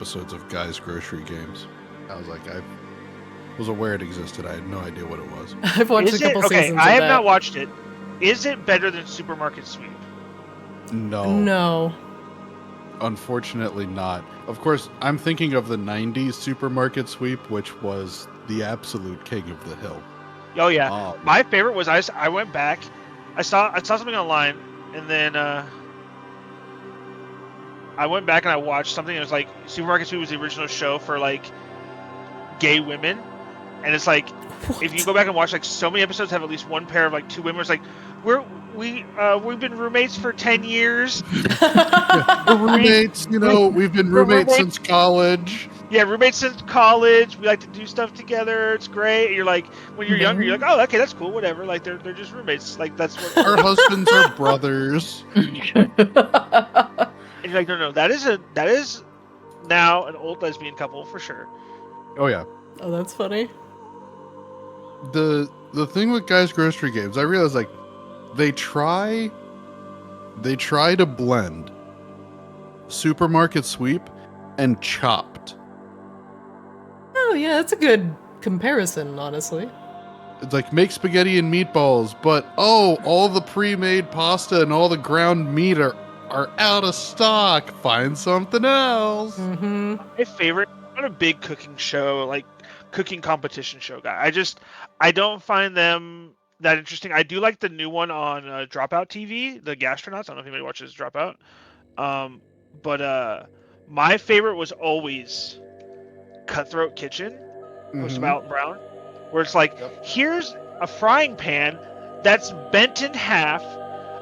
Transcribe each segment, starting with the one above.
episodes of Guy's Grocery Games. I was aware it existed. I had no idea what it was. I've watched a couple seasons I of have that. not watched it. Is it better than Supermarket Sweep? No. Unfortunately not. Of course, I'm thinking of the 90s Supermarket Sweep, which was the absolute king of the hill. Oh yeah. My favorite was I went back. I saw something online, and then I went back and I watched something. It was like Supermarket Sweep was the original show for like gay women, and it's like if you go back and watch like so many episodes have at least one pair of like two women. It's like we've been roommates for 10 years. We're roommates, we've been roommates since college. Yeah, roommates since college. We like to do stuff together. It's great. And you're like, when you're younger, you're like, oh, okay, that's cool, whatever. Like they're just roommates. Like that's what our husbands are brothers. And you're like, no, that is now an old lesbian couple for sure. Oh yeah. Oh, that's funny. The thing with Guys Grocery Games, I realize like they try to blend Supermarket Sweep and Chopped. Oh yeah, that's a good comparison, honestly. It's like make spaghetti and meatballs, but all the pre-made pasta and all the ground meat are out of stock. Find something else. Mm-hmm. My favorite, I'm not a big cooking show, like cooking competition show guy. I don't find them that interesting. I do like the new one on Dropout TV, the Gastronauts. I don't know if anybody watches Dropout. But my favorite was always Cutthroat Kitchen, hosted by Alton Brown, where it's like, here's a frying pan that's bent in half.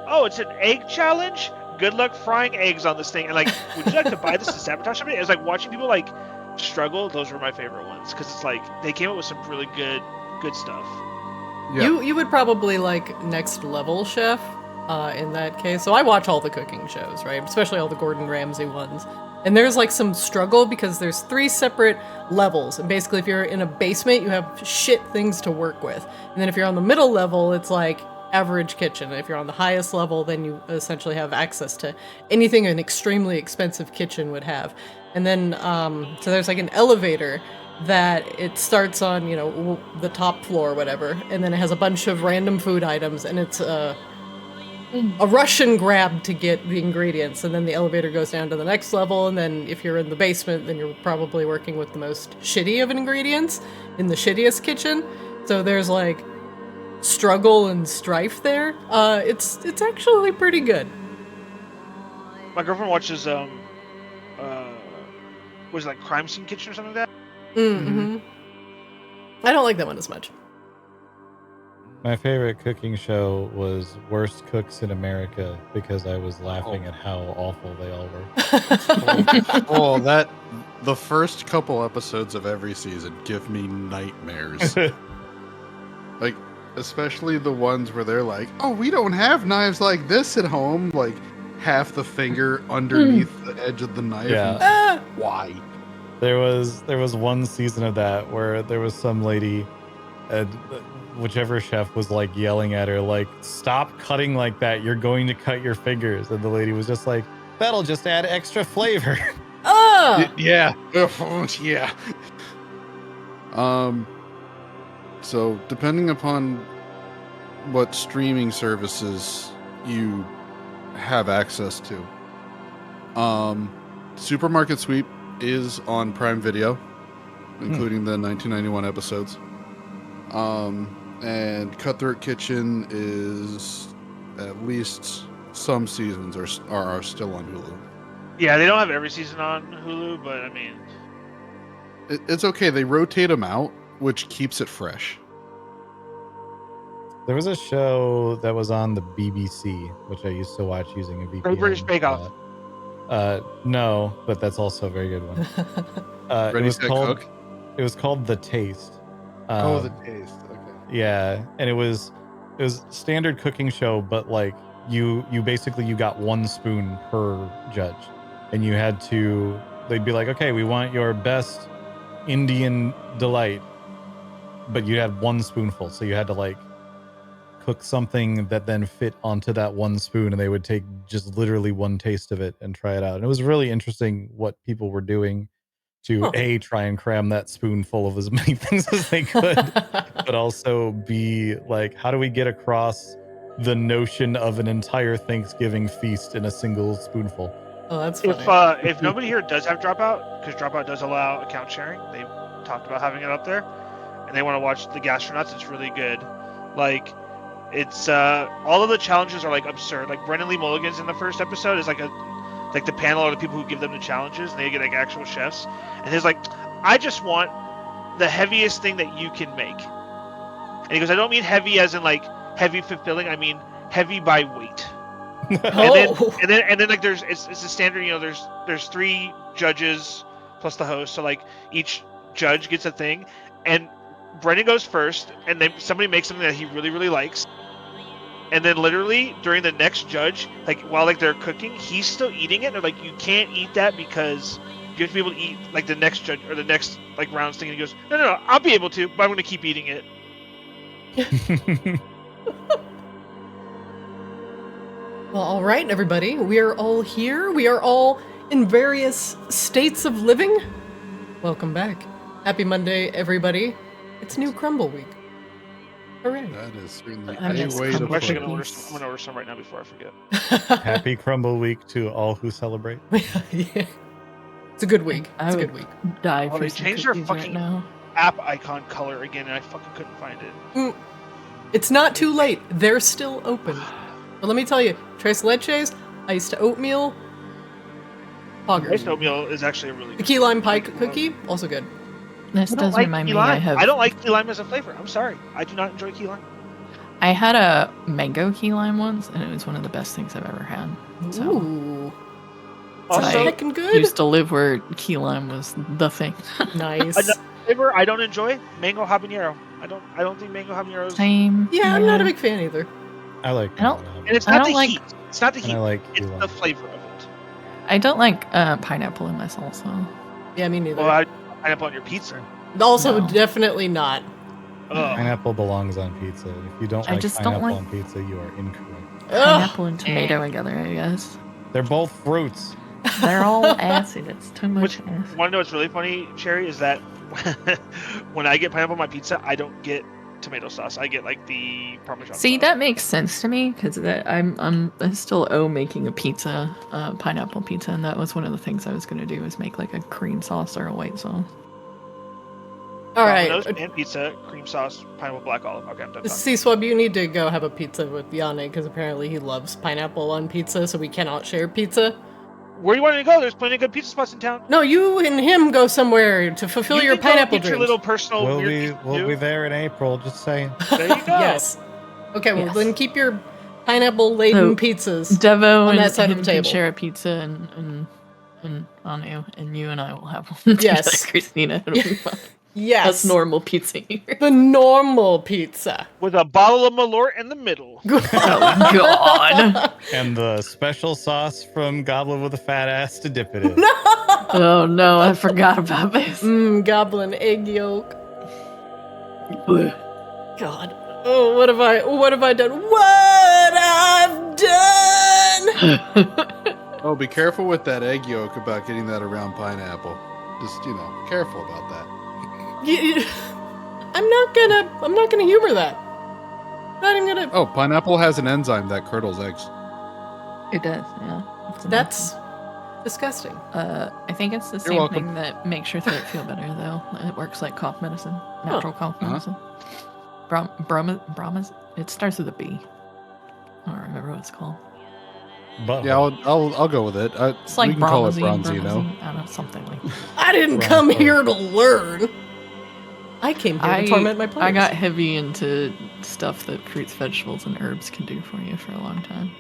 Oh, it's an egg challenge? Good luck frying eggs on this thing. And like, would you like to buy this to sabotage somebody? It was like watching people like struggle. Those were my favorite ones because it's like they came up with some really good stuff. Yeah. You would probably like Next Level Chef in that case. So I watch all the cooking shows, right? Especially all the Gordon Ramsay ones. And there's like some struggle because there's 3 separate levels. And basically if you're in a basement, you have shit things to work with. And then if you're on the middle level, it's like average kitchen. And if you're on the highest level, then you essentially have access to anything an extremely expensive kitchen would have. And then, so there's like an elevator that it starts on, the top floor or whatever. And then it has a bunch of random food items and it's a Russian grab to get the ingredients, and then the elevator goes down to the next level, and then if you're in the basement, then you're probably working with the most shitty of ingredients in the shittiest kitchen. So there's like struggle and strife there. It's actually pretty good. My girlfriend watches was it like Crime Scene Kitchen or something like that? Mm-hmm. I don't like that one as much. My favorite cooking show was Worst Cooks in America because I was laughing at how awful they all were. The first couple episodes of every season give me nightmares. Like, especially the ones where they're like, oh, we don't have knives like this at home. Like, half the finger underneath the edge of the knife. Yeah. Why? There was one season of that where there was some lady and whichever chef was like yelling at her, like, stop cutting like that. You're going to cut your fingers. And the lady was just like, that'll just add extra flavor. Yeah. Yeah. So depending upon what streaming services you have access to, Supermarket Sweep is on Prime Video, including the 1991 episodes. And Cutthroat Kitchen is at least some seasons are still on Hulu. Yeah, they don't have every season on Hulu, but I mean, it's okay. They rotate them out, which keeps it fresh. There was a show that was on the BBC, which I used to watch using a VPN. British Bake Off. No, but that's also a very good one. Ready, Set, Cook? It was called The Taste. The Taste. Okay. Yeah, and it was standard cooking show, but like you got 1 spoon per judge, and you had to. They'd be like, okay, we want your best Indian delight, but you had 1 spoonful, so you had to like cook something that then fit onto that 1 spoon, and they would take just literally 1 taste of it and try it out. And it was really interesting what people were doing to A, try and cram that spoon full of as many things as they could, but also B, like, how do we get across the notion of an entire Thanksgiving feast in a single spoonful? Oh, that's funny. If nobody here does have Dropout, because Dropout does allow account sharing, they talked about having it up there, and they want to watch the Gastronauts, it's really good. Like, it's all of the challenges are like absurd. Like Brendan Lee Mulligan's in the first episode is like the panel are the people who give them the challenges, and they get like actual chefs. And he's like, I just want the heaviest thing that you can make. And he goes, I don't mean heavy as in like heavy fulfilling. I mean heavy by weight. And then like it's a standard. You know, there's 3 judges plus the host, so like each judge gets a thing, and Brendan goes first, and then somebody makes something that he really, really likes. And then literally during the next judge, like while like they're cooking, he's still eating it. They're like, you can't eat that because you have to be able to eat like the next judge or the next like rounds thing. And he goes, no, I'll be able to, but I'm going to keep eating it. Well, all right, everybody. We are all here. We are all in various states of living. Welcome back. Happy Monday, everybody. It's New Crumble Week. Hooray. That is certainly I a miss way to I'm put actually it. going to order some right now before I forget. Happy Crumble Week to all who celebrate. Yeah. It's a good week. I It's a would good week. die Oh, for they some changed their cookies right fucking now. app icon color again, and I fucking couldn't find it. It's not too late. They're still open. But let me tell you, tres leches, iced oatmeal, poggers. Iced oatmeal is actually a really The good. key lime pie cookie, also good. This does remind me. I don't like key lime as a flavor. I'm sorry. I do not enjoy key lime. I had a mango key lime once, and it was one of the best things I've ever had. So Ooh. Also, I Heckin' good. used to live where key lime was the thing. Nice. another flavor I don't enjoy, mango habanero. I don't think mango habanero is. Same. Yeah, I'm not a big fan either. I like I don't- And it's I not don't the like- heat. It's not the and heat. I like key It's lime. the flavor of it. I don't like pineapple in my salsa. Yeah, me neither. Well, I pineapple on your pizza. Also, No. definitely not. Ugh. Pineapple belongs on pizza. If you don't I like just don't pineapple like- on pizza, you are incorrect. Pineapple and tomato together, I guess. They're both fruits. They're all acid. It's too much acid. Want to know what's really funny, Cherry? Is that when I get pineapple on my pizza, I don't get tomato sauce. I get like the Parmesan See, sauce. that makes sense to me because I still owe making a pizza, pineapple pizza, and that was one of the things I was gonna do is make like a cream sauce or a white sauce. All right. Domino's and pizza, cream sauce, pineapple black olive. Okay, I'm done talking. C-Swab, you need to go have a pizza with Yanni because apparently he loves pineapple on pizza, so we cannot share pizza. Where do you want to go? There's plenty of good pizza spots in town. No, you and him go somewhere to fulfill your can go pineapple get your dreams. little personal We'll weird be pizza we'll too. be there in April. Just saying. There you go. Yes. Okay, well Yes. then keep your pineapple-laden So, pizzas. Devo On that and side of him the can table. share a pizza, and Anu, and you and I will have one. Yes. Christina. It'll be fun. Yes. That's normal pizza here. The normal pizza. With a bottle of Malort in the middle. Oh God! And the special sauce from Goblin with a fat ass to dip it in. Oh no, I forgot about this. Goblin egg yolk. God. Oh, what have I done? What I've done! Oh, be careful with that egg yolk about getting that around pineapple. Just, careful about that. I'm not gonna humor that. Not even gonna. Oh, pineapple has an enzyme that curdles eggs. It does, yeah. It's That's disgusting. I think it's the You're same welcome. thing that makes your throat feel better, though. It works like cough medicine, natural cough medicine. Brahmas. It starts with a B. I don't remember what it's called. But Yeah, I'll go with it. It's like we can call it Brahmazine, bronzy, I don't know, something like that. I didn't come here to learn. I came here to torment my players. I got heavy into stuff that fruits, vegetables, and herbs can do for you for a long time.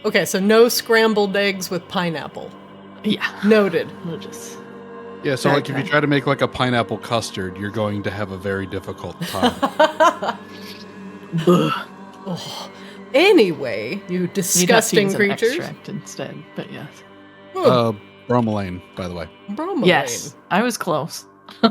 Okay, so no scrambled eggs with pineapple. Yeah. Noted. We'll just... Yeah, so like if you Okay. try to make like a pineapple custard, you're going to have a very difficult time. Oh. Anyway, you disgusting You'd have to use an creatures. extract instead, but yes. Bromelain, by the way. Bromelain. Yes, I was close.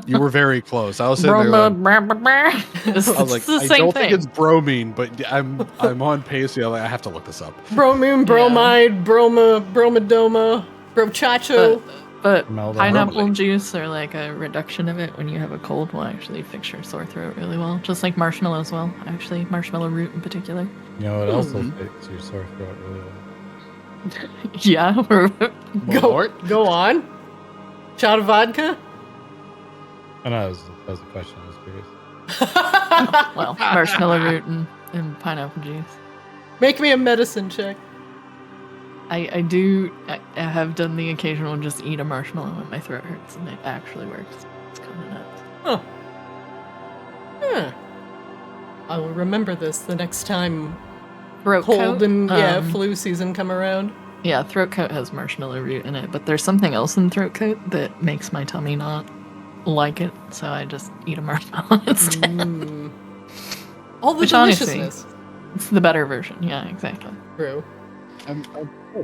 You were very close. I was sitting there like, It's I was like, the I same don't thing. think it's bromine, but I'm on pace. Yeah, like, I have to look this up. Bromine, bromide, bromidoma, brochacho. But Mellow. pineapple Normally. juice or like a reduction of it when you have a cold will actually fix your sore throat really well. Just like marshmallow as well. Actually, marshmallow root in particular. You know what else will fix your sore throat really well? Yeah. Go on. Shot of vodka? Oh, no, that was a question. I was curious. Well, marshmallow root and pineapple juice. Make me a medicine check. I have done the occasional just eat a marshmallow when my throat hurts, and it actually works. It's kind of nuts. Huh. Huh. I will remember this the next time Throat cold coat, and flu season come around. Yeah, throat coat has marshmallow root in it, but there's something else in throat coat that makes my tummy not like it, so I just eat a marshmallow instead. All the Which deliciousness. honestly, it's the better version. Yeah, exactly. True.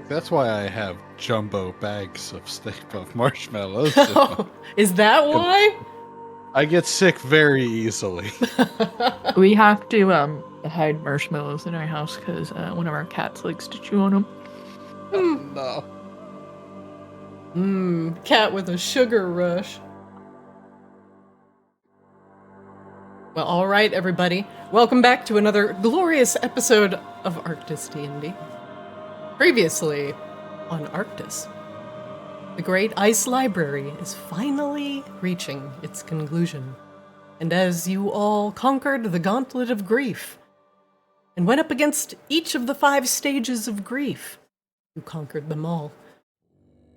That's why I have jumbo bags of marshmallows. Is that why? I get sick very easily. We have to hide marshmallows in our house because one of our cats likes to chew on them. No. Cat with a sugar rush. Well, all right, everybody. Welcome back to another glorious episode of Arctis D&D. Previously on Arctis, the Great Ice Library is finally reaching its conclusion. And as you all conquered the Gauntlet of Grief, and went up against each of the 5 stages of grief, you conquered them all.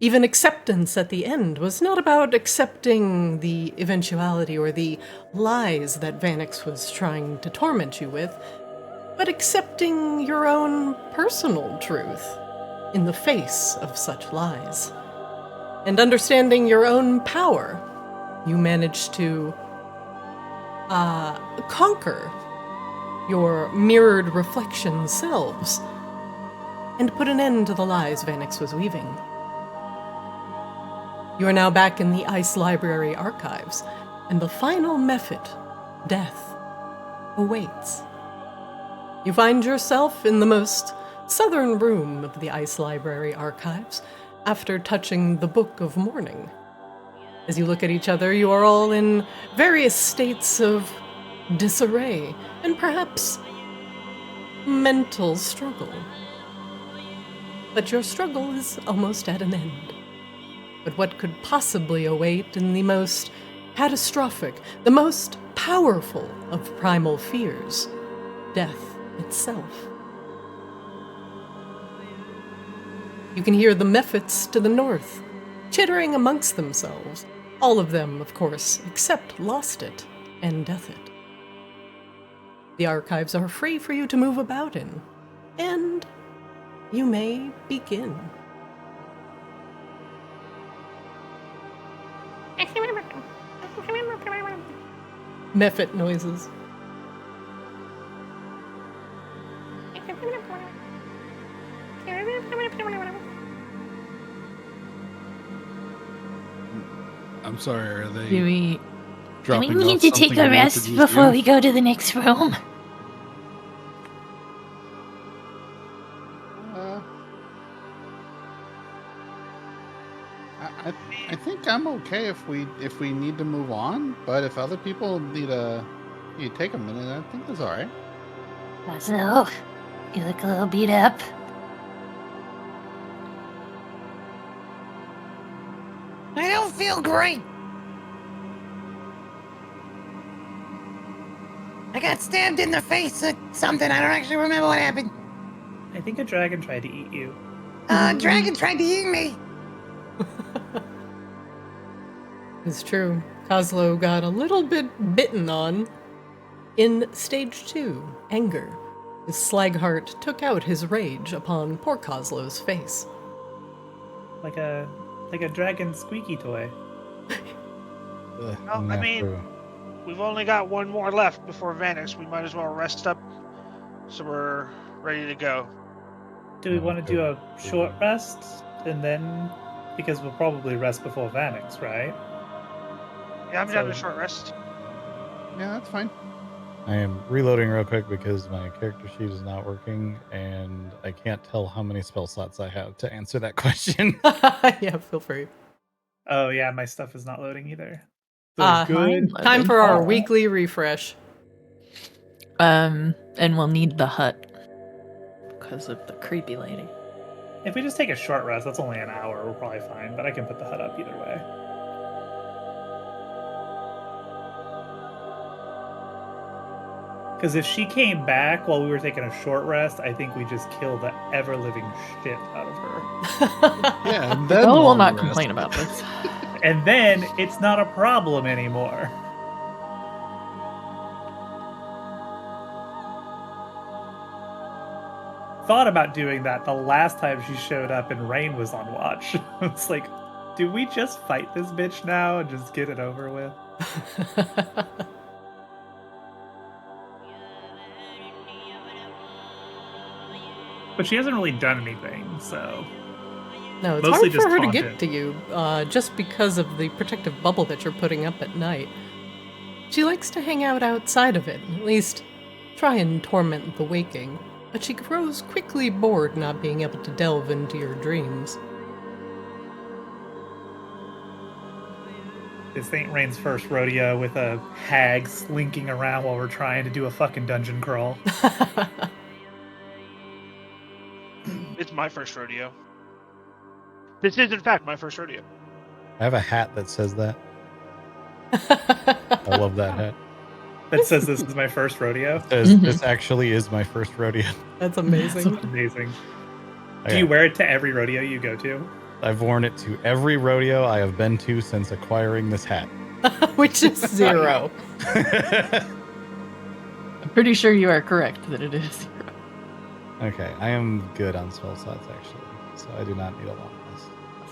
Even acceptance at the end was not about accepting the eventuality or the lies that Vanix was trying to torment you with, but accepting your own personal truth in the face of such lies. And understanding your own power, you managed to conquer your mirrored reflection selves and put an end to the lies Vanix was weaving. You are now back in the Ice Library archives, and the final mephit, death, awaits. You find yourself in the most southern room of the Ice Library archives after touching the Book of Mourning. As you look at each other, you are all in various states of disarray and perhaps mental struggle. But your struggle is almost at an end. But what could possibly await in the most catastrophic, the most powerful of primal fears, death itself? You can hear the mephits to the north, chittering amongst themselves. All of them, of course, except Lostit and Deathit. The archives are free for you to move about in, and you may begin. Mephit noises. I'm sorry, are they Do we dropping We need off to take something a in the rest museum? before we go to the next room. I think I'm okay if we need to move on, but if other people need to take a minute, I think that's all right. Laszlo, you look a little beat up. I don't feel great. I got stabbed in the face with something. I don't actually remember what happened. I think a dragon tried to eat you. Dragon tried to eat me. It's true. Kozlo got a little bit bitten on. In stage 2, anger, the Slagheart took out his rage upon poor Kozlo's face. Like a dragon squeaky toy. Well, I mean, we've only got one more left before Vanix. We might as well rest up so we're ready to go. Do we want to do a short rest and then, because we'll probably rest before Vanix, right? Yeah, I'm having a short rest. Yeah, that's fine. I am reloading real quick because my character sheet is not working and I can't tell how many spell slots I have to answer that question. Yeah, feel free. Oh yeah, my stuff is not loading either. So good. Time for our call. weekly refresh. And we'll need the hut because of the creepy lady. If we just take a short rest, that's only an hour. We're probably fine, but I can put the hut up either way. Because if she came back while we were taking a short rest, I think we just kill the ever-living shit out of her. Yeah, and then Bella will long not rest. complain about this. And then it's not a problem anymore. Thought about doing that the last time she showed up and Rain was on watch. It's like, do we just fight this bitch now and just get it over with? But she hasn't really done anything, so... No, it's Mostly hard just for her to taunted. get to you, just because of the protective bubble that you're putting up at night. She likes to hang out outside of it, at least try and torment the waking, but she grows quickly bored not being able to delve into your dreams. This ain't Rain's first rodeo with a hag slinking around while we're trying to do a fucking dungeon crawl. It's my first rodeo. This is, in fact, my first rodeo. I have a hat that says that. I love that hat. That says this is my first rodeo. It says, this actually is my first rodeo. That's amazing. Amazing. Do Okay. you wear it to every rodeo you go to? I've worn it to every rodeo I have been to since acquiring this hat. Which is 0. I'm pretty sure you are correct that it is 0. Okay, I am good on spell slots actually, so I do not need a long rest.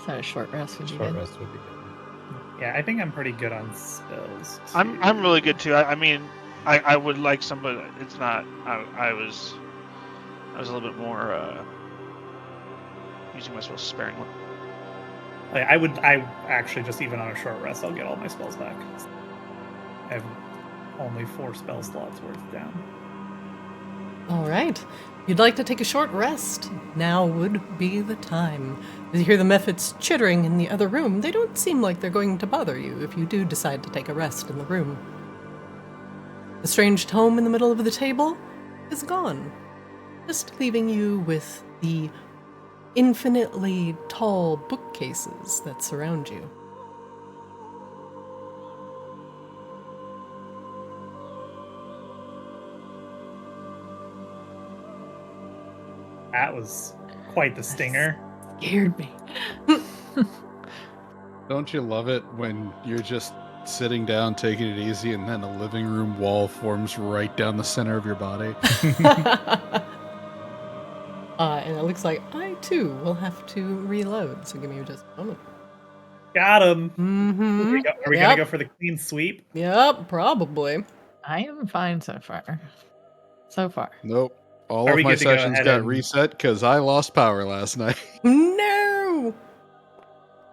So a short rest would be Short good. rest would be good. Yeah, I think I'm pretty good on spells. I'm really good too. I mean, I would like somebody. It's not. I was a little bit more using my spells sparingly. Like, I actually just even on a short rest, I'll get all my spells back. I have only 4 spell slots worth down. All right. You'd like to take a short rest. Now would be the time. As you hear the mephits chittering in the other room, they don't seem like they're going to bother you if you do decide to take a rest in the room. The strange tome in the middle of the table is gone, just leaving you with the infinitely tall bookcases that surround you. That was quite the stinger. Scared me. Don't you love it when you're just sitting down, taking it easy, and then a living room wall forms right down the center of your body? And it looks like I too will have to reload, so give me just a moment. Got him. Mm-hmm. Are we gonna go for the clean sweep? Yep, probably. I am fine so far. So far. Nope. All Are of we my good to go sessions ahead got and- reset because I lost power last night. No!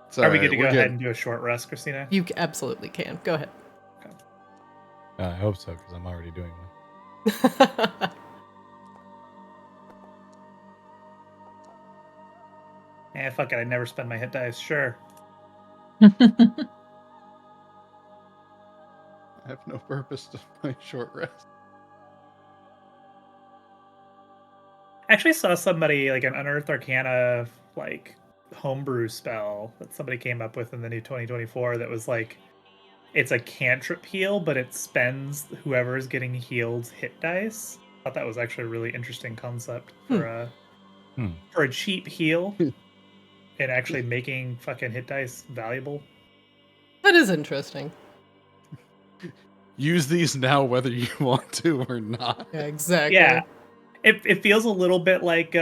It's Are we alright, good to go we're ahead and do a short rest, Christina? You absolutely can. Go ahead. I hope so, because I'm already doing one. Fuck it, I never spend my hit dice. Sure. I have no purpose to my short rest. I actually saw somebody, like an Unearthed Arcana, like, homebrew spell that somebody came up with in the new 2024 that was like, it's a cantrip heal, but it spends whoever is getting healed's hit dice. I thought that was actually a really interesting concept for a cheap heal and actually making fucking hit dice valuable. That is interesting. Use these now whether you want to or not. Yeah, exactly. Yeah. It feels a little bit like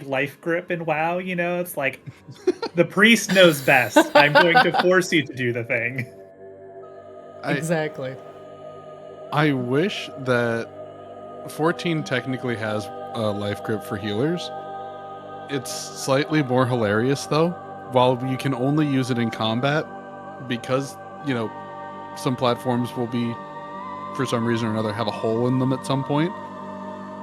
life grip in WoW, you know? It's like the priest knows best. I'm going to force you to do the thing. Exactly. I wish that 14 technically has a life grip for healers. It's slightly more hilarious though. While you can only use it in combat, because, you know, some platforms will be, for some reason or another, have a hole in them at some point.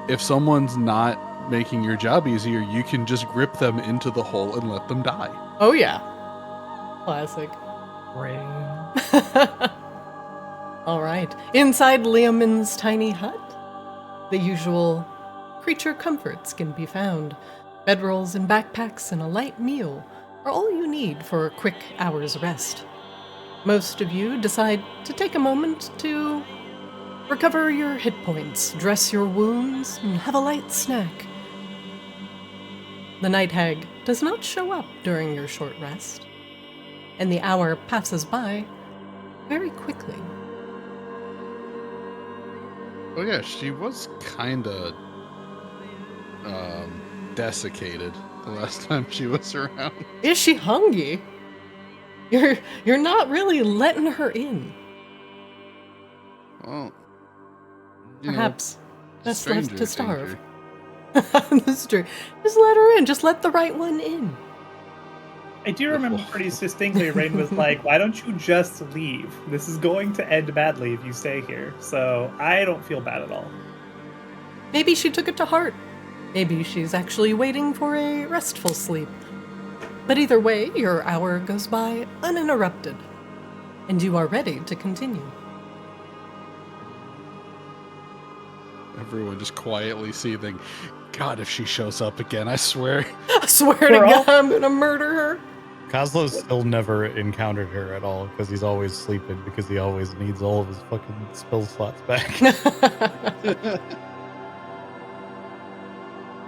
If someone's not making your job easier, you can just grip them into the hole and let them die. Oh, yeah. Classic. Rain. All right. Inside Leomin's tiny hut, the usual creature comforts can be found. Bedrolls and backpacks and a light meal are all you need for a quick hour's rest. Most of you decide to take a moment to recover your hit points, dress your wounds, and have a light snack. The night hag does not show up during your short rest, and the hour passes by very quickly. Oh yeah, she was kinda desiccated the last time she was around. Is she hungry? You're not really letting her in. Well, Perhaps best left to starve. danger. This is true. Just let her in. Just let the right one in. I do remember pretty distinctly Rain was like, why don't you just leave? This is going to end badly if you stay here. So I don't feel bad at all. Maybe she took it to heart. Maybe she's actually waiting for a restful sleep. But either way, your hour goes by uninterrupted, and you are ready to continue. Everyone just quietly seething. God, if she shows up again, I swear. I swear to God, I'm gonna murder her. Kozlo's still never encountered her at all because he's always sleeping because he always needs all of his fucking spell slots back.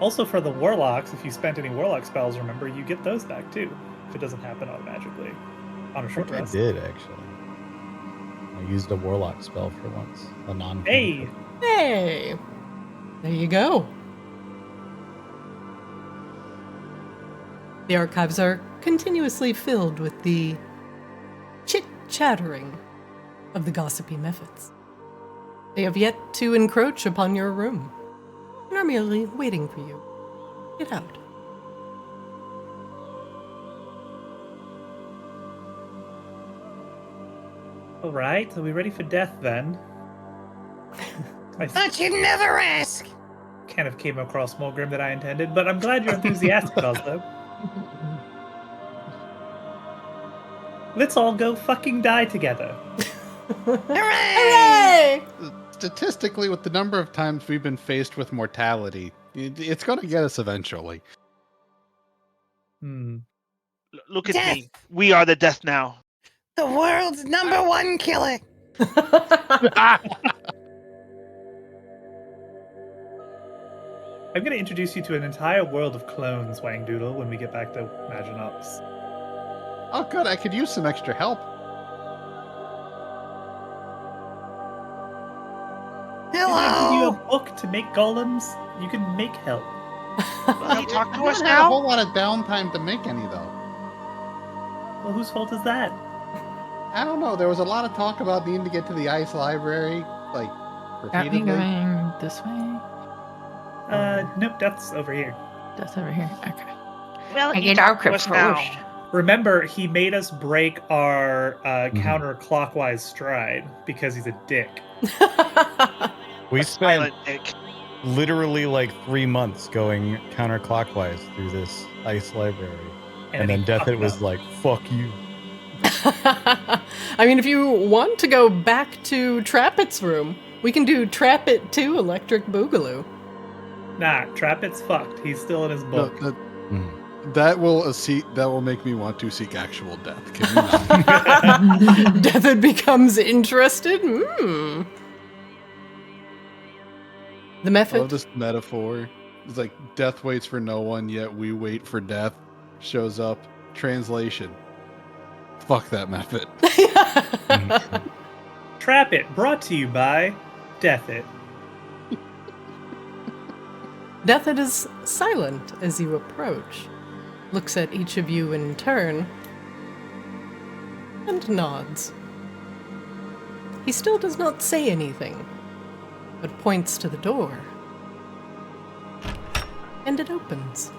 Also, for the warlocks, if you spent any warlock spells, remember, you get those back too. If it doesn't happen automatically on a short I rest. did, actually. I used a warlock spell for once. A non Hey! Hey, there you go. The archives are continuously filled with the chit-chattering of the gossipy mephits. They have yet to encroach upon your room and are merely waiting for you. Get out. Alright, are we ready for death then? I But you never ask. kind of came across more grim than I intended, but I'm glad you're enthusiastic, Oslo. Let's all go fucking die together. Hooray! Statistically, with the number of times we've been faced with mortality, it's going to get us eventually. Look at Death. me. We are the death now. The world's #1 killer. I'm going to introduce you to an entire world of clones, Wang Doodle, when we get back to Maginops. Oh, good. I could use some extra help. Did I give you a Hello. book to make golems? You can make help. Will you talk to I us don't have a now? whole lot of downtime to make any, though. Well, whose fault is that? I don't know. There was a lot of talk about needing to get to the ice library, like, Got me repeatedly. going this way. Nope, that's over here. That's over here. Okay. Well, I you get talk our to crypt us now. first. Remember, he made us break our counterclockwise stride because he's a dick. We A spent silent dick. literally like 3 months going counterclockwise through this ice library. And then he Deathit fucked was up. like, fuck you. I mean, if you want to go back to Trappet's room, we can do Trappet 2 Electric Boogaloo. Nah, Trappet's fucked. He's still in his No, book. that will make me want to seek actual death. Can you not? Deathit becomes interested. The I love mephit. this metaphor. It's like death waits for no one, yet we wait for death. Shows up. Translation. Fuck that method. Trappet, brought to you by Deathit. Deathit is silent as you approach, looks at each of you in turn, and nods. He still does not say anything, but points to the door. And it opens.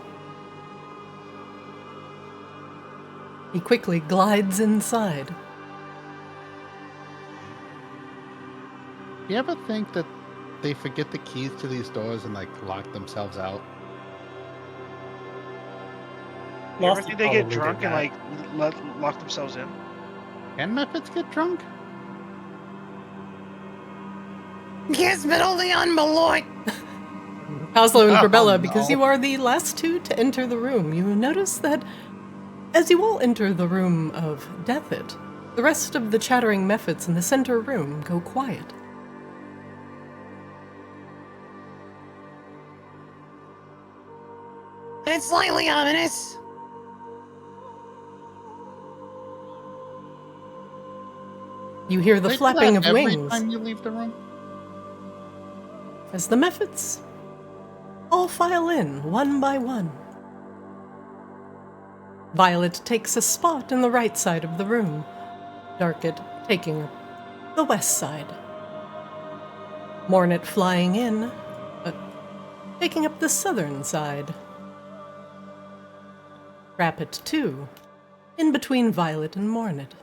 He quickly glides inside. You ever think that they forget the keys to these doors and like lock themselves out? You ever Lost think they get probably drunk did and that. like lock themselves in? Can mephits get drunk? Yes, but only on Malloy. Oslo and Oh, Corbella, because no. you are the last two to enter the room, you notice that as you all enter the room of Deathit, the rest of the chattering mephits in the center room go quiet. It's slightly ominous. You hear the They do flapping that of every wings time you leave the room? as the mephits all file in one by one. Violet takes a spot in the right side of the room, Darket taking the west side. Mornet flying in, but taking up the southern side. Rapid, too, in between Violet and Mornet.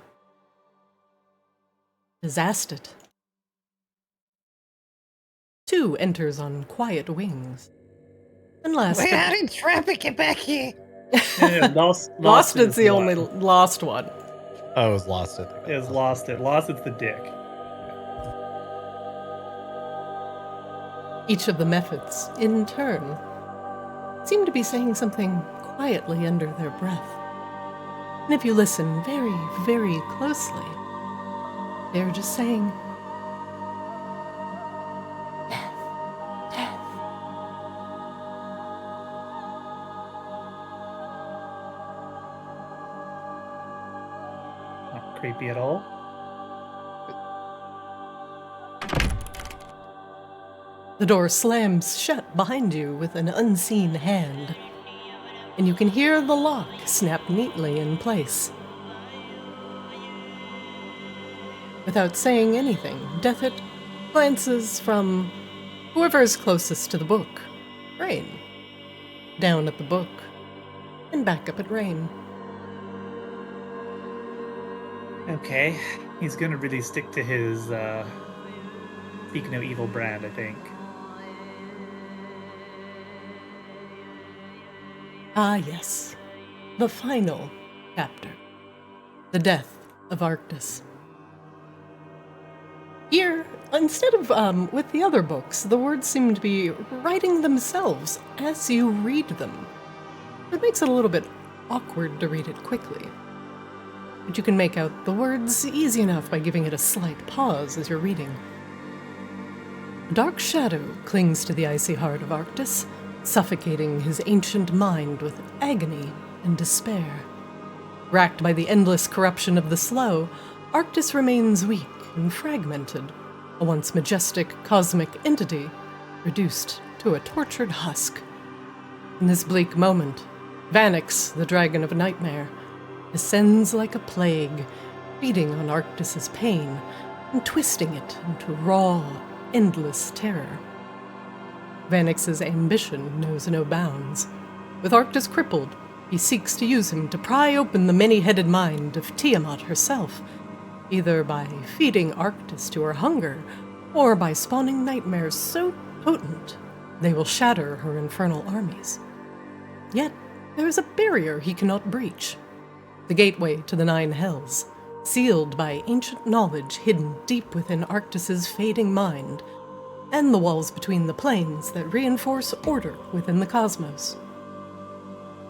Disasted. Two enters on quiet wings. And last, Wait, how did traffic get back here? Yeah, Lost Lost is it's the one. only lost one. Oh, it was lost it. It was Lost It. Lost It's the dick. Each of the mephits, in turn, seem to be saying something quietly under their breath. And if you listen very, very closely, they're just saying, death, death. Not creepy at all. The door slams shut behind you with an unseen hand, and you can hear the lock snap neatly in place. Without saying anything, Deathit glances from whoever is closest to the book, Rain, down at the book, and back up at Rain. Okay, he's gonna really stick to his Speak No Evil brand, I think. Ah, yes. The final chapter. The death of Arctis. Here, instead of with the other books, the words seem to be writing themselves as you read them. It makes it a little bit awkward to read it quickly. But you can make out the words easy enough by giving it a slight pause as you're reading. A dark shadow clings to the icy heart of Arctis, suffocating his ancient mind with agony and despair. Racked by the endless corruption of the slow, Arctis remains weak and fragmented, a once majestic cosmic entity reduced to a tortured husk. In this bleak moment, Vanix, the dragon of nightmare, descends like a plague, feeding on Arctis's pain and twisting it into raw, endless terror. Vanix's ambition knows no bounds. With Arctis crippled, he seeks to use him to pry open the many-headed mind of Tiamat herself, either by feeding Arctis to her hunger, or by spawning nightmares so potent they will shatter her infernal armies. Yet, there is a barrier he cannot breach. The gateway to the Nine Hells, sealed by ancient knowledge hidden deep within Arctis's fading mind, and the walls between the planes that reinforce order within the cosmos.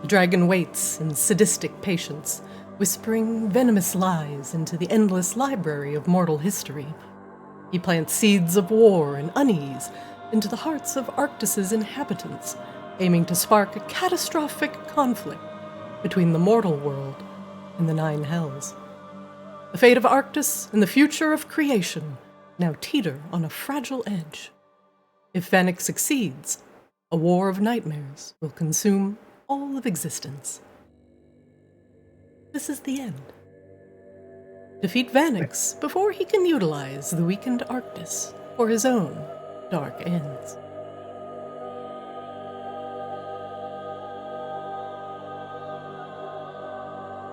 The dragon waits in sadistic patience, whispering venomous lies into the endless library of mortal history. He plants seeds of war and unease into the hearts of Arctis's inhabitants, aiming to spark a catastrophic conflict between the mortal world and the Nine Hells. The fate of Arctis and the future of creation now teeter on a fragile edge. If Vanix succeeds, a war of nightmares will consume all of existence. This is the end. Defeat Vanix before he can utilize the weakened Arctis for his own dark ends.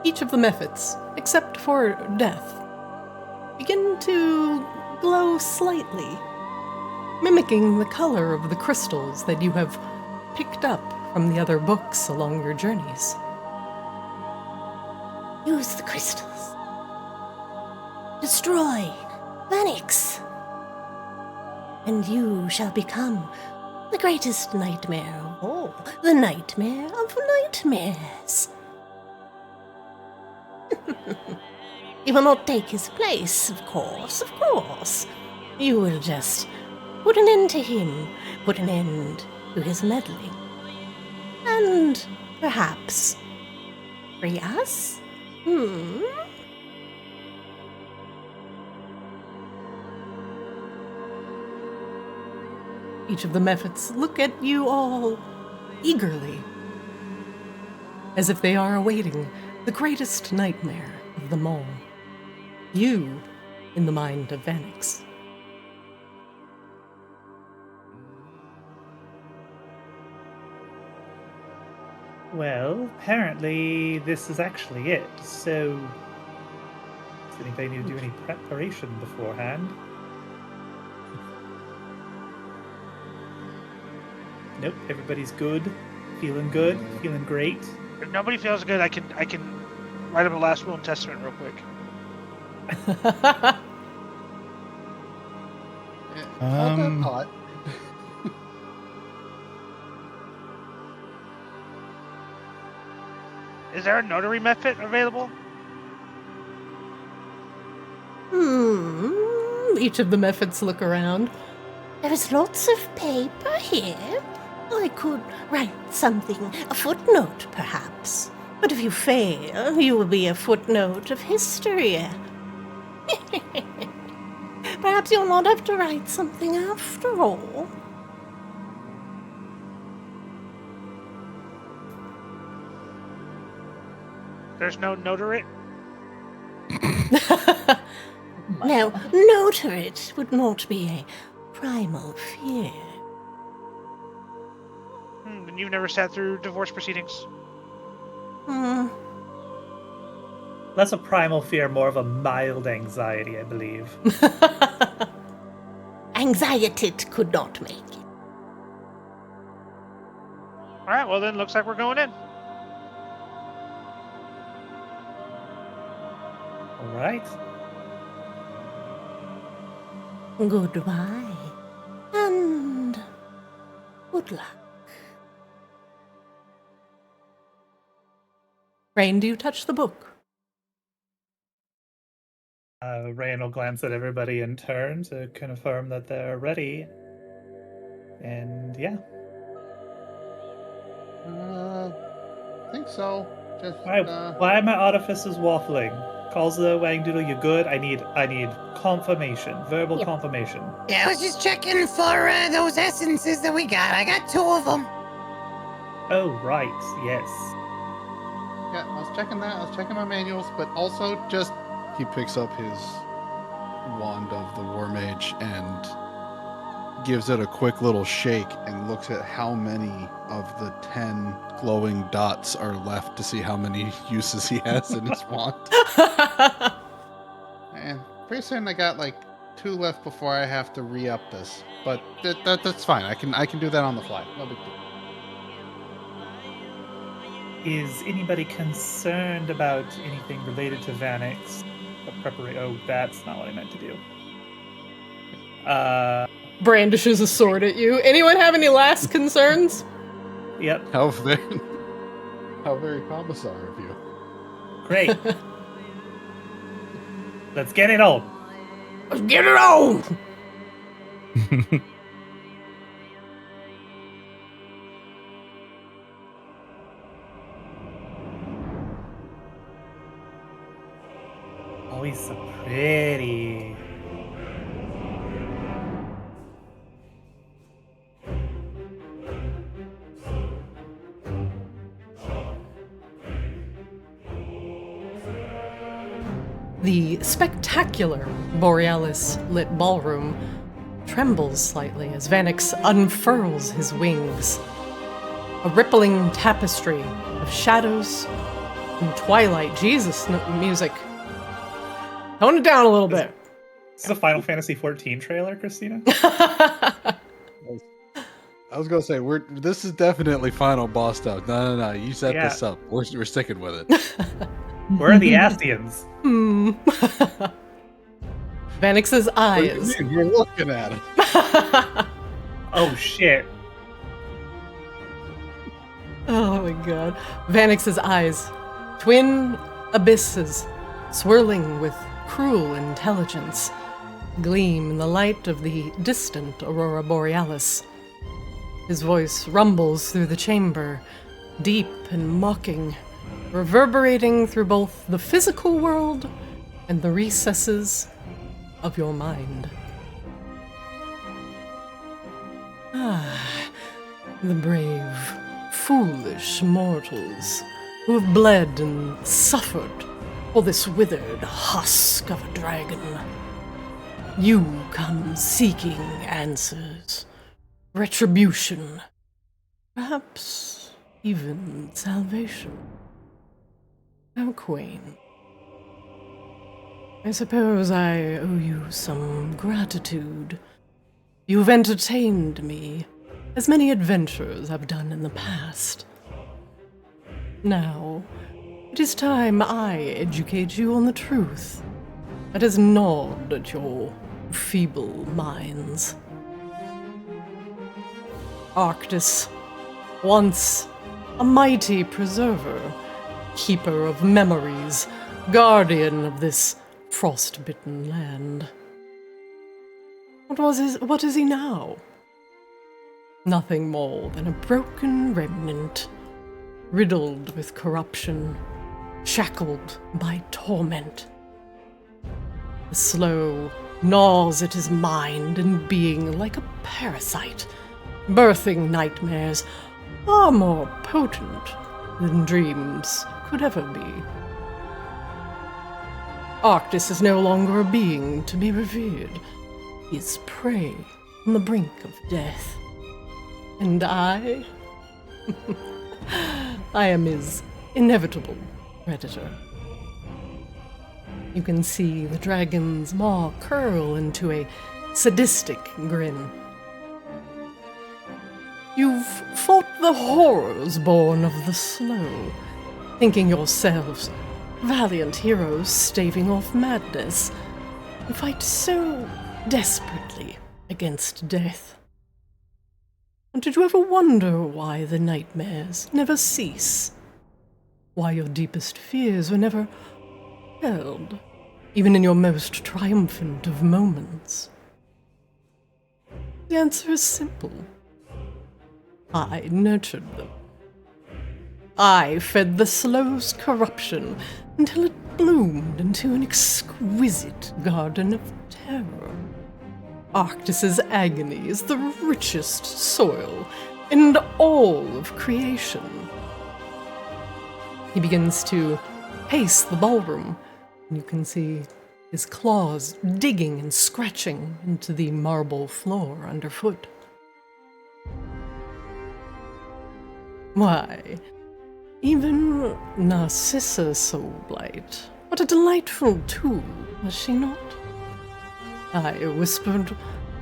Each of the mephits, except for Death, begin to glow slightly, mimicking the color of the crystals that you have picked up from the other books along your journeys. Use the crystals. Destroy Vanix. And you shall become the greatest nightmare of all. The nightmare of nightmares. You will not take his place, of course, of course. You will just put an end to him, put an end to his meddling. And perhaps free us? Each of the mephits look at you all eagerly, as if they are awaiting the greatest nightmare of them all. You in the mind of Vanix. Well, apparently this is actually it. So, does anybody need to do any preparation beforehand? Nope, everybody's good, feeling great. If nobody feels good, I can write up a last will and testament real quick. Hold that thought. Is there a notary mephit available? Each of the mephits look around. There is lots of paper here. I could write something, a footnote perhaps. But if you fail, you will be a footnote of history. Perhaps you'll not have to write something after all. There's no notary? Now, notarate would not be a primal fear. Then you've never sat through divorce proceedings? Less a primal fear, more of a mild anxiety, I believe. Anxiety could not make it. Alright, well then looks like we're going in. Alright. Goodbye. And good luck. Rain, do you touch the book? Rayan will glance at everybody in turn to confirm that they're ready. And yeah. I think so. Just Why are my artificers waffling? Calls the Wangdoodle, you good? I need confirmation, verbal confirmation. Yeah, I was just checking for those essences that we got. I got 2 of them. Oh, right, yes. Yeah, I was checking that. I was checking my manuals, but also just he picks up his wand of the War Mage and gives it a quick little shake and looks at how many of the 10 glowing dots are left to see how many uses he has in his wand. And pretty soon I got like 2 left before I have to re-up this, but that's fine. I can do that on the fly. No big deal. Is anybody concerned about anything related to Vanix? Oh, that's not what I meant to do. Brandishes a sword at you. Anyone have any last concerns? Yep. How very commissar of you. Great. Let's get it on. Let's get it on! Oh, he's so pretty. The spectacular Borealis-lit ballroom trembles slightly as Vanix unfurls his wings. A rippling tapestry of shadows and twilight. Jesus, music. Tone it down a little bit. Is this a Final Fantasy XIV trailer, Christina? I was gonna say this is definitely final boss stuff. No, you set this up. We're sticking with it. Where are the Astians? Vanix's What do eyes. you mean? We're looking at it. Oh shit. Oh my god. Vanix's eyes. Twin abysses, swirling with cruel intelligence, gleam in the light of the distant Aurora Borealis. His voice rumbles through the chamber, deep and mocking, reverberating through both the physical world and the recesses of your mind. Ah, the brave, foolish mortals who have bled and suffered for this withered husk of a dragon. You come seeking answers, retribution, perhaps even salvation. How quaint. I suppose I owe you some gratitude. You've entertained me, as many adventurers have done in the past. Now, it is time I educate you on the truth that has gnawed at your feeble minds. Arctis, once a mighty preserver, keeper of memories, guardian of this frost-bitten land. What is he now? Nothing more than a broken remnant, riddled with corruption, shackled by torment. The slow gnaws at his mind and being like a parasite, birthing nightmares far more potent than dreams could ever be. Arctis is no longer a being to be revered. He is prey on the brink of death. And I am his inevitable predator. You can see the dragon's maw curl into a sadistic grin. You've fought the horrors born of the slow, thinking yourselves valiant heroes staving off madness, and fight so desperately against death. And did you ever wonder why the nightmares never cease? Why your deepest fears were never held, even in your most triumphant of moments? The answer is simple. I nurtured them. I fed the slow's corruption until it bloomed into an exquisite garden of terror. Arctis's agony is the richest soil in all of creation. He begins to pace the ballroom, and you can see his claws digging and scratching into the marble floor underfoot. Why, even Narcissa Soulblight. What a delightful tool, was she not? I whispered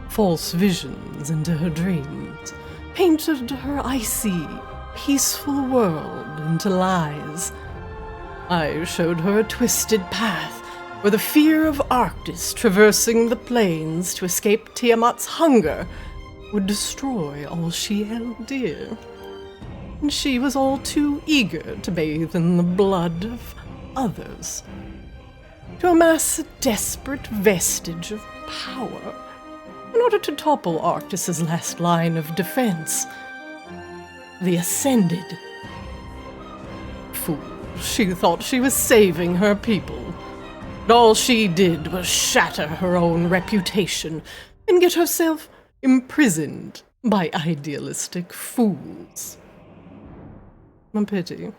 false visions into her dreams, painted her icy, peaceful world into lies. I showed her a twisted path where the fear of Arctis traversing the plains to escape Tiamat's hunger would destroy all she held dear. And she was all too eager to bathe in the blood of others, to amass a desperate vestige of power in order to topple Arctis's last line of defense, the Ascended. Fool, she thought she was saving her people, and all she did was shatter her own reputation and get herself imprisoned by idealistic fools. A pity.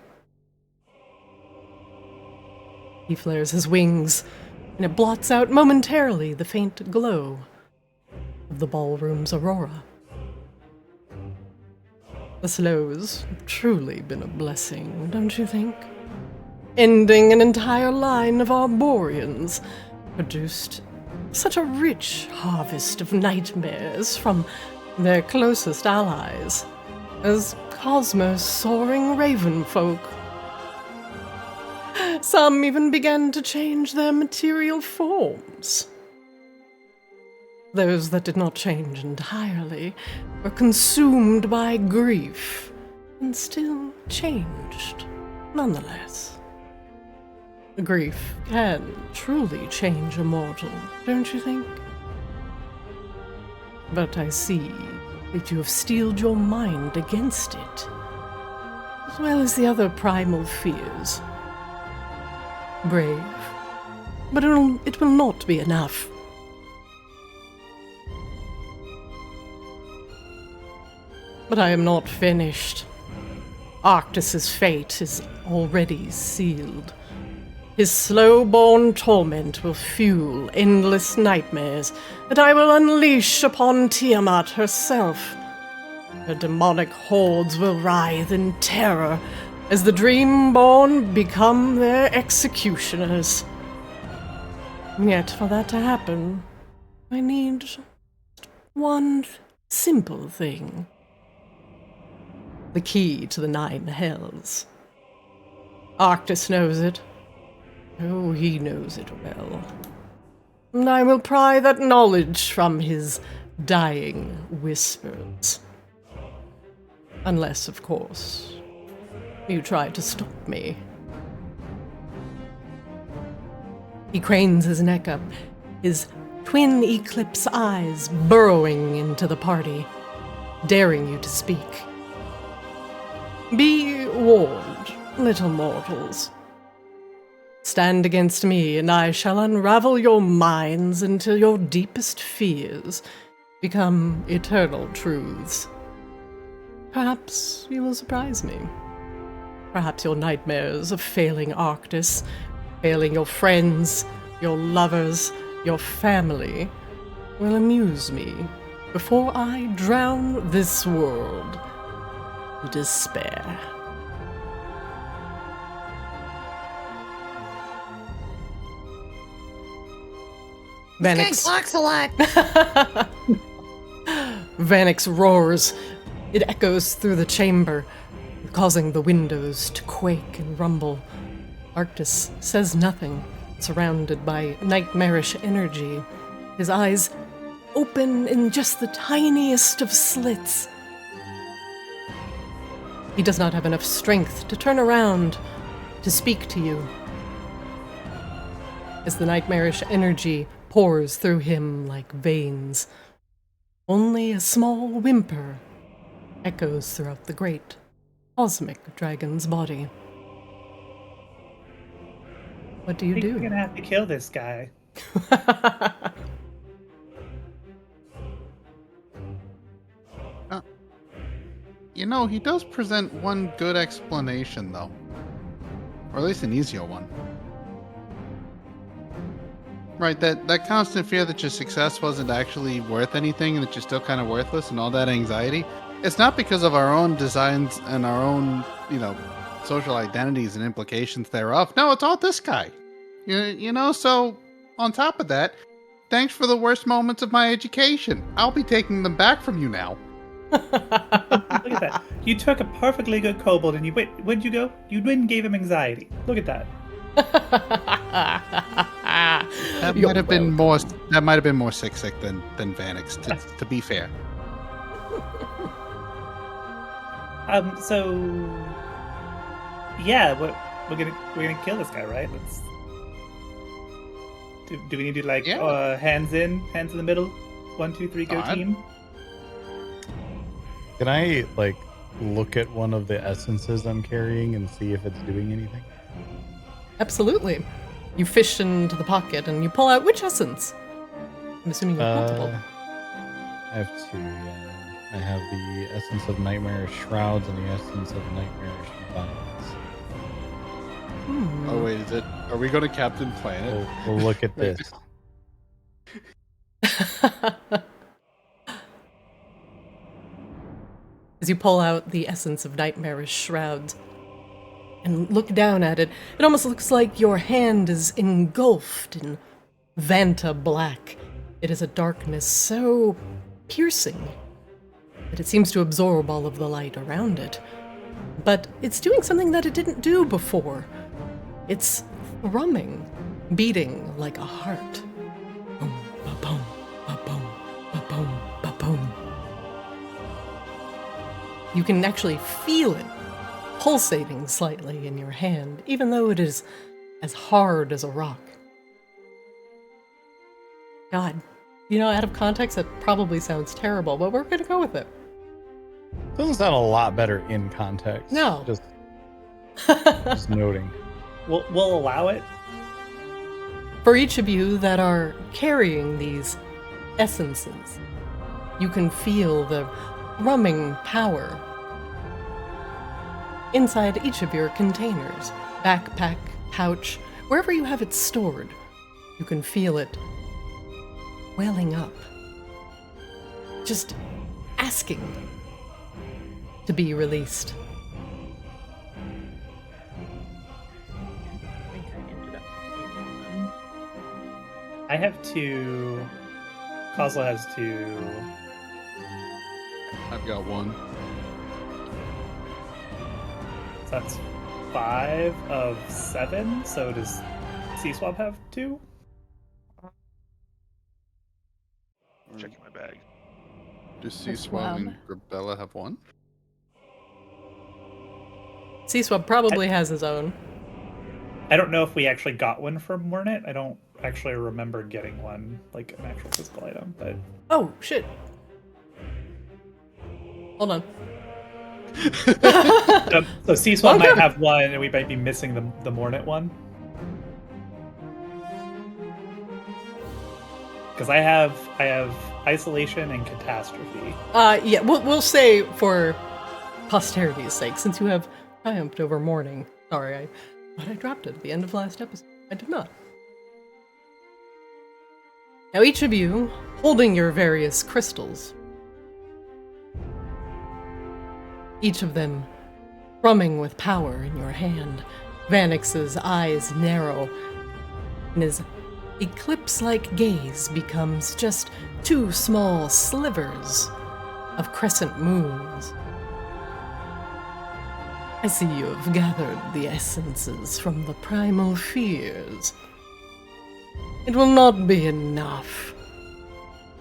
He flares his wings, and it blots out momentarily the faint glow of the ballroom's aurora. The slow's truly been a blessing, don't you think? Ending an entire line of Arboreans, produced such a rich harvest of nightmares from their closest allies, as Cosmos soaring raven folk. Some even began to change their material forms. Those that did not change entirely were consumed by grief and still changed nonetheless. Grief can truly change a mortal, don't you think? But I see that you have steeled your mind against it, as well as the other primal fears. Brave, but it will not be enough. But I am not finished. Arctis's fate is already sealed. His slow-born torment will fuel endless nightmares that I will unleash upon Tiamat herself. Her demonic hordes will writhe in terror as the Dreamborn become their executioners. Yet for that to happen, I need one simple thing. The key to the 9 hells. Arctis knows it. Oh, he knows it well. And I will pry that knowledge from his dying whispers. Unless, of course, you try to stop me. He cranes his neck up, his twin eclipse eyes burrowing into the party, daring you to speak. Be warned, little mortals. Stand against me, and I shall unravel your minds until your deepest fears become eternal truths. Perhaps you will surprise me. Perhaps your nightmares of failing Arctis, failing your friends, your lovers, your family, will amuse me before I drown this world in despair. This guy talks a lot. Vanix roars. It echoes through the chamber, causing the windows to quake and rumble. Arctis says nothing, surrounded by nightmarish energy. His eyes open in just the tiniest of slits. He does not have enough strength to turn around to speak to you. As the nightmarish energy pours through him like veins, only a small whimper echoes throughout the great cosmic dragon's body. What do you do? We're gonna have to kill this guy. You know, he does present one good explanation, though. Or at least an easier one. Right, that constant fear that your success wasn't actually worth anything and that you're still kind of worthless and all that anxiety, it's not because of our own designs and our own, social identities and implications thereof. No, it's all this guy. So on top of that, thanks for the worst moments of my education. I'll be taking them back from you now. Look at that. You took a perfectly good kobold and where'd you go? You didn't give him anxiety. Look at that. That might have been more sick than Vanix, to be fair. So yeah, we're gonna kill this guy, right? Do we need to hands in the middle? 1, 2, 3, go team. Can I look at one of the essences I'm carrying and see if it's doing anything? Absolutely. You fish into the pocket and you pull out which essence? I'm assuming you have multiple. I have 2, yeah. I have the essence of Nightmarish Shrouds and the essence of Nightmarish Vines. Oh wait, are we going to Captain Planet? We'll look at this. As you pull out the essence of Nightmarish Shrouds and look down at it, it almost looks like your hand is engulfed in Vanta black. It is a darkness so piercing that it seems to absorb all of the light around it. But it's doing something that it didn't do before. It's thrumming, beating like a heart. Boom, ba-boom, ba-boom, ba-boom, ba-boom. You can actually feel it pulsating slightly in your hand, even though it is as hard as a rock. God, out of context, that probably sounds terrible, but we're gonna go with it. Doesn't sound a lot better in context. No. Just noting. We'll allow it. For each of you that are carrying these essences, you can feel the thrumming power inside each of your containers, backpack, pouch, wherever you have it stored. You can feel it welling up, just asking to be released. I have 2. Kozla has 2. I've got 1. So that's 5 of 7. So does C-Swab have 2? Checking my bag. Does C-Swab and Grabella have 1? C-Swab probably has his own. I don't know if we actually got one from Mornet. I don't actually remember getting one, like an actual physical item, but... Oh, shit. Hold on. So C-Swab might have one, and we might be missing the Mornet one. Because I have Isolation and Catastrophe. Yeah, we'll say for posterity's sake, since you have triumphed over Morning. Sorry, I thought I dropped it at the end of last episode. I did not. Now each of you, holding your various crystals, each of them thrumming with power in your hand, Vanix's eyes narrow, and his eclipse-like gaze becomes just 2 small slivers of crescent moons. I see you have gathered the essences from the primal fears. It will not be enough.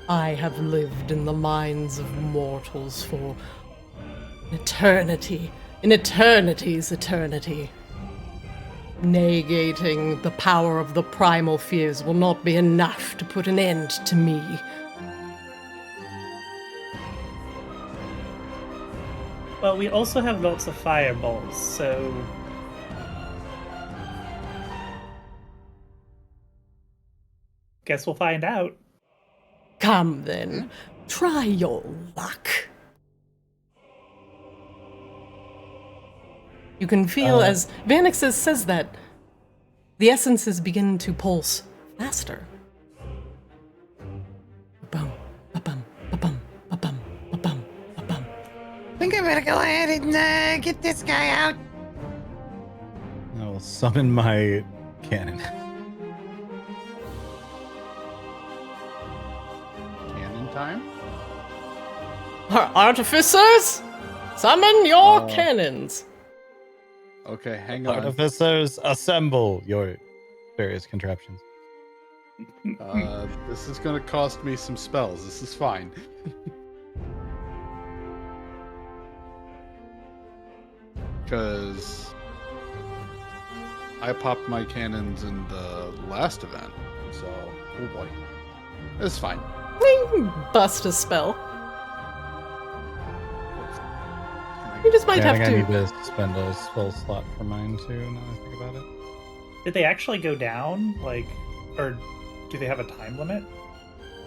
I have lived in the minds of mortals for an eternity, an eternity's eternity. Negating the power of the primal fears will not be enough to put an end to me. Well, we also have lots of fireballs, so... Guess we'll find out. Come then, try your luck. You can feel as Vanix says that the essences begin to pulse faster. Ba-bum, ba-bum, ba-bum, ba-bum, ba-bum, ba-bum. I think I better go ahead and get this guy out. I will summon my cannon. Cannon time? Artificers, summon your cannons. Okay, hang on. Artificers, assemble your various contraptions. This is gonna cost me some spells. This is fine. Because I popped my cannons in the last event, so oh boy, it's fine. Bust a spell. You just might I have think to. I need to spend a spell slot for mine too. Now I think about it. Did they actually go down? Like, or do they have a time limit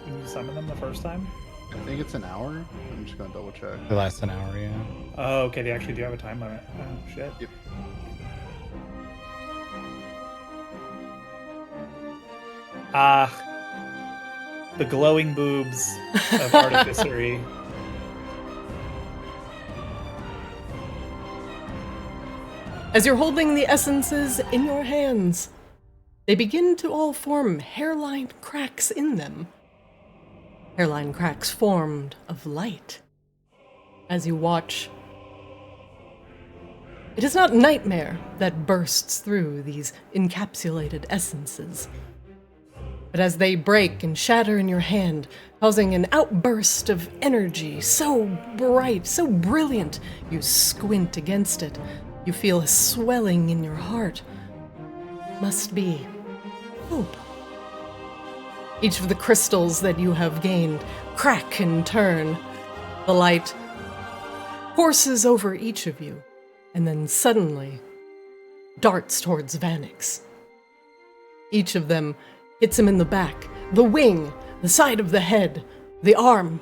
when you summon them the first time? I think it's an hour. I'm just gonna double check. It lasts an hour, yeah. Oh, okay. They actually do have a time limit. Oh, shit. Yep. The glowing boobs of artificery. As you're holding the essences in your hands, they begin to all form hairline cracks in them. Hairline cracks formed of light. As you watch It is not nightmare that bursts through these encapsulated essences, but as they break and shatter in your hand, causing an outburst of energy so bright, so brilliant, you squint against it. You feel a swelling in your heart. Must be hope. Each of the crystals that you have gained crack and turn. The light courses over each of you, and then suddenly darts towards Vanix. Each of them hits him in the back, the wing, the side of the head, the arm,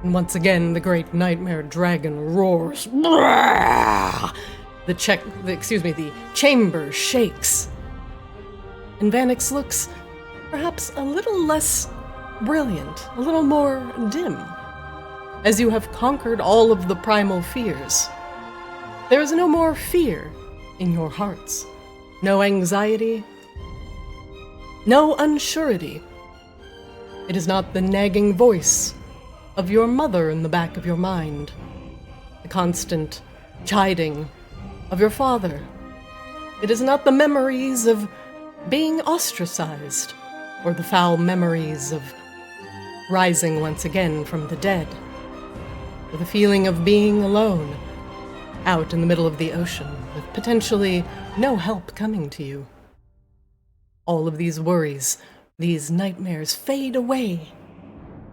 and once again the great nightmare dragon roars. The chamber shakes, and Vanix looks perhaps a little less brilliant, a little more dim, as you have conquered all of the primal fears. There is no more fear in your hearts, no anxiety, no unsurety. It is not the nagging voice of your mother in the back of your mind, the constant chiding of your father. It is not the memories of being ostracized, or the foul memories of rising once again from the dead, or the feeling of being alone, out in the middle of the ocean, with potentially no help coming to you. All of these worries, these nightmares fade away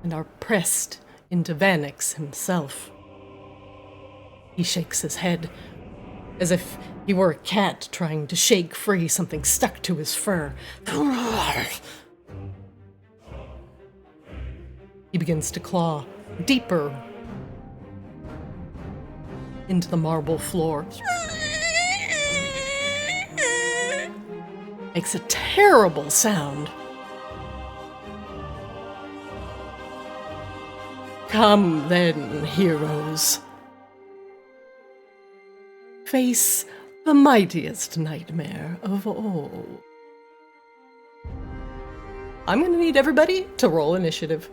and are pressed into Vanix himself. He shakes his head, as if he were a cat trying to shake free something stuck to his fur. He begins to claw deeper into the marble floor. Makes a terrible sound. Come then, heroes. Face the mightiest nightmare of all. I'm gonna need everybody to roll initiative.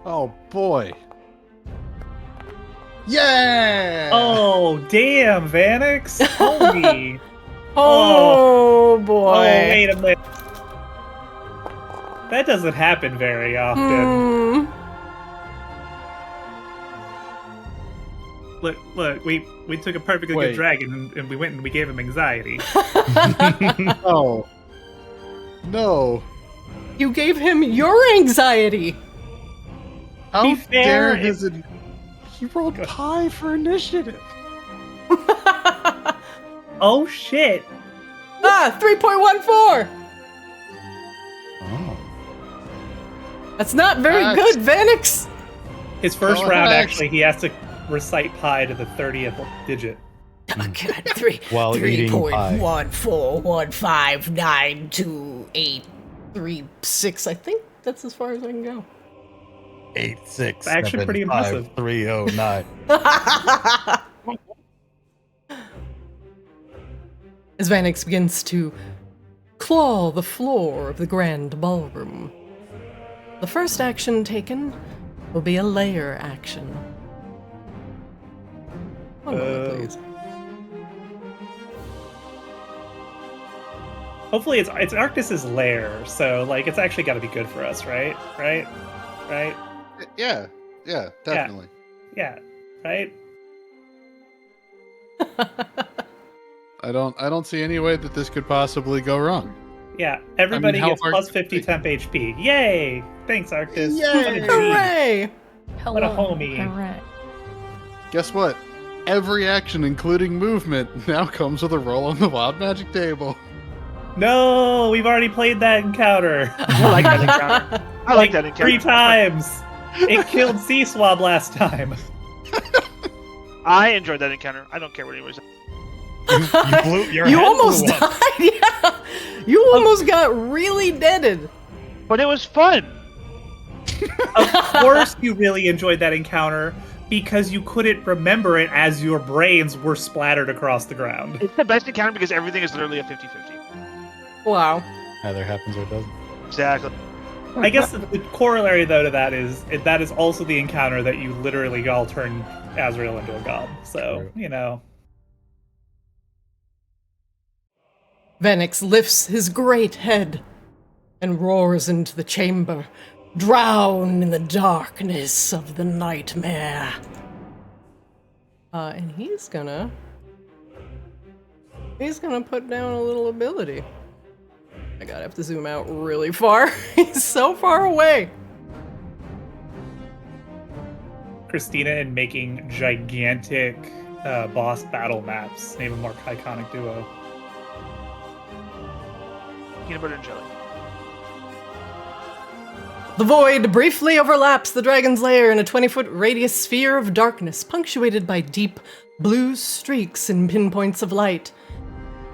Oh boy. Yeah! Oh, damn, Vanix. Holy. Oh boy. Oh, wait a minute. That doesn't happen very often. Look, we took a perfectly Wait. good dragon and we went and we gave him anxiety. Oh. No. You gave him your anxiety. How Be fair, dare his... He rolled high for initiative. Oh, shit. 3.14. Oh. That's not very That's- good, Vanix. His first Oh, round, that's- actually, he has to recite pi to the 30th digit. Oh, God, three. While eating pie. 3.1415928336. I think that's as far as I can go. 86. Actually pretty impressive. 309. As Vanix begins to claw the floor of the grand ballroom, the first action taken will be a lair action. One moment, please. Hopefully it's Arctis's lair, so like it's actually got to be good for us, right? Right? Yeah, definitely. Yeah, right? I don't see any way that this could possibly go wrong. Yeah, everybody how gets hard plus could 50 it be? temp HP. Yay! Thanks, Arctis. Yay! What a G. Hooray! What a homie. Hooray. Guess what? Every action, including movement, now comes with a roll on the wild magic table. No, we've already played that encounter. I like that encounter. I like that encounter. 3 times. It killed Sea Swab last time. I enjoyed that encounter. I don't care what anyone says. Your You head almost blew up. died, yeah. You almost got really deaded. But it was fun. Of course you really enjoyed that encounter because you couldn't remember it as your brains were splattered across the ground. It's the best encounter because everything is literally a 50-50. Wow. Either happens or it doesn't. Exactly. I guess the corollary though to that is also the encounter that you literally all turn Azrael into a god. So, True. you know. Vanix lifts his great head and roars into the chamber. Drown in the darkness of the nightmare. And he's gonna put down a little ability. I gotta have to zoom out really far. He's so far away. Christina and making gigantic boss battle maps. Name a more iconic duo. Peanut butter and jelly. The void briefly overlaps the dragon's lair in a 20-foot radius sphere of darkness, punctuated by deep blue streaks and pinpoints of light.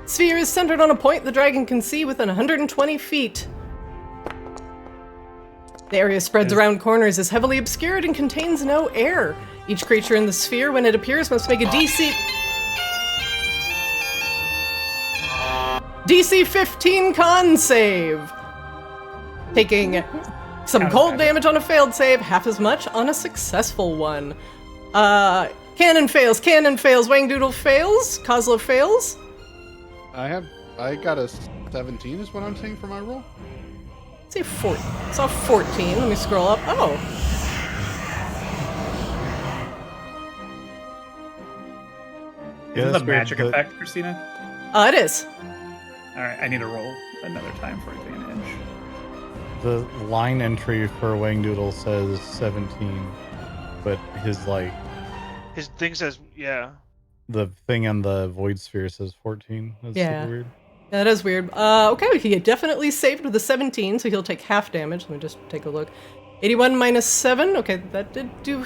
Sphere is centered on a point the dragon can see within 120 feet. The area spreads around corners, is heavily obscured, and contains no air. Each creature in the sphere, when it appears, must make a DC 15 con save, taking some cold damage on a failed save, half as much on a successful one. Cannon fails, Wangdoodle fails, Kozlo fails. I got a 17 is what I'm saying for my roll. Let's say 14. I saw 14. Let me scroll up. Oh. Is this a magic effect, Christina? It is. Alright, I need to roll another time for advantage. The line entry for Wangdoodle says 17, but his thing says, yeah. the thing on the void sphere says 14. That's Yeah. super weird. That is weird. Okay, he definitely saved with a 17, so he'll take half damage. Let me just take a look. 81 minus 7. Okay, that did do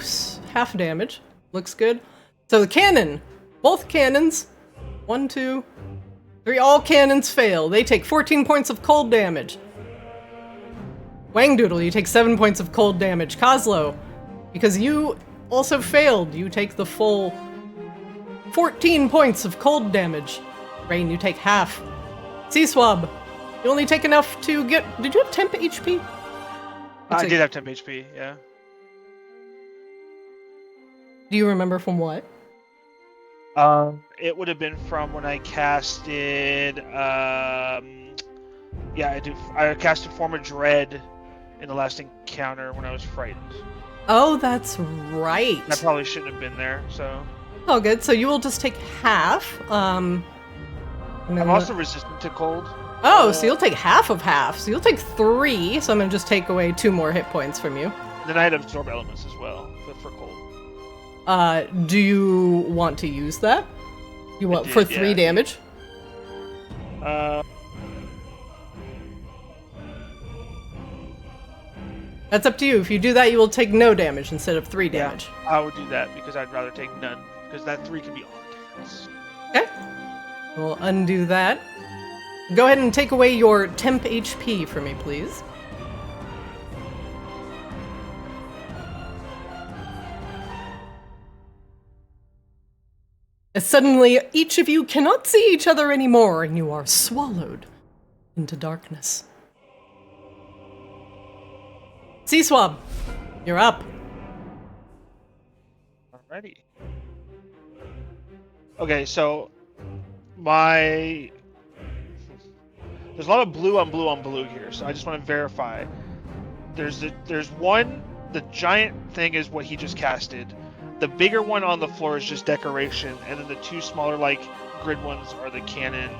half damage. Looks good. So the cannon. Both cannons. 1, 2, 3. All cannons fail. They take 14 points of cold damage. Wangdoodle, you take 7 points of cold damage. Kozlo, because you also failed, you take the full 14 points of cold damage. Rain, you take half. C-Swab, you only take enough to get... Did you have temp HP? I did have temp HP, yeah. Do you remember from what? It would have been from when I casted, I casted Form of Dread in the last encounter when I was frightened. Oh, that's right. That probably shouldn't have been there, so... Oh, good. So you will just take half. I'm also resistant to cold. Oh, so you'll take half of half. So you'll take 3, so I'm going to just take away 2 more hit points from you. Then I had Absorb Elements as well, for cold. Do you want to use that? You want for 3 damage? That's up to you. If you do that, you will take no damage instead of 3 damage. Yeah, I would do that because I'd rather take none, because that 3 can be all damage. Okay. We'll undo that. Go ahead and take away your temp HP for me, please. As suddenly, each of you cannot see each other anymore, and you are swallowed into darkness. C-Swab, you're up. Alrighty. Okay, so there's a lot of blue on blue on blue here, so I just want to verify. There's one, the giant thing is what he just casted. The bigger one on the floor is just decoration, and then the 2 smaller, grid ones are the cannons,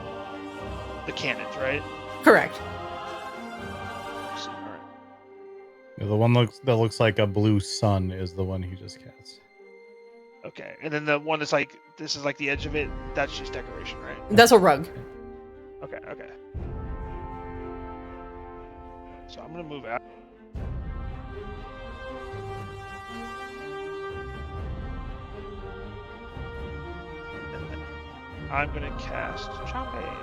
right? Correct. Alright. Yeah, the one that looks like a blue sun is the one he just cast. Okay, and then the one that's this is the edge of it, that's just decoration, right? That's a rug. Okay. So I'm gonna move out. And then I'm gonna cast Chomping.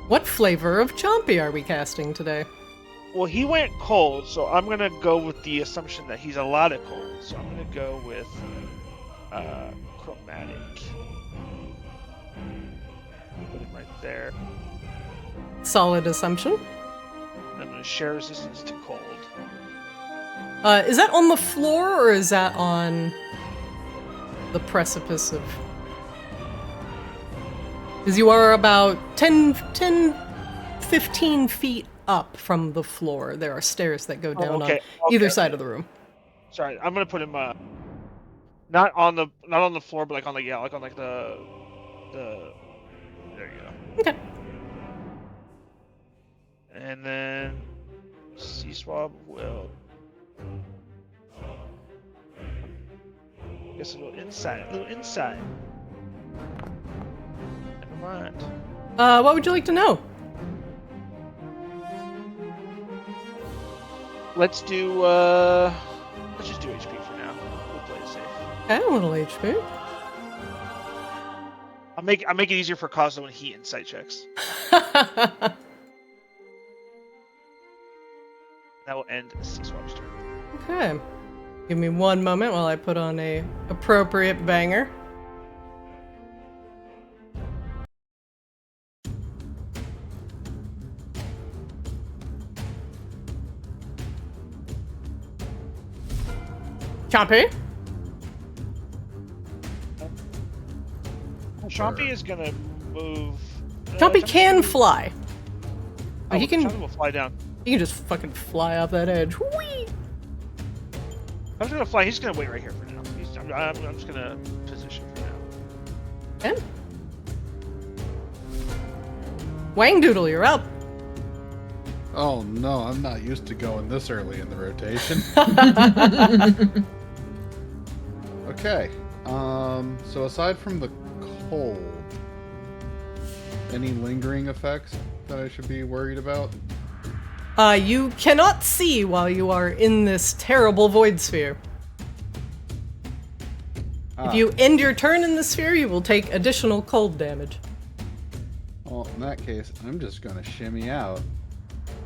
What flavor of Chompy are we casting today? Well, he went cold, so I'm gonna go with the assumption that he's a lot of cold. So I'm gonna go with chromatic. Put him right there. Solid assumption. I'm gonna share resistance to cold. Is that on the floor or is that on the precipice of? Because you are about 10, 15 feet up from the floor. There are stairs that go down on either side of the room. Sorry, I'm gonna put him not on the floor, but like on the there you go. Okay. And then Sea Swab will. I guess a little inside. Never mind. What would you like to know? Let's just do HP for now. We'll play it safe. Okay, a little HP. I'll make it easier for Cosmo when he insight checks. That will end Sea Swap's turn. Okay. Give me one moment while I put on a appropriate banger. Chompy? Chompy is gonna move. Chompy can fly. Oh, He can. Chompy will fly down. He can just fucking fly off that edge. Whee! I'm just gonna fly. He's gonna wait right here for now. I'm just gonna position for now. Okay. Wang Doodle, you're up. Oh no, I'm not used to going this early in the rotation. Okay. So aside from the cold, any lingering effects that I should be worried about? You cannot see while you are in this terrible void sphere. If you end your turn in the sphere, you will take additional cold damage. Well, in that case, I'm just gonna shimmy out.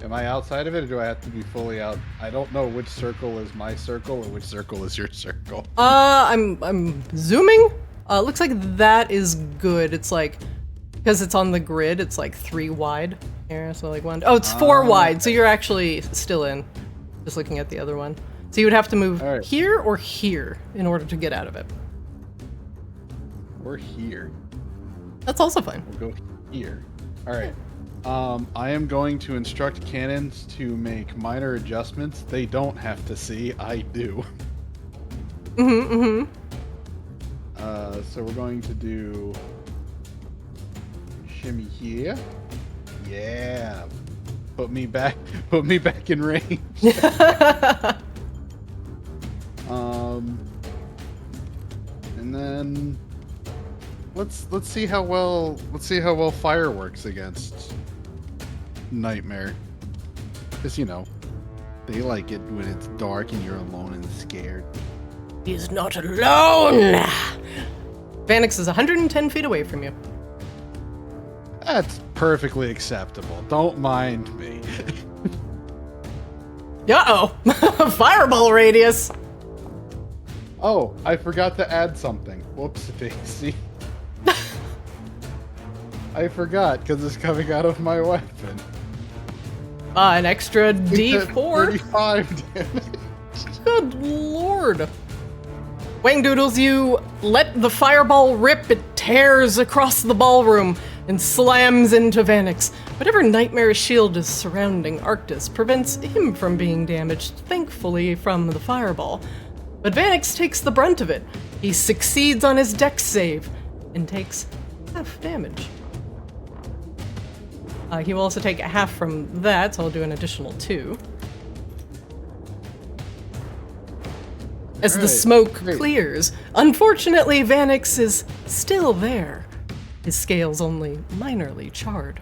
Am I outside of it, or do I have to be fully out? I don't know which circle is my circle or which circle is your circle. I'm zooming. Looks like that is good. It's like, because it's on the grid, it's like 3 wide. Here, so like 1. Oh, it's 4 wide. So you're actually still in. Just looking at the other one. So you would have to move here or here in order to get out of it. Or here. That's also fine. We'll go here. All right. I am going to instruct cannons to make minor adjustments. They don't have to see. I do. So we're going to do shimmy here. Yeah. Put me back in range. And then let's see how well fire works against Nightmare. Because, you know, they like it when it's dark and you're alone and scared. He's not alone! Vanix is 110 feet away from you. That's perfectly acceptable. Don't mind me. Uh-oh! Fireball radius! Oh, I forgot to add something. Whoops, Daisy. I forgot, because it's coming out of my weapon. An extra D4? 35 damage. Good lord. Wang Doodles, you let the fireball rip. It tears across the ballroom and slams into Vanix. Whatever nightmare shield is surrounding Arctis prevents him from being damaged, thankfully, from the fireball. But Vanix takes the brunt of it. He succeeds on his dex save and takes half damage. He will also take half from that, so I'll do an additional 2. As the smoke clears, unfortunately, Vanix is still there. His scales only minorly charred.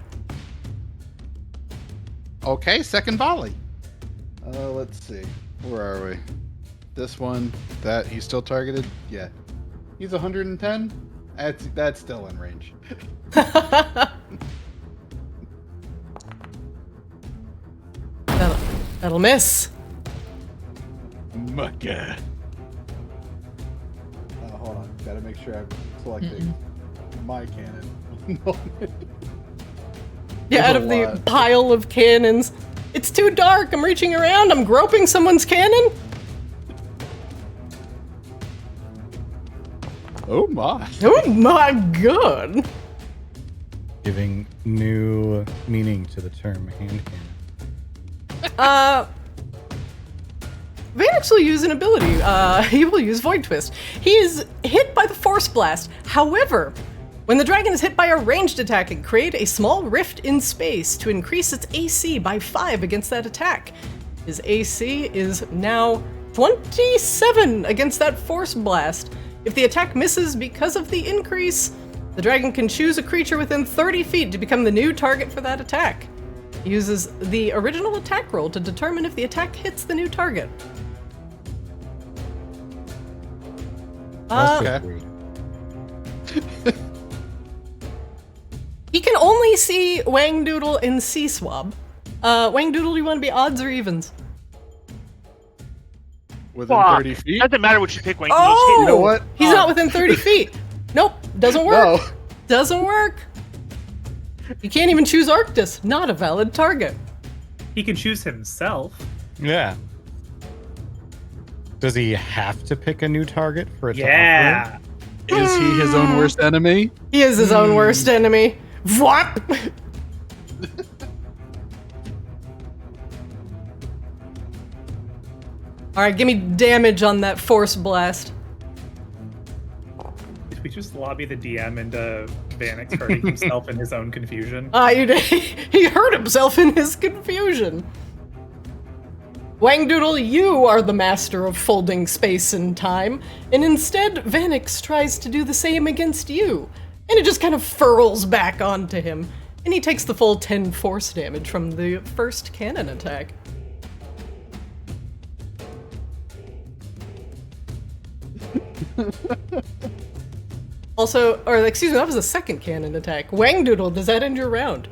Okay, second volley. Let's see. Where are we? This one, that, he's still targeted? Yeah. He's 110? That's still in range. That'll miss. My God. Hold on. Gotta make sure I'm selecting my cannon. Yeah, out of the pile of cannons. It's too dark. I'm reaching around. I'm groping someone's cannon. Oh my. Oh my god. Giving new meaning to the term hand cannon. Vanix will use an ability. He will use Void Twist. He is hit by the Force Blast. However, when the dragon is hit by a ranged attack, it create a small rift in space to increase its AC by 5 against that attack. His AC is now 27 against that Force Blast. If the attack misses because of the increase, the dragon can choose a creature within 30 feet to become the new target for that attack. He uses the original attack roll to determine if the attack hits the new target. Okay. He can only see Wang Doodle and Sea Swab. Wang Doodle, do you want to be odds or evens? Within 30 feet? Doesn't matter what you pick, Wayne. Oh! You know what? He's not within 30 feet. Nope, doesn't work. No. Doesn't work. You can't even choose Arctis. Not a valid target. He can choose himself. Yeah. Does he have to pick a new target for it to Yeah. Is he his own worst enemy? He is his own worst enemy. Vwap! Alright, give me damage on that Force Blast. Did we just lobby the DM into Vanix hurting himself in his own confusion? He hurt himself in his confusion. Wang Doodle, you are the master of folding space and time, and instead Vanix tries to do the same against you, and it just kind of furls back onto him, and he takes the full 10 force damage from the first cannon attack. Also, or excuse me, that was the second cannon attack. Wang Doodle, does that end your round?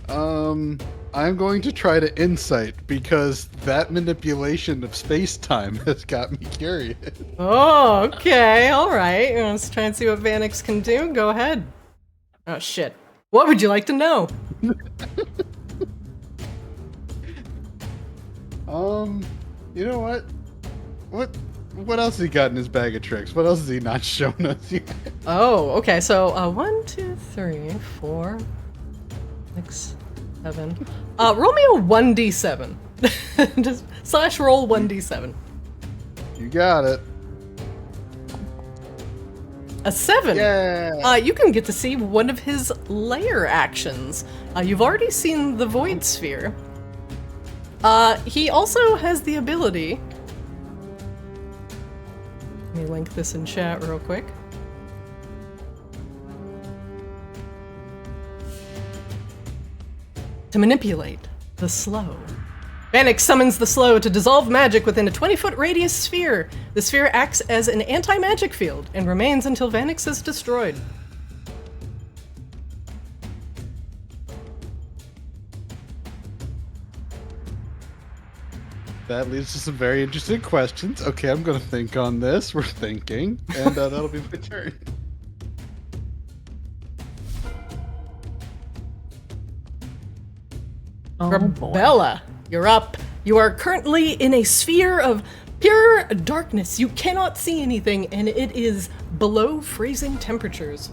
I'm going to try to insight because that manipulation of space-time has got me curious. Oh, okay, alright. Let's try and see what Vanix can do. Go ahead. Oh, shit. What would you like to know? You know what? What else has he got in his bag of tricks? What else has he not shown us yet? Oh, okay, so 1, 2, 3, 4, 6, 7. Roll me a 1d7. Just slash roll 1d7. You got it. A 7. Yeah. You can get to see one of his lair actions. You've already seen the Void Sphere. He also has the ability. Let me link this in chat real quick. To manipulate the slow. Vanix summons the slow to dissolve magic within a 20-foot radius sphere. The sphere acts as an anti-magic field and remains until Vanix is destroyed. That leads to some very interesting questions. Okay, I'm going to think on this. We're thinking, and that'll be my turn. Oh, boy. Bella, you're up. You are currently in a sphere of pure darkness. You cannot see anything, and it is below freezing temperatures.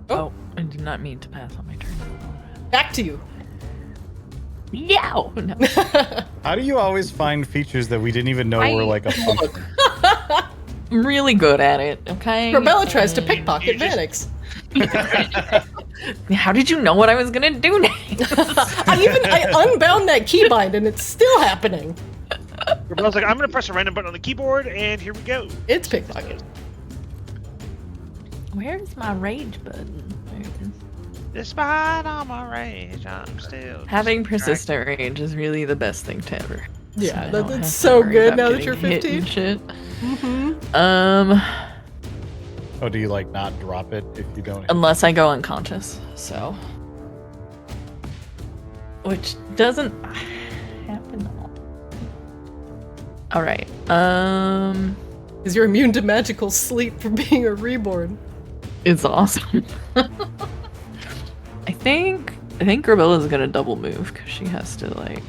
Oh, I did not mean to pass on my turn. Back to you. Yeah. No. How do you always find features that we didn't even know were like a function? I'm really good at it, okay? Bella tries to pickpocket Vanix. How did you know what I was gonna do next? I unbound that keybind and it's still happening. Rebel's like, I'm gonna press a random button on the keyboard, and here we go. It's pickpocket. Where's my rage button? There it is. Despite all my rage, I'm still Having persistent rage is really the best thing to ever. Yeah, I don't have that's to so worry good about now that you're getting hit 15. and shit. Mm-hmm. Oh, do you like not drop it if you don't? Unless I go unconscious, so. Which doesn't happen all right. Because you're immune to magical sleep from being a reborn. It's awesome. I think think Grabella's gonna double move because she has to like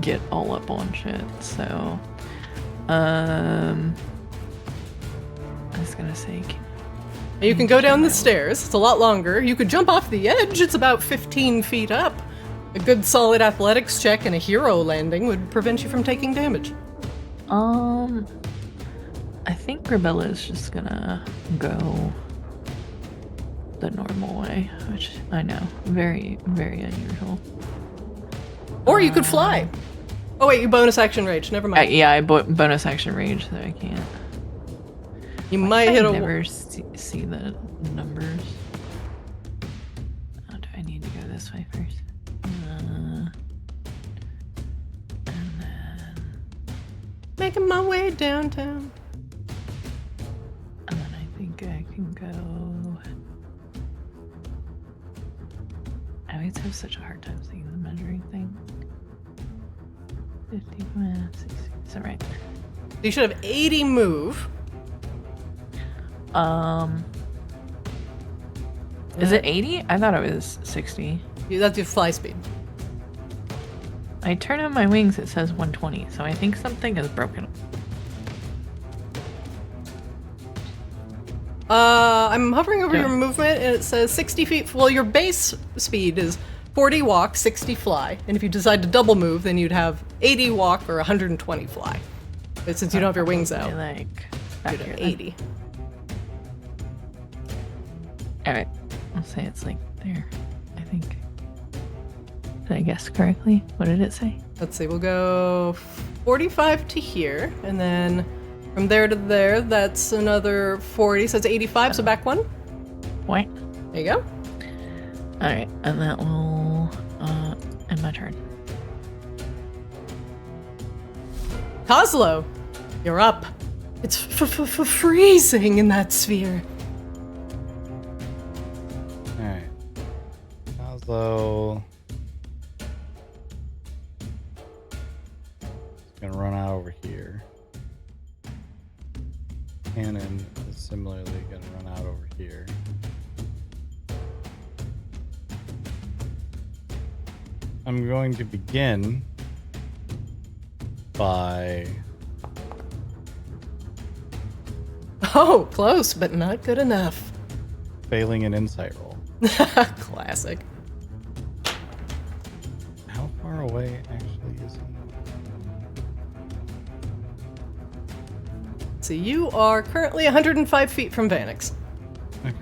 get all up on shit. So, I was gonna say. You can go down the stairs. It's a lot longer. You could jump off the edge. It's about 15 feet up. A good solid athletics check and a hero landing would prevent you from taking damage. I think Grabella is just gonna go the normal way, which I know, very, very unusual. Or you could fly. Oh wait, you bonus action rage. Never mind. Yeah, I bonus action rage, so I can't. You might hit a. Never see the numbers. Oh, do I need to go this way first? And then Making my way downtown. And then I think I can go. I always have such a hard time seeing the measuring thing. 50, 60, so right there. You should have 80 move. Is it 80? I thought it was 60. That's your fly speed. I turn on my wings, it says 120, so I think something is broken. I'm hovering over your movement and it says 60 feet. Well, your base speed is 40 walk, 60 fly. And if you decide to double move, then you'd have 80 walk or 120 fly. But since you don't have your wings out, like you'd have 80. Alright, I'll say it's like there, I think. Did I guess correctly? What did it say? Let's see, we'll go 45 to here, and then from there to there, that's another 40, so it's 85, so back one. What? There you go. Alright, and that will end my turn. Kozlo, you're up. It's freezing in that sphere. Alright. Kozlo. Gonna run out over here. Cannon is similarly gonna run out over here. I'm going to begin by... Oh, close, but not good enough. failing an insight roll. Classic. How far away actually is he? So you are currently 105 feet from Vanix. Okay.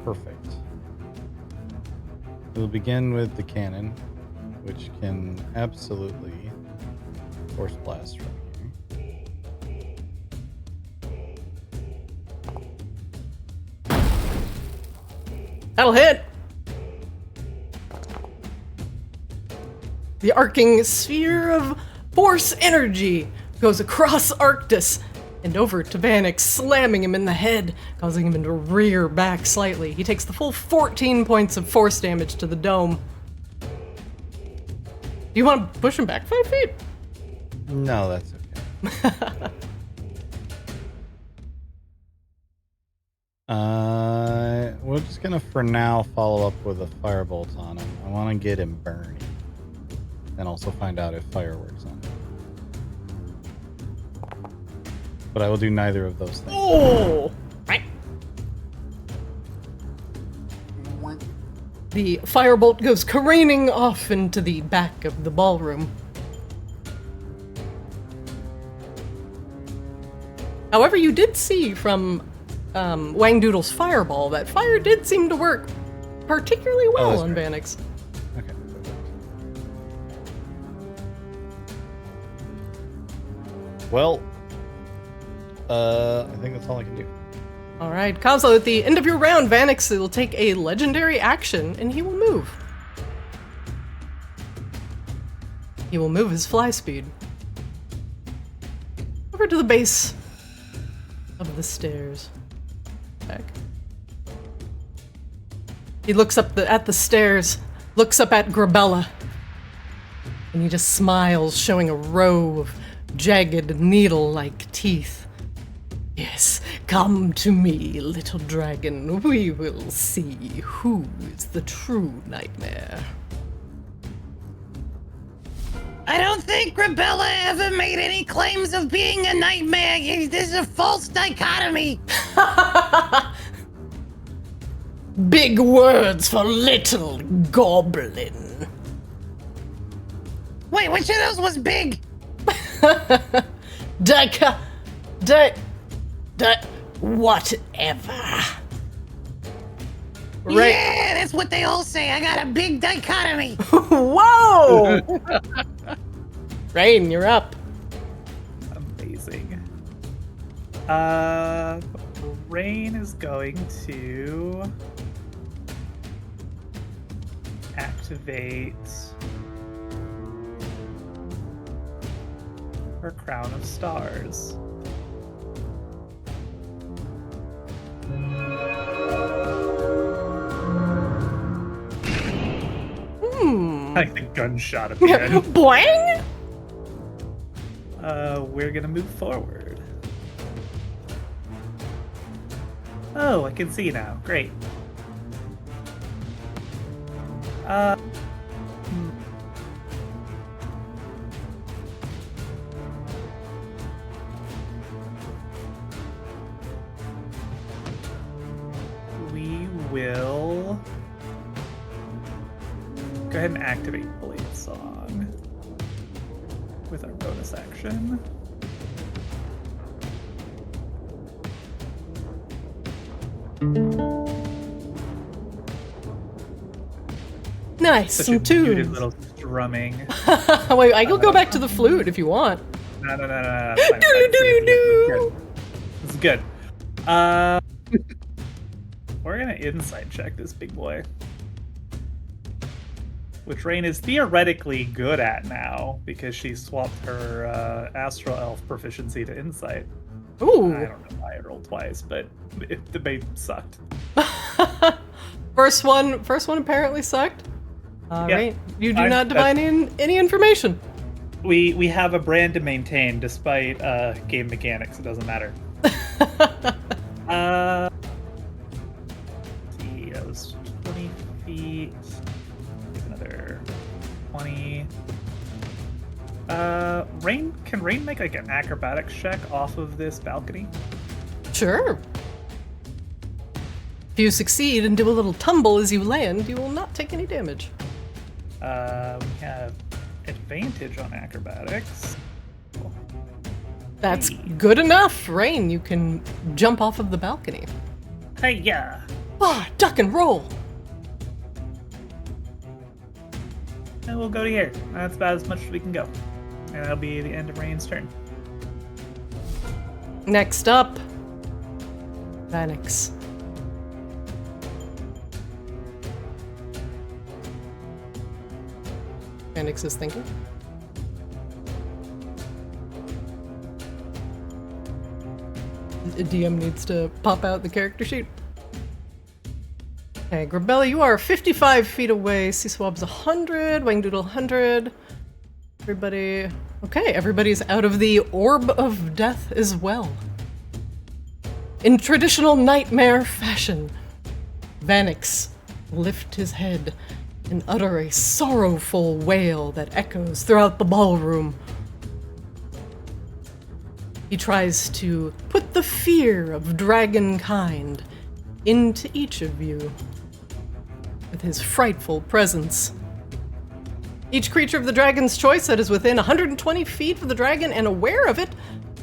Perfect. We'll begin with the cannon, which can absolutely force blast from here. That'll hit! The arcing sphere of force energy goes across Arctis and over to Vanix, slamming him in the head, causing him to rear back slightly. He takes the full 14 points of force damage to the dome. Do you want to push him back 5 feet? No, that's okay. We're just gonna, for now, follow up with a firebolt on him. I want to get him burning, and also find out if fire works on him. But I will do neither of those things. Oh! The firebolt goes careening off into the back of the ballroom. However, you did see from Wang Doodle's fireball that fire did seem to work particularly well on Vanix. Okay. Well, I think that's all I can do. Alright, Kozlo, at the end of your round, Vanix will take a legendary action and he will move. He will move his fly speed over to the base of the stairs. Back. He looks up at the stairs, looks up at Grabella, and he just smiles, showing a row of jagged needle-like teeth. Yes, come to me, little dragon. We will see who is the true nightmare. I don't think Rebella ever made any claims of being a nightmare. This is a false dichotomy. Big words for little goblin. Wait, which of those was big? Whatever. Right. Yeah, that's what they all say. I got a big dichotomy. Whoa! Rain, you're up. Amazing. Rain is going to activate her Crown of Stars. Like the gunshot at the end. Boing! We're gonna move forward. Oh, I can see now. Great. We will go ahead and activate Blade Song with our bonus action. Nice, Such some a muted tunes. little strumming. Wait, I can go back to the flute if you want. No. It's fine, This is good. We're gonna insight check this big boy, which Rain is theoretically good at now because she swapped her Astral Elf proficiency to insight. Ooh. I don't know why I rolled twice, but the debate sucked. First one apparently sucked. Yeah. Right. You do not divine any information. We have a brand to maintain despite game mechanics. It doesn't matter. See, that was 20 feet. Another 20. Can Rain make like an acrobatics check off of this balcony? Sure. If you succeed and do a little tumble as you land, you will not take any damage. We have advantage on acrobatics. That's good enough, Rain. You can jump off of the balcony. Hey, yeah. Ah, duck and roll. And we'll go to here. That's about as much as we can go. And that'll be the end of Rain's turn. Next up, Vanix. Vanix is thinking. The DM needs to pop out the character sheet. Okay, Grabella, you are 55 feet away. Seaswab's 100. Wangdoodle 100. Everybody... Okay, everybody's out of the Orb of Death as well. In traditional nightmare fashion, Vanix lift his head and utter a sorrowful wail that echoes throughout the ballroom. He tries to put the fear of dragonkind into each of you with his frightful presence. Each creature of the dragon's choice that is within 120 feet of the dragon and aware of it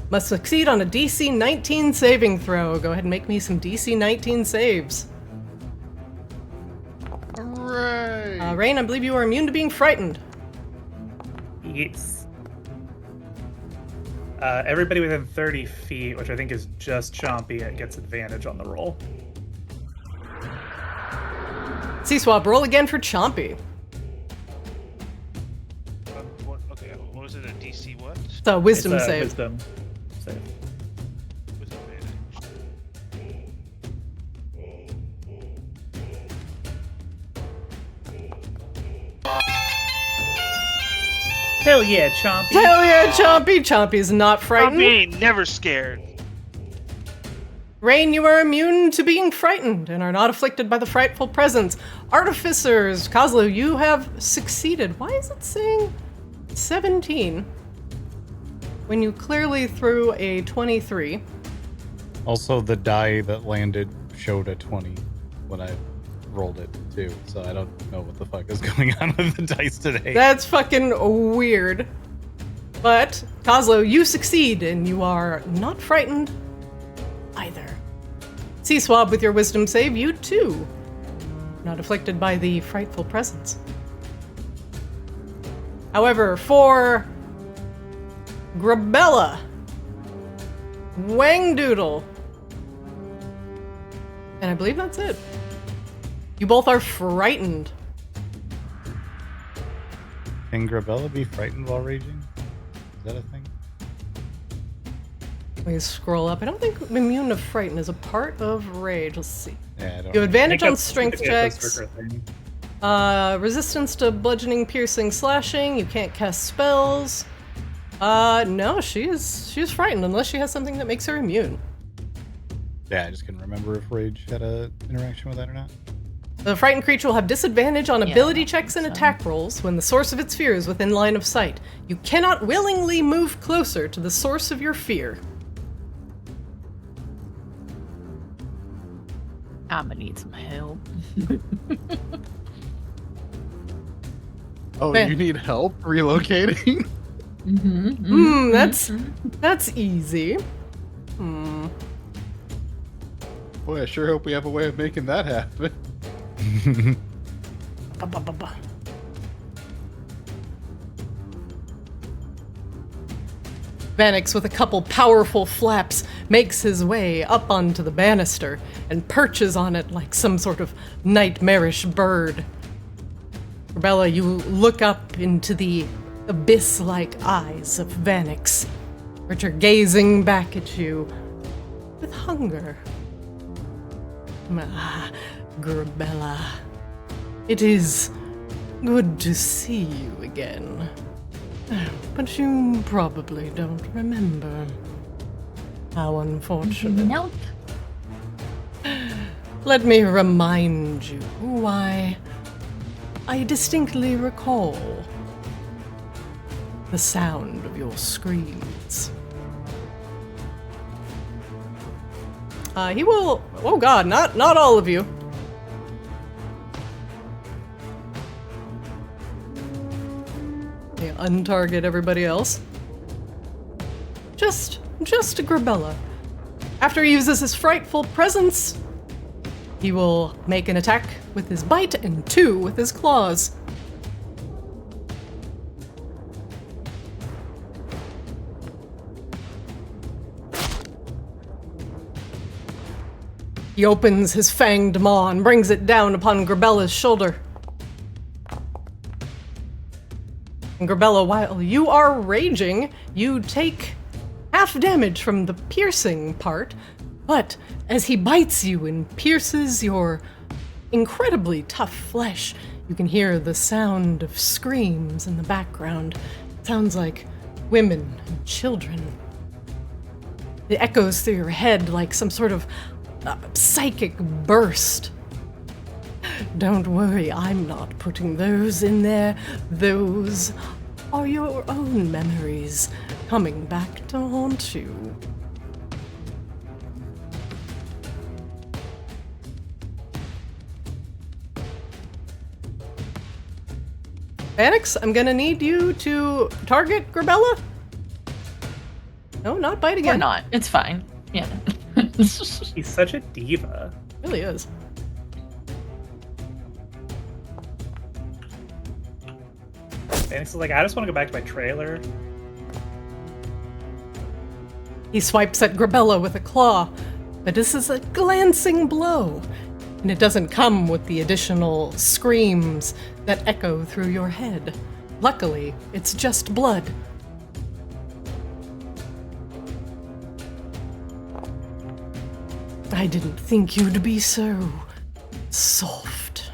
must succeed on a DC 19 saving throw. Go ahead and make me some DC 19 saves. Hooray! Rain, I believe you are immune to being frightened. Yes. Everybody within 30 feet, which I think is just Chompy, gets advantage on the roll. Seaswab, roll again for Chompy. What was it? A DC what? It's a wisdom It's a save. Wisdom save. With advantage. Hell yeah, Chompy! Hell yeah, Chompy! Chompy's not I'm frightened. being never scared. Rain, you are immune to being frightened and are not afflicted by the frightful presence. Artificers, Kozlo, you have succeeded. Why is it saying 17 when you clearly threw a 23? Also, the die that landed showed a 20 when I rolled it too, so I don't know what the fuck is going on with the dice today. That's fucking weird. But, Kozlo, you succeed and you are not frightened either. Sea Swab, with your wisdom save, you too. Not afflicted by the frightful presence. However, for Grabella, Wangdoodle, and I believe that's it. You both are frightened. Can Grabella be frightened while raging? Is that a thing? Let me scroll up. I don't think immune to frighten is a part of rage. Let's see. Yeah, I don't You have know. advantage I think on that's strength typically a checks. berserker thing. Resistance to bludgeoning, piercing, slashing. You can't cast spells. No, she's frightened unless she has something that makes her immune. Yeah, I just couldn't remember if rage had a interaction with that or not. The frightened creature will have disadvantage on Yeah, ability I checks and think so. attack rolls when the source of its fear is within line of sight. You cannot willingly move closer to the source of your fear. I'm gonna need some help. Oh, Man. you need help relocating? That's easy. Boy, I sure hope we have a way of making that happen. Ba-ba-ba-ba. Vanix, with a couple powerful flaps, makes his way up onto the banister and perches on it like some sort of nightmarish bird. Bella, you look up into the abyss-like eyes of Vanix, which are gazing back at you with hunger. Ah, Grabella. It is good to see you again. But you probably don't remember. How unfortunate. Nope. Let me remind you why I distinctly recall the sound of your screams. He will. Oh God, not all of you. Yeah, untarget everybody else. Just Grabella. After he uses his frightful presence, he will make an attack with his bite and 2 with his claws. He opens his fanged maw and brings it down upon Grabella's shoulder. And Grabella, while you are raging, you take half damage from the piercing part, but as he bites you and pierces your incredibly tough flesh, you can hear the sound of screams in the background. It sounds like women and children. It echoes through your head like some sort of psychic burst. Don't worry, I'm not putting those in there. Those are your own memories coming back to haunt you. Vanix, I'm gonna need you to target Grabella. No, not bite again. Or not. It's fine. Yeah. He's such a diva. Really is. Vanix is like, I just want to go back to my trailer. He swipes at Grabella with a claw, but this is a glancing blow, and it doesn't come with the additional screams that echo through your head. Luckily, it's just blood. I didn't think you'd be so soft.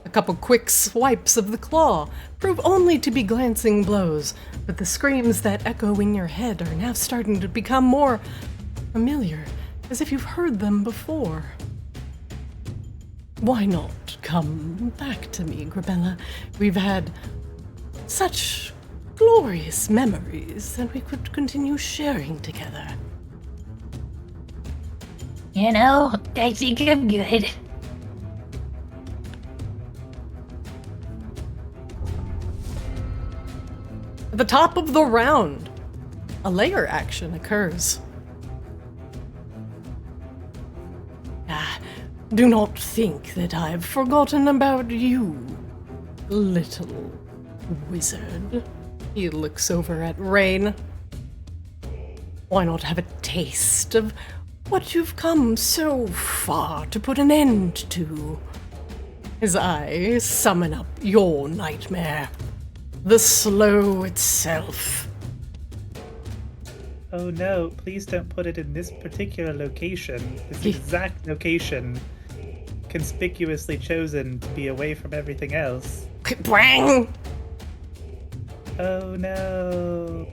A couple quick swipes of the claw prove only to be glancing blows, but the screams that echo in your head are now starting to become more familiar, as if you've heard them before. Why not come back to me, Grabella? We've had such glorious memories that we could continue sharing together. You know, I think I'm good. At the top of the round, a layer action occurs. Do not think that I've forgotten about you, little wizard. He looks over at Rain. Why not have a taste of what you've come so far to put an end to? As I summon up your nightmare, the slow itself. Oh no, please don't put it in this particular location. This exact location, conspicuously chosen to be away from everything else. Bang! Oh no.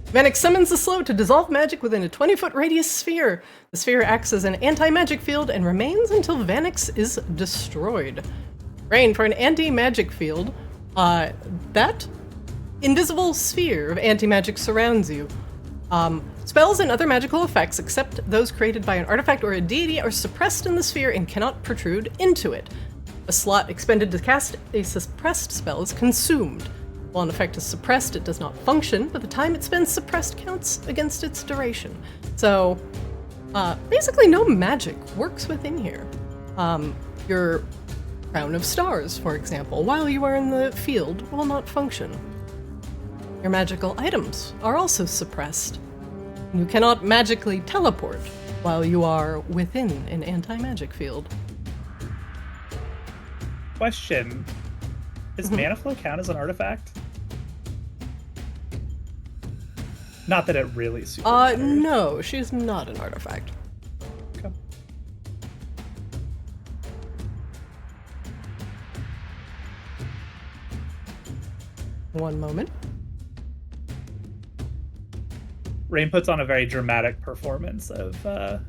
Vanix summons the slow to dissolve magic within a 20-foot radius sphere. The sphere acts as an anti-magic field and remains until Vanix is destroyed. Rain, for an anti-magic field, that invisible sphere of anti-magic surrounds you. Spells and other magical effects, except those created by an artifact or a deity, are suppressed in the sphere and cannot protrude into it. A slot expended to cast a suppressed spell is consumed. While an effect is suppressed, it does not function, but the time it spends suppressed counts against its duration. So, basically no magic works within here. Your Crown of Stars, for example, while you are in the field, will not function. Your magical items are also suppressed. You cannot magically teleport while you are within an anti-magic field. Question. Does Mana Flow count as an artifact? Not that it really super matters. No, she's not an artifact. Okay. One moment. Rain puts on a very dramatic performance of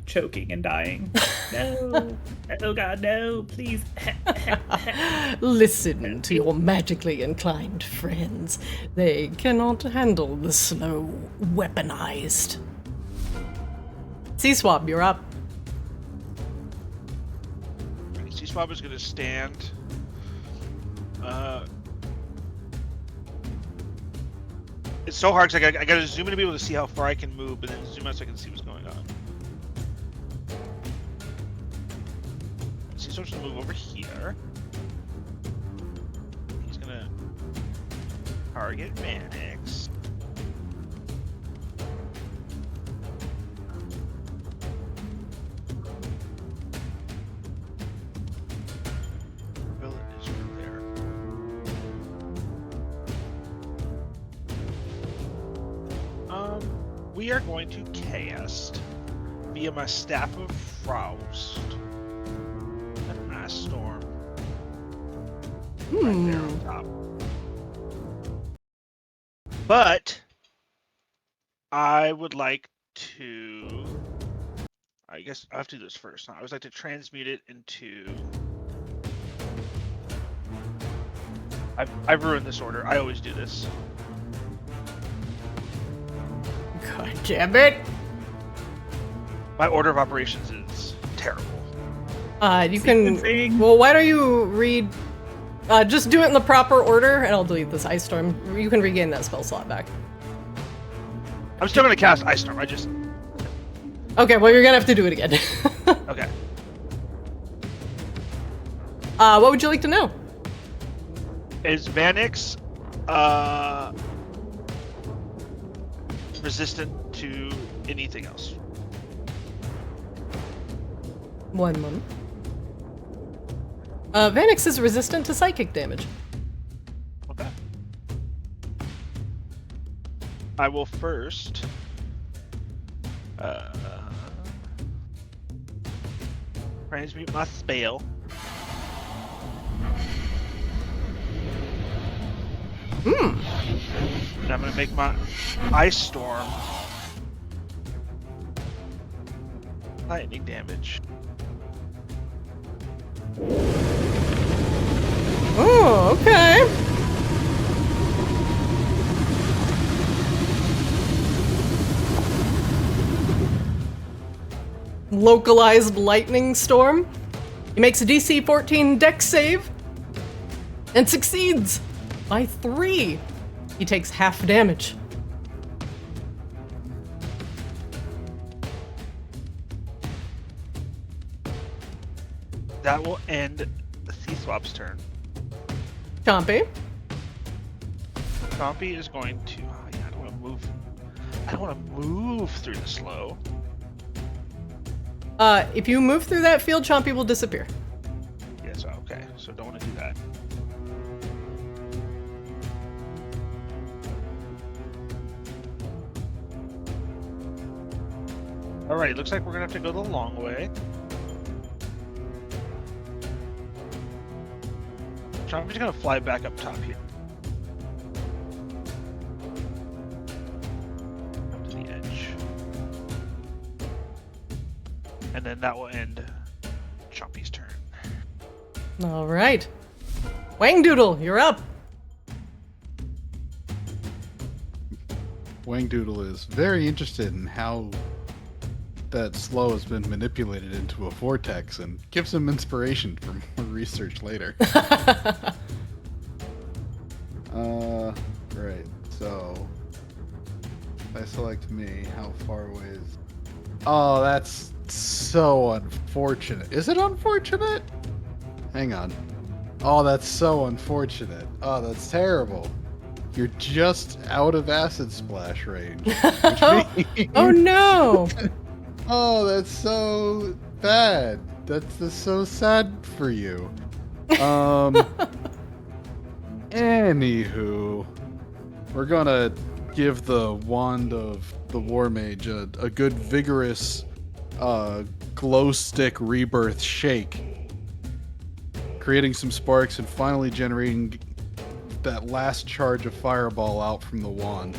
choking and dying. No. Oh god, no, please. Listen to your magically inclined friends. They cannot handle the slow, weaponized. C-Swab, you're up. C-Swab is going to stand. It's so hard because I gotta zoom in to be able to see how far I can move, but then zoom out so I can see what's going on. So he's going to move over here. He's gonna target Vanix. Villain is right there. We are going to cast via my Staff of Frost an Ice Storm right there on top. But I would like to. I guess I have to do this first. Huh? I would like to transmute it into. I've ruined this order. I always do this. God damn it! My order of operations is terrible. You can. Well, why don't you read? Just do it in the proper order, and I'll delete this Ice Storm. You can regain that spell slot back. I'm still gonna cast Ice Storm. Okay, well, you're gonna have to do it again. Okay. What would you like to know? Is Vanix resistant to anything else? One moment. Vanix is resistant to psychic damage. Okay. I will first transmute my spell. And I'm gonna make my ice storm lightning damage. Oh, okay. Localized lightning storm. He makes a DC 14 dex save and succeeds by 3. He takes half damage. That will end C-Swap's turn. Chompy. Chompy is going to. Oh, yeah, I don't want to move. I don't want to move through the slow. If you move through that field, Chompy will disappear. Yes, okay. So don't want to do that. Alright, looks like we're gonna have to go the long way. Chompy's gonna fly back up top here. Up to the edge. And then that will end Chompy's turn. All right. Wangdoodle, you're up. Wangdoodle is very interested in how that slow has been manipulated into a vortex and gives him inspiration for more research later. Right. So, if I select me, how far away is... Oh, that's so unfortunate. Is it unfortunate? Hang on. Oh, that's so unfortunate. Oh, that's terrible. You're just out of acid splash range. Which means... Oh no! Oh, that's so bad. That's so sad for you. Anywho, we're gonna give the wand of the War Mage a good vigorous glow stick rebirth shake, creating some sparks and finally generating that last charge of fireball out from the wand.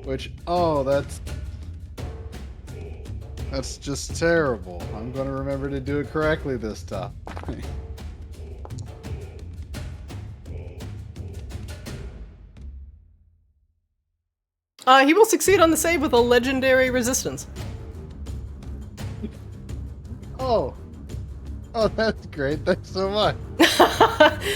Which, oh, that's just terrible. I'm gonna remember to do it correctly this time. He will succeed on the save with a legendary resistance. Oh, that's great. Thanks so much.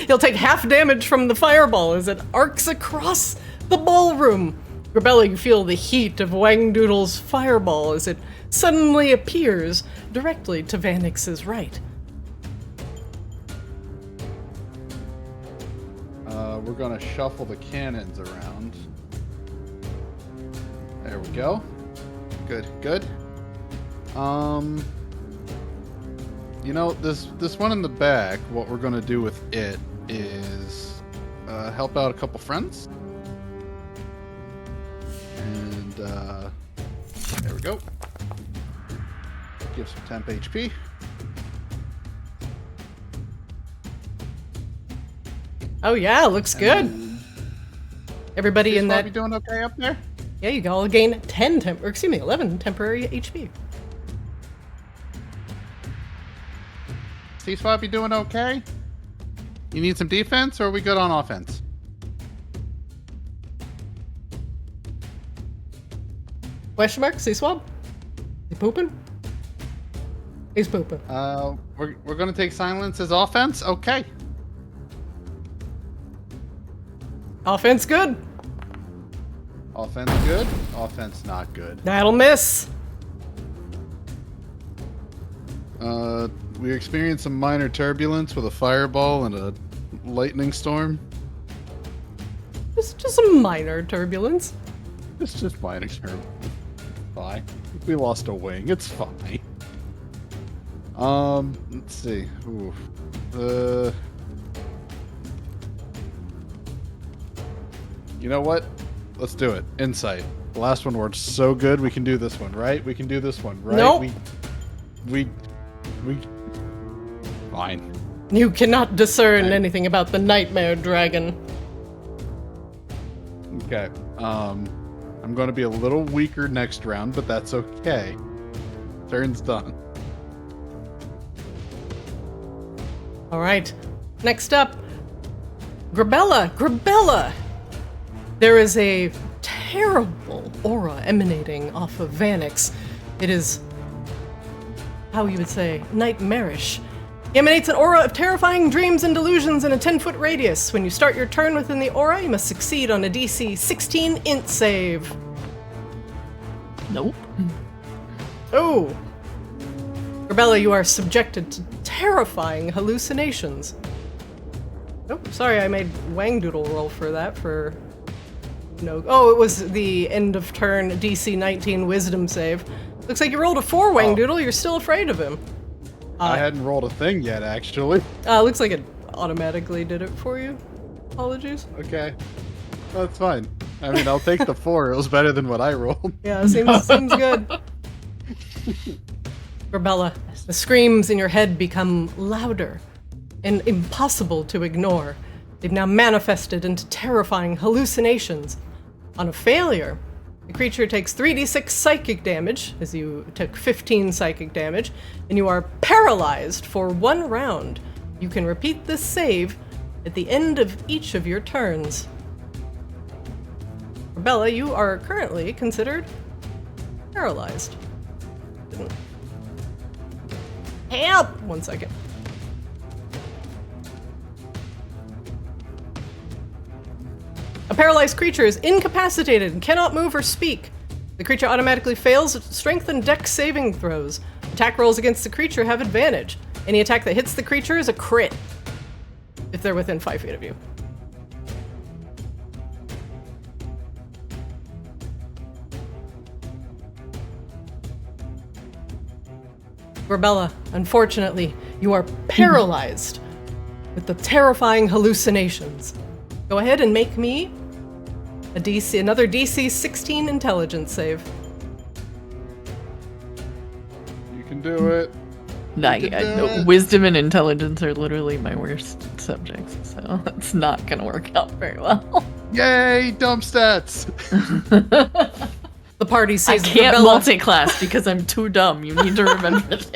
He'll take half damage from the fireball as it arcs across the ballroom. Rebella, you feel the heat of Wangdoodle's fireball as it suddenly appears directly to Vanix's right. We're gonna shuffle the cannons around. There we go. Good, good. You know, this one in the back, what we're gonna do with it is help out a couple friends. And there we go. Give some temp HP. Oh yeah, looks good. Everybody in that... You doing okay up there? Yeah, you all gain 11 temporary HP. C-Swap, you doing okay? You need some defense, or are we good on offense? Question mark? C-Swab? He pooping? He's pooping. We're gonna take silence as offense? Okay. Offense good. Offense good, offense not good. That'll miss. We experienced some minor turbulence with a fireball and a lightning storm. Just some minor turbulence. It's just minor turbulence. Fine. We lost a wing. It's fine. Let's see. Ooh. You know what? Let's do it. Insight. The last one worked so good. We can do this one, right? We can do this one, right? Nope. We Fine. You cannot discern anything about the nightmare dragon. Okay. I'm going to be a little weaker next round, but that's okay. Turn's done. All right. Next up, Grabella. Grabella! There is a terrible aura emanating off of Vanix. It is, how you would say, nightmarish. He emanates an aura of terrifying dreams and delusions in a 10-foot radius. When you start your turn within the aura, you must succeed on a DC 16 int save. Nope. Oh. Grabella, you are subjected to terrifying hallucinations. Oh, sorry, I made Wangdoodle roll for that for... No. Oh, it was the end of turn DC 19 wisdom save. Looks like you rolled a 4, Wangdoodle. You're still afraid of him. I hadn't rolled a thing yet, actually. Looks like it automatically did it for you. Apologies. Okay. That's fine. I mean, I'll take the 4. It was better than what I rolled. Yeah, seems good. Grabella, the screams in your head become louder and impossible to ignore. They've now manifested into terrifying hallucinations. On a failure, the creature takes 3d6 psychic damage, as you took 15 psychic damage, and you are paralyzed for 1 round. You can repeat this save at the end of each of your turns. Bella, you are currently considered paralyzed. Help! 1 second. A paralyzed creature is incapacitated and cannot move or speak. The creature automatically fails strength and dex saving throws. Attack rolls against the creature have advantage. Any attack that hits the creature is a crit, if they're within 5 feet of you. Grabella, unfortunately, you are paralyzed with the terrifying hallucinations. Go ahead and make me another DC 16 intelligence save. You can do it. No, wisdom and intelligence are literally my worst subjects, so it's not gonna work out very well. Yay, dump stats! The party sees I can't Grabella. multi-class because I'm too dumb. You need to remember this.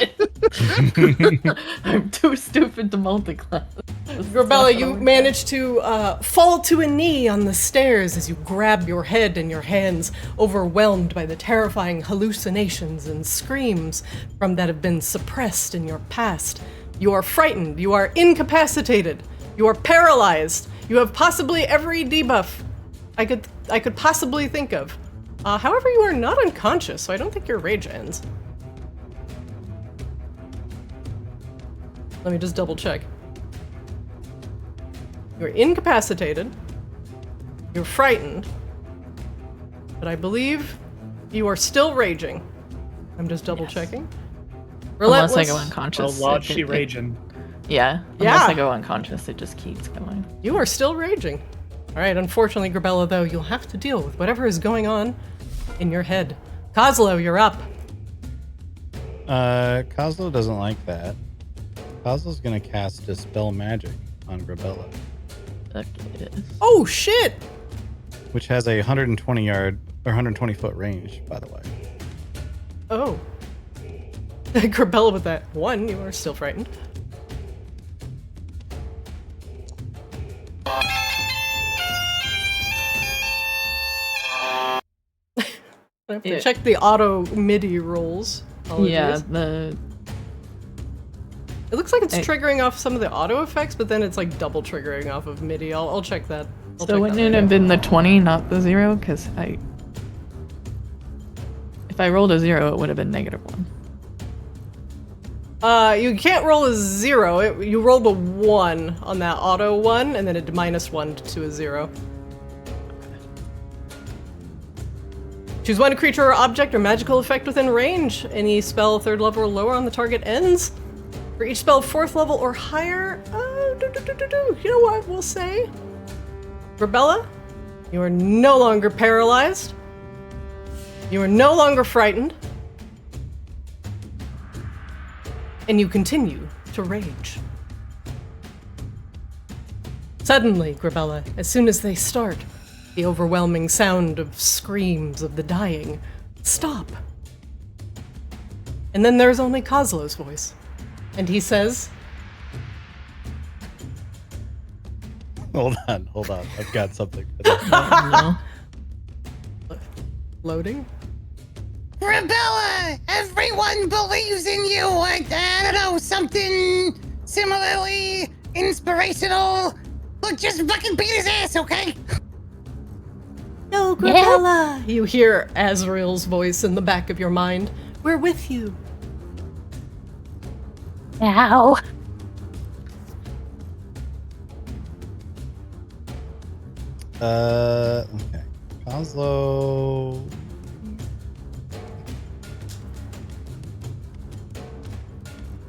I'm too stupid to multi-class. Grabella, you manage to fall to a knee on the stairs as you grab your head in your hands, overwhelmed by the terrifying hallucinations and screams from that have been suppressed in your past. You are frightened. You are incapacitated. You are paralyzed. You have possibly every debuff I could possibly think of. However, you are not unconscious, so I don't think your rage ends. Let me just double check. You're incapacitated. You're frightened. But I believe you are still raging. I'm just double checking. Unless I Relentless. go unconscious. Well, she raging. Yeah. Unless I go unconscious, it just keeps going. You are still raging. Alright, unfortunately, Grabella, though, you'll have to deal with whatever is going on in your head. Kozlo, you're up. Kozlo doesn't like that. Kozlo's gonna cast Dispel Magic on Grabella, Oh, shit! which has a 120 yard or 120 foot range, by the way. Oh. Grabella with that 1, you are still frightened. I have to check the auto MIDI rolls. Yeah, It looks like it's triggering off some of the auto effects, but then it's like double triggering off of MIDI. I'll check that. So wouldn't it have been the 20, not the 0? Because if I rolled a 0, it would have been -1. You can't roll a 0. You rolled a 1 on that auto one, and then it -1 to a 0. Choose one creature or object or magical effect within range. Any spell 3rd level or lower on the target ends. For each spell 4th level or higher, you know what we'll say? Grabella, you are no longer paralyzed. You are no longer frightened. And you continue to rage. Suddenly, Grabella, as soon as they start, the overwhelming sound of screams of the dying stop. And then there's only Kozlo's voice. And he says, Hold on. I've got something for that. Loading? Grabella, everyone believes in you. I don't know, something similarly inspirational. Look, just fucking beat his ass, okay? No, Grabella. You hear Azrael's voice in the back of your mind. We're with you. Ow. Okay. Kozlo.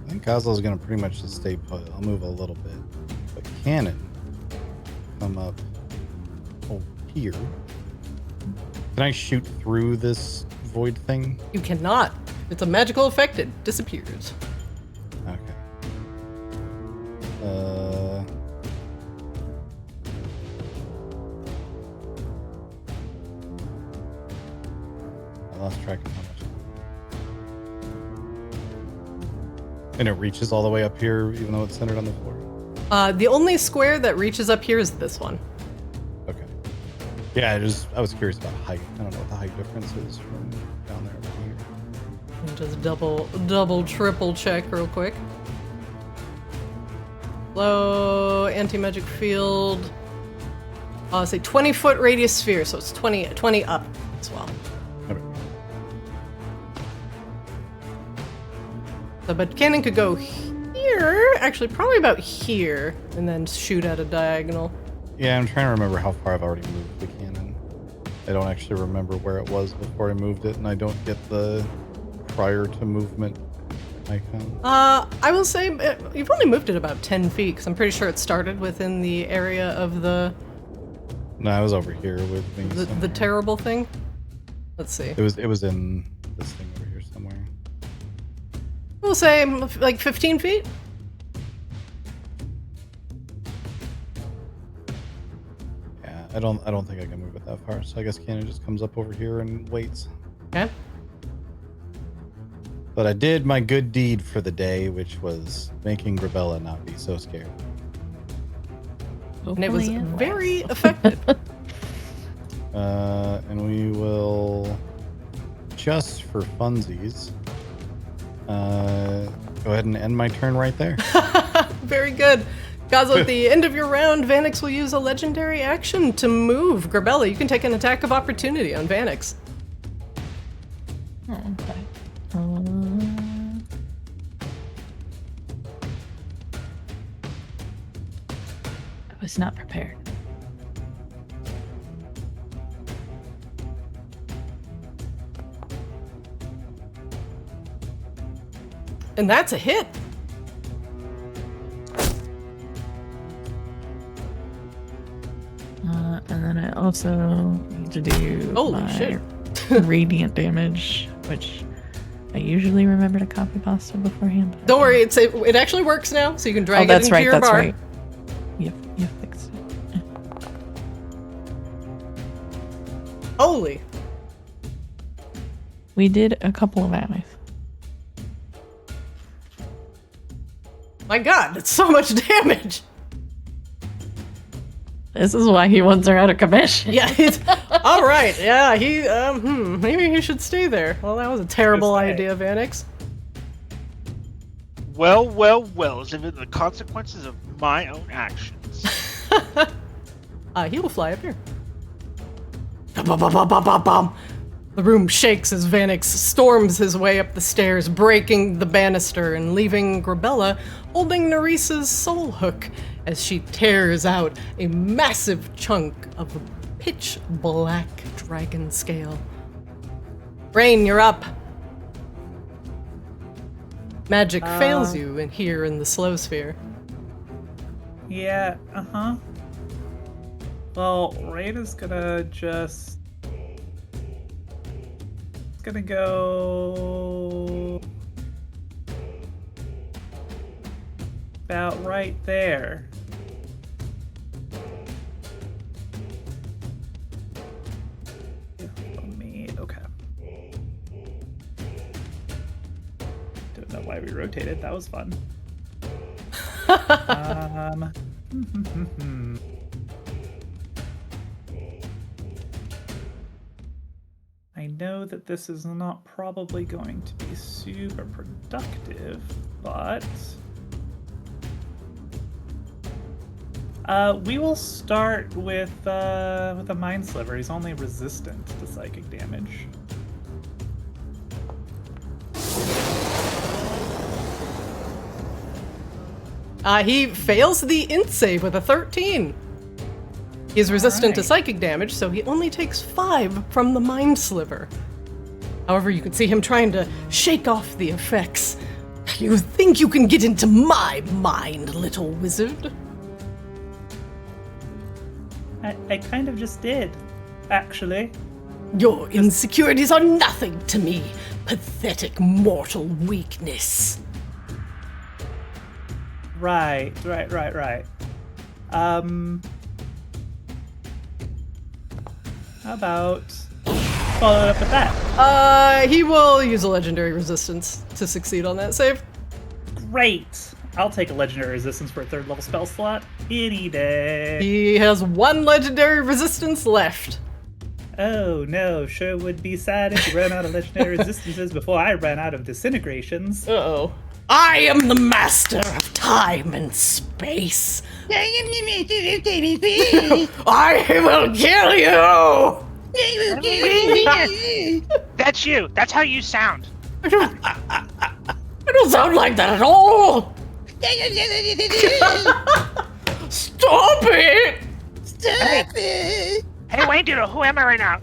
I think Kozlo's gonna pretty much just stay put. I'll move a little bit. But Cannon come up over here. Can I shoot through this void thing? You cannot. It's a magical effect. It disappears. Okay. I lost track of how much. And it reaches all the way up here, even though it's centered on the floor? The only square that reaches up here is this one. Okay. Yeah, I was curious about height. I don't know what the height difference is from down there to here. And just double, triple check real quick. Low anti-magic field. I'll say 20-foot radius sphere, so it's 20 up as well. Okay. So, but Cannon could go here, actually probably about here, and then shoot at a diagonal. Yeah, I'm trying to remember how far I've already moved the cannon. I don't actually remember where it was before I moved it, and I don't get the prior to movement icon. I will say you've only moved it about 10 feet, because I'm pretty sure it started within the area of the... No, I was over here with me. The terrible thing? Let's see. It was in this thing over here somewhere. We'll say like 15 feet? Yeah, I don't think I can move it that far, so I guess Cannon just comes up over here and waits. Okay. But I did my good deed for the day, which was making Grabella not be so scared. And it was Hopefully very effective. And we will, just for funsies, go ahead and end my turn right there. Very good. Kozlo, at the end of your round, Vanix will use a legendary action to move. Grabella, you can take an attack of opportunity on Vanix. Oh, okay. I was not prepared. And that's a hit. And then I also need to do Holy my shit. radiant damage, which I usually remember to copy pasta beforehand. but- Don't worry, it actually works now, so you can drag Oh, it that's into right. your That's bar. right. You fixed it. Holy. We did a couple of allies. My god, that's so much damage. This is why he wants her out of commission. Yeah, it's all right. Yeah, maybe he should stay there. Well, that was a terrible idea, Vanix. Well, as if it's the consequences of my own actions. He will fly up here. Bum. The room shakes as Vanix storms his way up the stairs, breaking the banister and leaving Grabella holding Neresa's soul hook as she tears out a massive chunk of pitch black dragon scale. Rain, you're up. Magic fails you here in the slow sphere. Yeah, Well, Rain is gonna go about right there. why we rotated. That was fun. I know that this is not probably going to be super productive, but we will start with a Mind Sliver. He's only resistant to psychic damage. He fails the int save with a 13. He's resistant to psychic damage, so he only takes 5 from the Mind Sliver. However, you can see him trying to shake off the effects. You think you can get into my mind, little wizard? I kind of just did, actually. Your insecurities are nothing to me, pathetic mortal weakness. Right. How about follow it up with that? He will use a legendary resistance to succeed on that save. Great. I'll take a legendary resistance for a 3rd level spell slot any day. He has 1 legendary resistance left. Oh no, sure would be sad if you ran out of legendary resistances before I ran out of disintegrations. Uh-oh. I am the master of time and space. I am the master of time and space. I will kill you! I will kill you. That's you. That's how you sound. I don't sound like that at all! Stop it! Stop it! Hey, Wayne Doodle, who am I right now?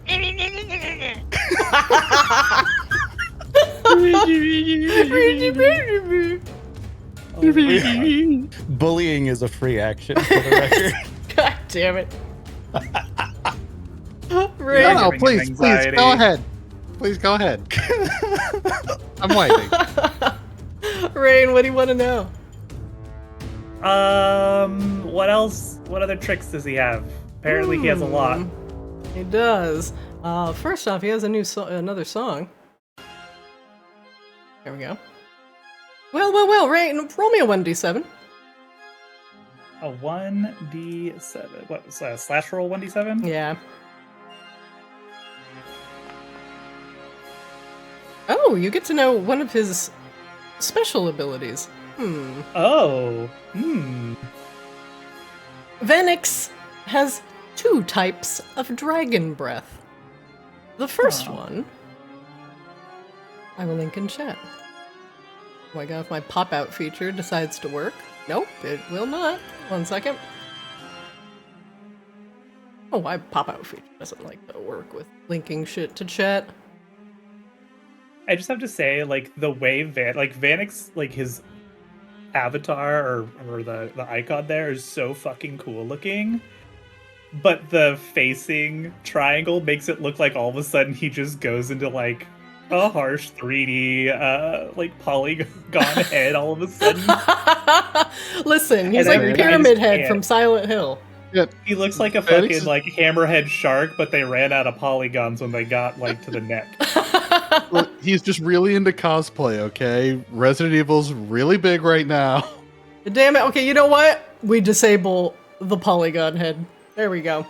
Bullying is a free action, for the record. God damn it. No, no, please, go ahead. Please go ahead. I'm waiting. Rain, what do you want to know? What else? What other tricks does he have? Apparently he has a lot. He does. First off, he has another song. There we go. Well, Rain, roll me a 1d7. A 1d7. What, slash roll 1d7? Yeah. Oh, you get to know one of his special abilities. Oh. Vanix has 2 types of dragon breath. The first one, I will link in chat. Oh my god, if my pop-out feature decides to work. Nope, it will not. 1 second. Oh, why pop-out feature doesn't like to work with linking shit to chat. I just have to say, like, the way Vanix, like, his avatar or the icon there is so fucking cool looking. But the facing triangle makes it look like all of a sudden he just goes into, like, a harsh 3D, like, polygon head all of a sudden. Listen, he's And like Pyramid Head from Silent Hill. Yeah. He looks like a fucking, like, hammerhead shark, but they ran out of polygons when they got, like, to the neck. Well, he's just really into cosplay, okay? Resident Evil's really big right now. Damn it. Okay, you know what? We disable the polygon head. There we go.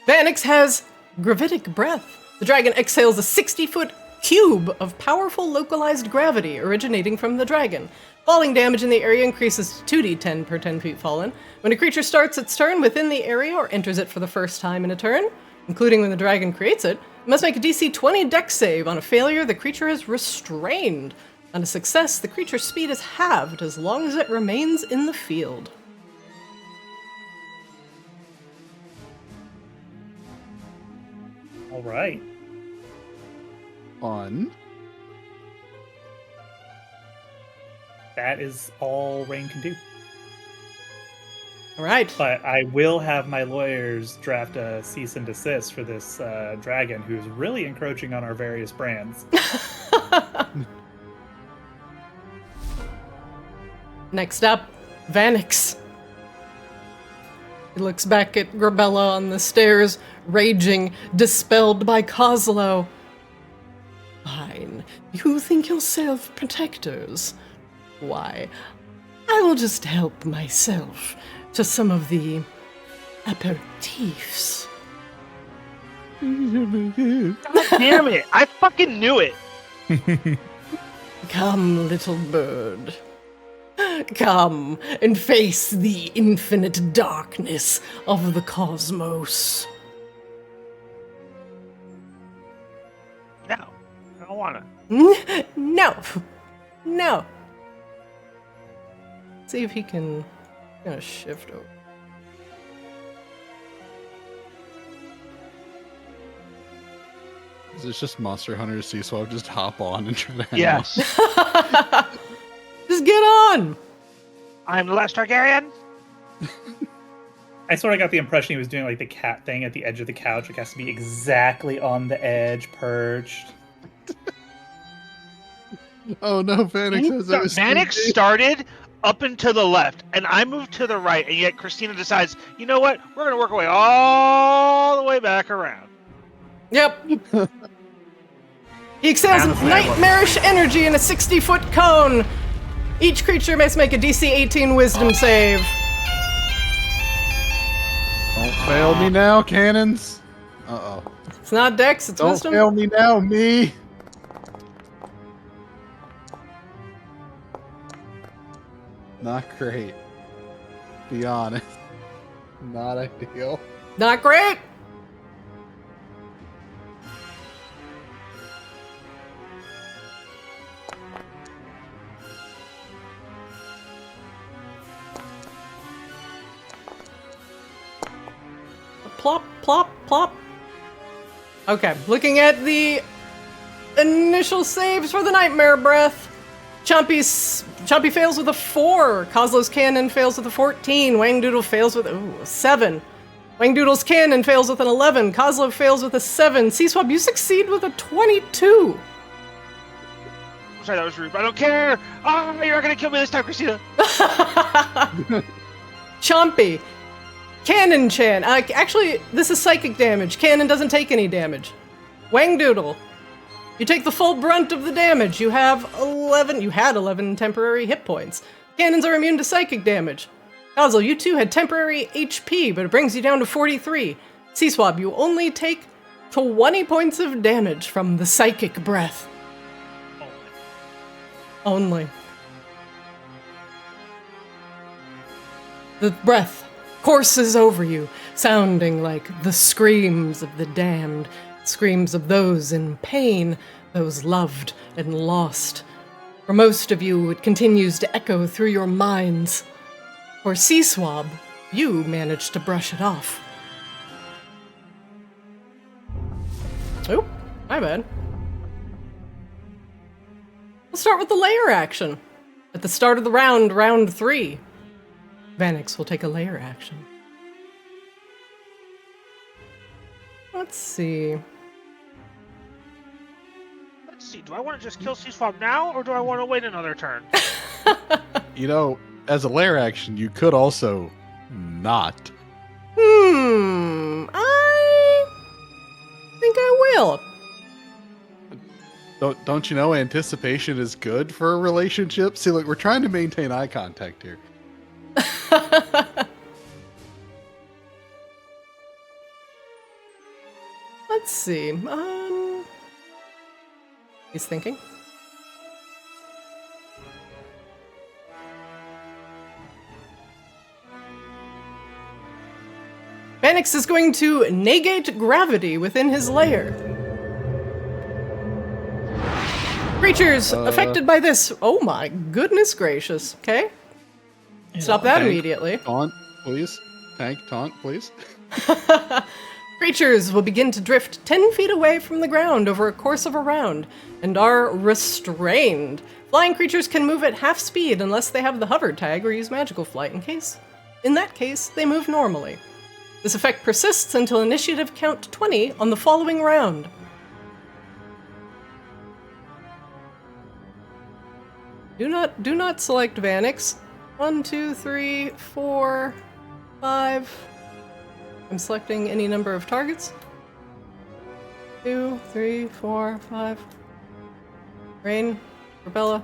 Vanix has gravitic breath. The dragon exhales a 60-foot cube of powerful localized gravity originating from the dragon. Falling damage in the area increases to 2d10 per 10 feet fallen. When a creature starts its turn within the area or enters it for the first time in a turn, including when the dragon creates it, it must make a DC 20 dex save. On a failure, the creature is restrained. On a success, the creature's speed is halved as long as it remains in the field. All right. Fun. That is all Rain can do. All right. But I will have my lawyers draft a cease and desist for this dragon who's really encroaching on our various brands. Next up, Vanix. He looks back at Grabella on the stairs, raging, dispelled by Coslow. Fine. You think yourself protectors? Why, I will just help myself to some of the aperitifs. God damn it! I fucking knew it. Come, little bird. Come and face the infinite darkness of the cosmos. No, I don't wanna. No. No. See if he can shift over. Is it just Monster Hunter Seaswap just hop on and try to hang Yes. Just get on! I'm the last Targaryen. I sort of got the impression he was doing like the cat thing at the edge of the couch. It has to be exactly on the edge, perched. Oh no, Vanix has those. Vanix started up and to the left, and I moved to the right, and yet Christina decides, you know what? We're gonna work our way all the way back around. Yep. He exhales nightmarish energy in a 60-foot cone. Each creature must make a DC 18 Wisdom save. Don't fail me now, cannons. Uh-oh. It's not Dex, it's Don't Wisdom. fail me now, me. Not great. Be honest. Not ideal. Not great. Plop, plop, plop. Okay, looking at the initial saves for the Nightmare Breath. Chompy fails with a 4. Kozlo's Cannon fails with a 14. Wangdoodle fails with a 7. Wangdoodle's Cannon fails with an 11. Kozlo fails with a 7. Seaswab, you succeed with a 22. Sorry, that was rude. But I don't care. Oh, you're not gonna kill me this time, Christina. Chompy. Cannon Chan. Actually, this is psychic damage. Cannon doesn't take any damage. Wangdoodle. You take the full brunt of the damage. You have 11. You had 11 temporary hit points. Cannons are immune to psychic damage. Kozlo, you too had temporary HP, but it brings you down to 43. Seaswab, you only take 20 points of damage from the psychic breath. Only. The breath courses over you, sounding like the screams of the damned, screams of those in pain, those loved and lost. For most of you, it continues to echo through your minds. For Seaswab, you managed to brush it off. Oh, my bad. We'll start with the Lair Action. At the start of the round 3, Vanix will take a Lair Action. Let's see. Let's see. Do I want to just kill Seaswab now, or do I want to wait another turn? You know, as a Lair Action, you could also not. I think I will. Don't you know anticipation is good for a relationship? See, look, we're trying to maintain eye contact here. Let's see. He's thinking. Vanix is going to negate gravity within his lair. Creatures affected by this. Oh my goodness gracious. Okay. Stop that Tank, immediately. Taunt, please. Tank, taunt, please. Creatures will begin to drift 10 feet away from the ground over a course of a round and are restrained. Flying creatures can move at half speed unless they have the hover tag or use magical flight. In that case, they move normally. This effect persists until initiative count 20 on the following round. Do not select Vanix. 1, 2, 3, 4, 5. I'm selecting any number of targets. 2, 3, 4, 5. Rain, Rebella.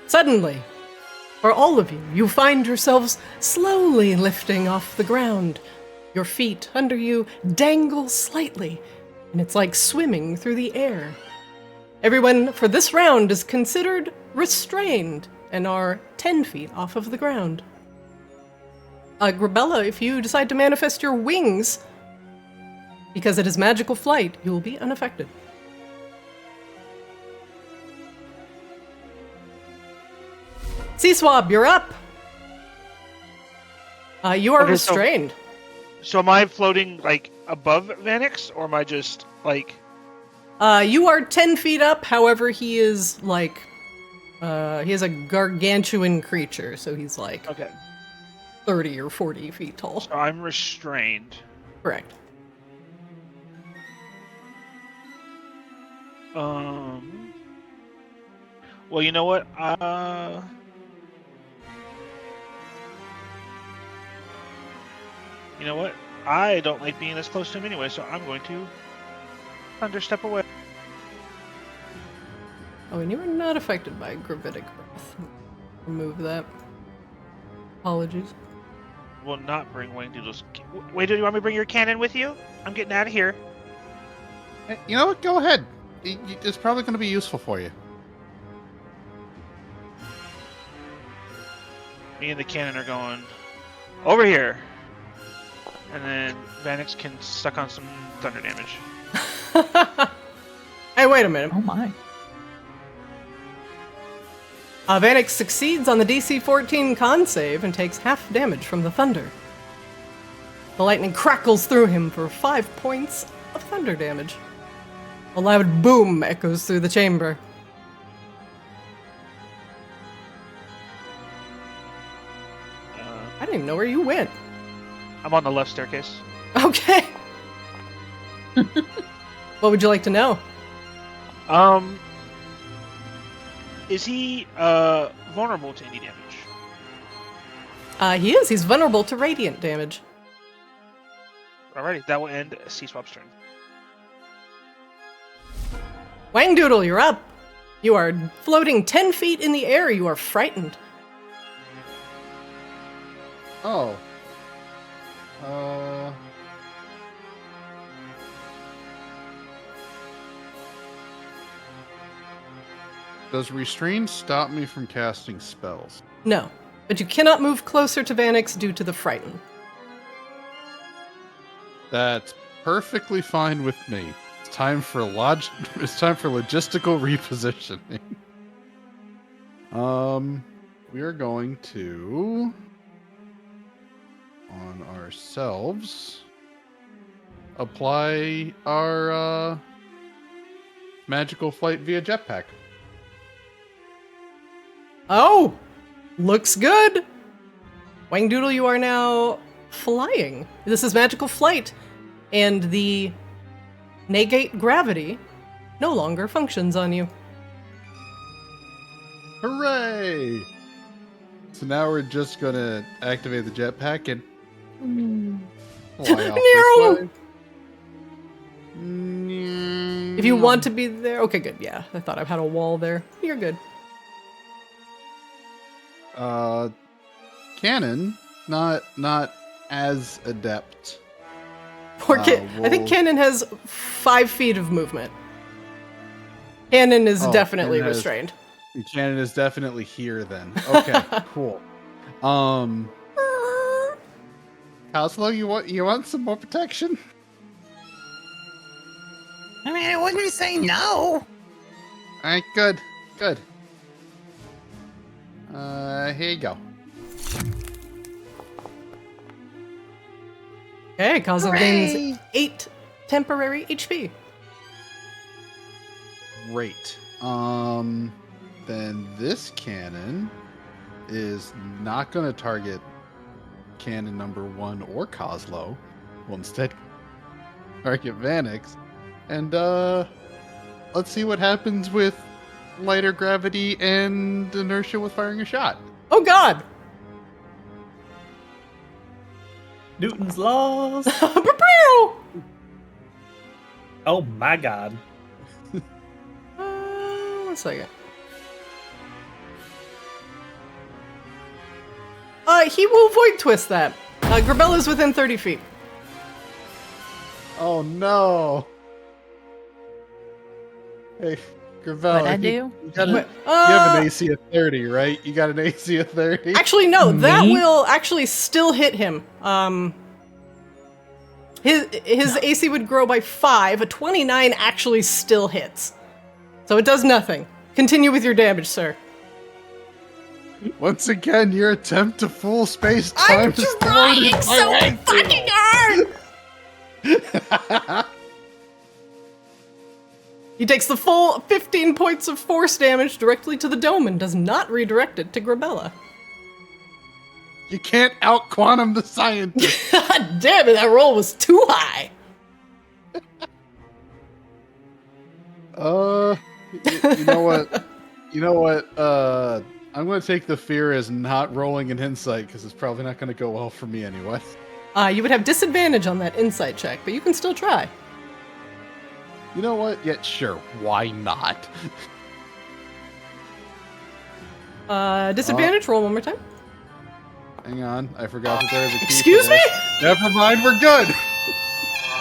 Suddenly, for all of you, you find yourselves slowly lifting off the ground. Your feet under you dangle slightly, and it's like swimming through the air. Everyone for this round is considered restrained and are 10 feet off of the ground. Grabella, if you decide to manifest your wings, because it is magical flight, you will be unaffected. Sea Swab, you're up. You are Okay, restrained. So am I floating like above Vanix, or am I just like? You are 10 feet up. However, he is like, he is a gargantuan creature, so he's like Okay. 30 or 40 feet tall. So I'm restrained. Correct. Well, you know what? You know what? I don't like being this close to him anyway, so I'm going to step away. Oh, and you are not affected by gravitic breath. Remove that. Apologies. Will not bring Wayne Doodle's. Wait, do you want me to bring your cannon with you? I'm getting out of here. You know what? Go ahead. It's probably going to be useful for you. Me and the cannon are going over here. And then Vanix can suck on some thunder damage. Hey, wait a minute. Oh my. Vanix succeeds on the DC 14 con save and takes half damage from the thunder. The lightning crackles through him for 5 points of thunder damage. A loud boom echoes through the chamber. I didn't even know where you went. I'm on the left staircase. Okay. What would you like to know? Is he vulnerable to any damage? He is. He's vulnerable to radiant damage. Alrighty, that will end Sea Swap's turn. Wangdoodle, you're up. You are floating 10 feet in the air. You are frightened. Oh. Does restrain stop me from casting spells? No, but you cannot move closer to Vanix due to the frighten. That's perfectly fine with me. It's time for logistical repositioning. We are going to on ourselves apply our magical flight via jetpack. Oh, looks good. Wangdoodle, you are now flying. This is magical flight, and the Negate Gravity no longer functions on you. Hooray! So now we're just gonna activate the jetpack and fly off this way. If you want to be there, okay, good. Yeah, I thought I had a wall there. You're good. Cannon, not as adept. Poor kid. I think Cannon has 5 feet of movement. Cannon is definitely Cannon restrained. Cannon is definitely here then. Okay, cool. Coslow, you want some more protection? I mean, I wouldn't say no. Alright, good. Here you go. Okay, Cosmo gains 8 temporary HP. Great. Then this cannon is not going to target cannon number 1 or Coslow. Will instead target Vanix. And let's see what happens with lighter gravity and inertia with firing a shot. Oh God! Newton's laws. Oh my God. 1 second. He will void twist that. Grabella's within 30 feet. Oh no! Hey, Gravella. What'd I do? You have Uh, an AC of 30, right? You got an AC of 30? Actually, no. That Me? will actually still hit him. His AC would grow by 5. A 29 actually still hits. So it does nothing. Continue with your damage, sir. Once again, your attempt to fool space-time I'm is trying so fucking hard! He takes the full 15 points of force damage directly to the dome and does not redirect it to Grabella. You can't out-quantum the scientist. God damn it, that roll was too high. You know what? I'm going to take the fear as not rolling an insight because it's probably not going to go well for me anyway. You would have disadvantage on that insight check, but you can still try. You know what? Yeah, sure. Why not? Disadvantage, roll one more time. Hang on. I forgot that there's a key. Excuse for this. me? Never mind. We're good.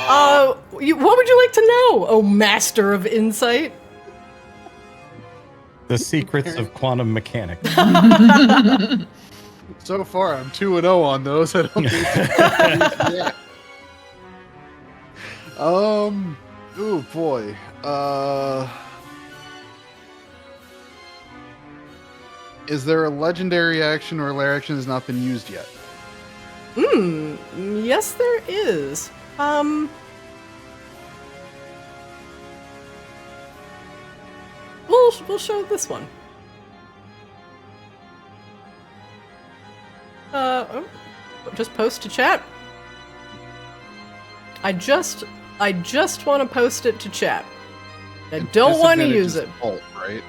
What would you like to know, oh master of insight? The secrets of quantum mechanics. So far, I'm 2-0 on those. I don't think. Yeah. Oh boy. Is there a legendary action or lair action has not been used yet? Yes, there is. We'll show this one. Just post to chat. I just want to post it to chat. I don't want to use it. Alt, right?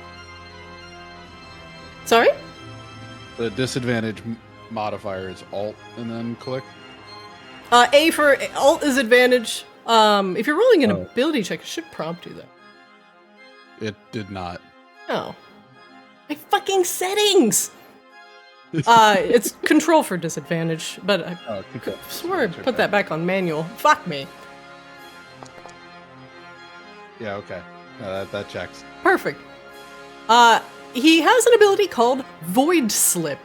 Sorry? The disadvantage modifier is alt and then click. A for alt is advantage. If you're rolling an ability check, it should prompt you that. It did not. Oh. My fucking settings! It's control for disadvantage, but I swore I put that back on manual. Fuck me. Yeah, okay. That checks. Perfect. He has an ability called Void Slip.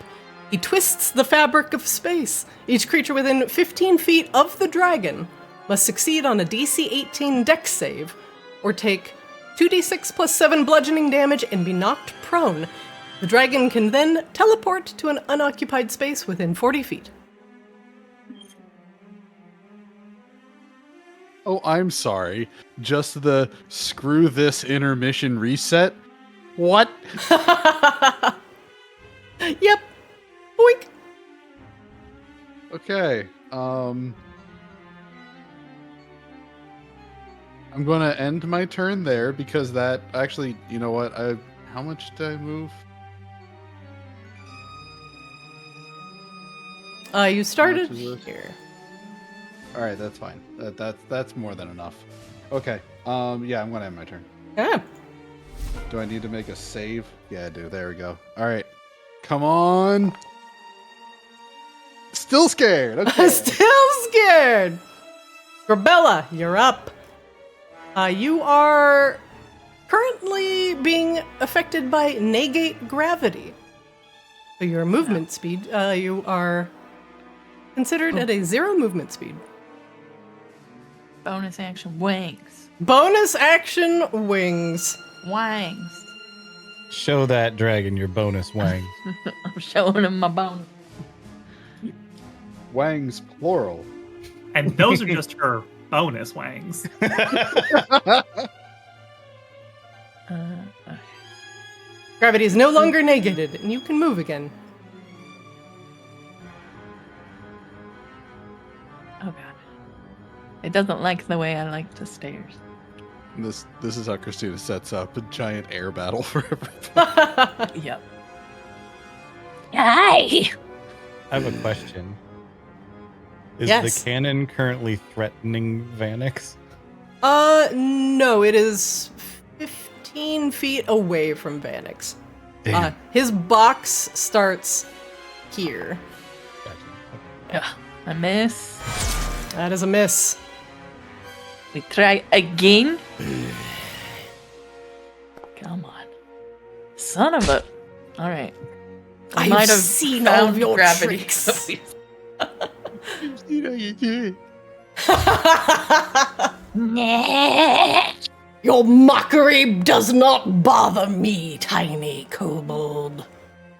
He twists the fabric of space. Each creature within 15 feet of the dragon must succeed on a DC 18 dex save, or take 2d6 plus 7 bludgeoning damage and be knocked prone. The dragon can then teleport to an unoccupied space within 40 feet. Oh, I'm sorry. Just the screw this intermission reset? What? Yep. Boink. Okay. I'm going to end my turn there because that actually, you know what? How much did I move? You started How much is this? here. All right, that's fine. That's more than enough. Okay. Yeah, I'm going to end my turn. Yeah. Do I need to make a save? Yeah, I do. There we go. All right. Come on. Still scared. Okay. Still scared. Grabella, you're up. You are currently being affected by Negate Gravity. So your movement speed, you are considered at a 0 movement speed. Bonus action wings. Bonus action wings. Wangs. Show that dragon your bonus wang. I'm showing him my bonus. Wangs plural. And those are just her bonus wangs. Gravity is no longer negated, and you can move again. Oh god. It doesn't like the way I like the stairs. This is how Christina sets up a giant air battle for everybody. Yep. Hi. I have a question. Is Yes. the cannon currently threatening Vanix? No, it is 15 feet away from Vanix. Damn. His box starts here. Gotcha. Yeah. I miss. That is a miss. We try again. Come on. Son of a. Alright. I have seen all of your tricks. You know you do. Nah. Your mockery does not bother me, tiny kobold.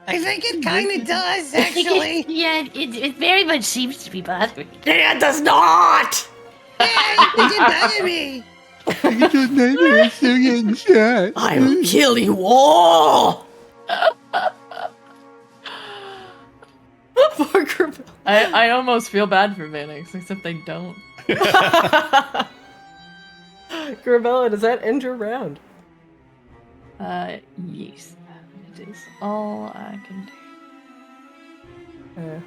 I think it kind of does, I think actually. it very much seems to be bothering. It does not! Yeah, it didn't bother me. It's just nightmares still getting shot. I will kill you all! Poor Grabella. I almost feel bad for Vanix, except I don't. Grabella, does that end your round? Yes. It is all I can do.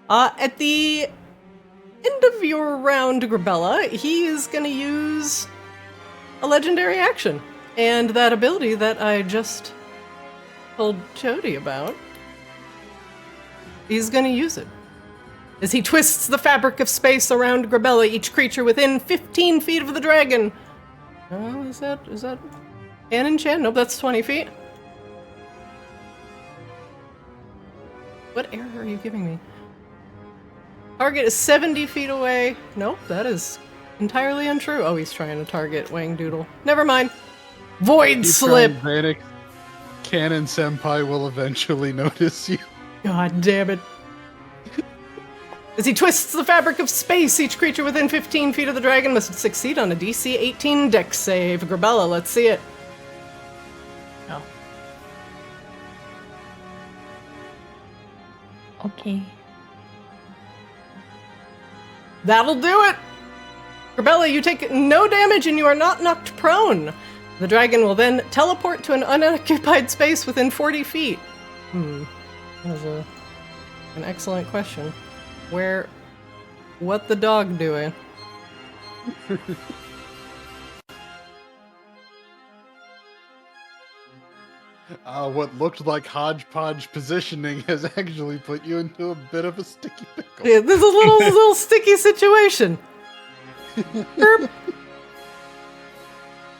At the end of your round, Grabella, he is going to use a legendary action. And that ability that I just told Jody about, he's going to use it. As he twists the fabric of space around Grabella, each creature within 15 feet of the dragon. Is that cannon chan? Nope, that's 20 feet. What error are you giving me? Target is 70 feet away. Nope, that is entirely untrue. Oh, he's trying to target Wang Doodle. Never mind. Void You slip. try and Vanix, Cannon Senpai will eventually notice you. God damn it. As he twists the fabric of space, each creature within 15 feet of the dragon must succeed on a DC 18 dex save. Grabella, let's see it. Oh. Okay. That'll do it! Grabella, you take no damage and you are not knocked prone. The dragon will then teleport to an unoccupied space within 40 feet. That's an excellent question. What the dog doing? What looked like hodgepodge positioning has actually put you into a bit of a sticky pickle. Yeah, there's a little sticky situation. Burp.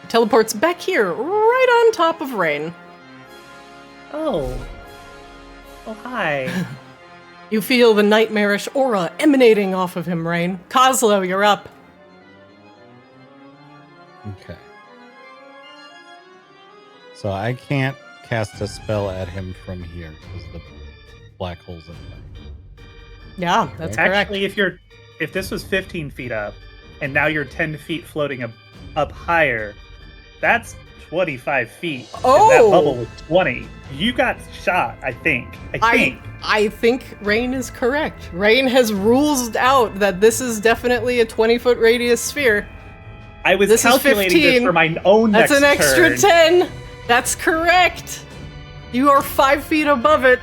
Teleports back here, right on top of Rain. Oh. Oh, hi. You feel the nightmarish aura emanating off of him, Rain. Kozlo, you're up. Okay. So I can't cast a spell at him from here because the black hole's in the way. Yeah, that's correct. Actually, if this was 15 feet up, and now you're 10 feet floating up higher, that's 25 feet. Oh! And that bubble was 20. You got shot, I think. I think Rain is correct. Rain has ruled out that this is definitely a 20-foot radius sphere. I was This is calculating 15. this for my own That's next an extra turn. 10. That's correct. You are 5 feet above it.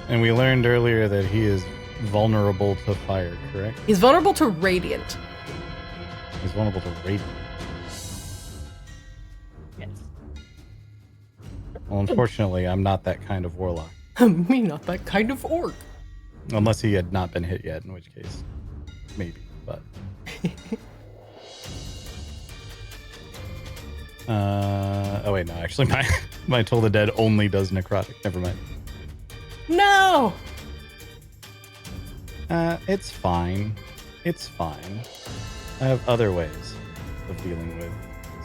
And we learned earlier that he is vulnerable to fire, correct? He's vulnerable to radiant. He's vulnerable to radiant. Yes. Well, unfortunately, I'm not that kind of warlock. Me, not that kind of orc. Unless he had not been hit yet, in which case, maybe, but... oh wait, no, actually my Toll the Dead only does necrotic. Never mind. No! It's fine. It's fine. I have other ways of dealing with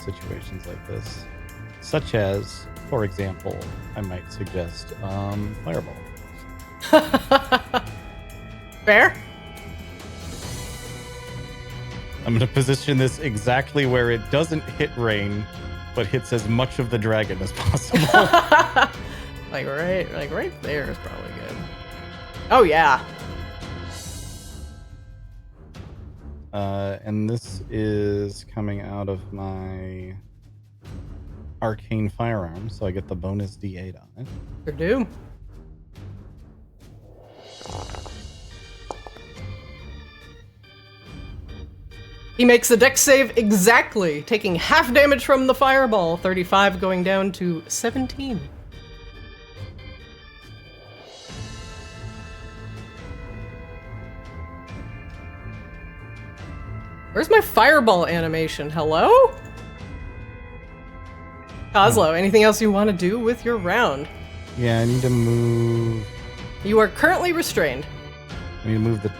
situations like this. Such as, for example, I might suggest, Fireball. Fair? I'm going to position this exactly where it doesn't hit Rain, but hits as much of the dragon as possible. like right there is probably good. Oh yeah. And this is coming out of my arcane firearm, so I get the bonus D8 on it. Sure do. He makes a dex save exactly, taking half damage from the fireball, 35 going down to 17. Where's my fireball animation? Hello? Kozlo, anything else you want to do with your round? Yeah, I need to move. You are currently restrained. I need to move the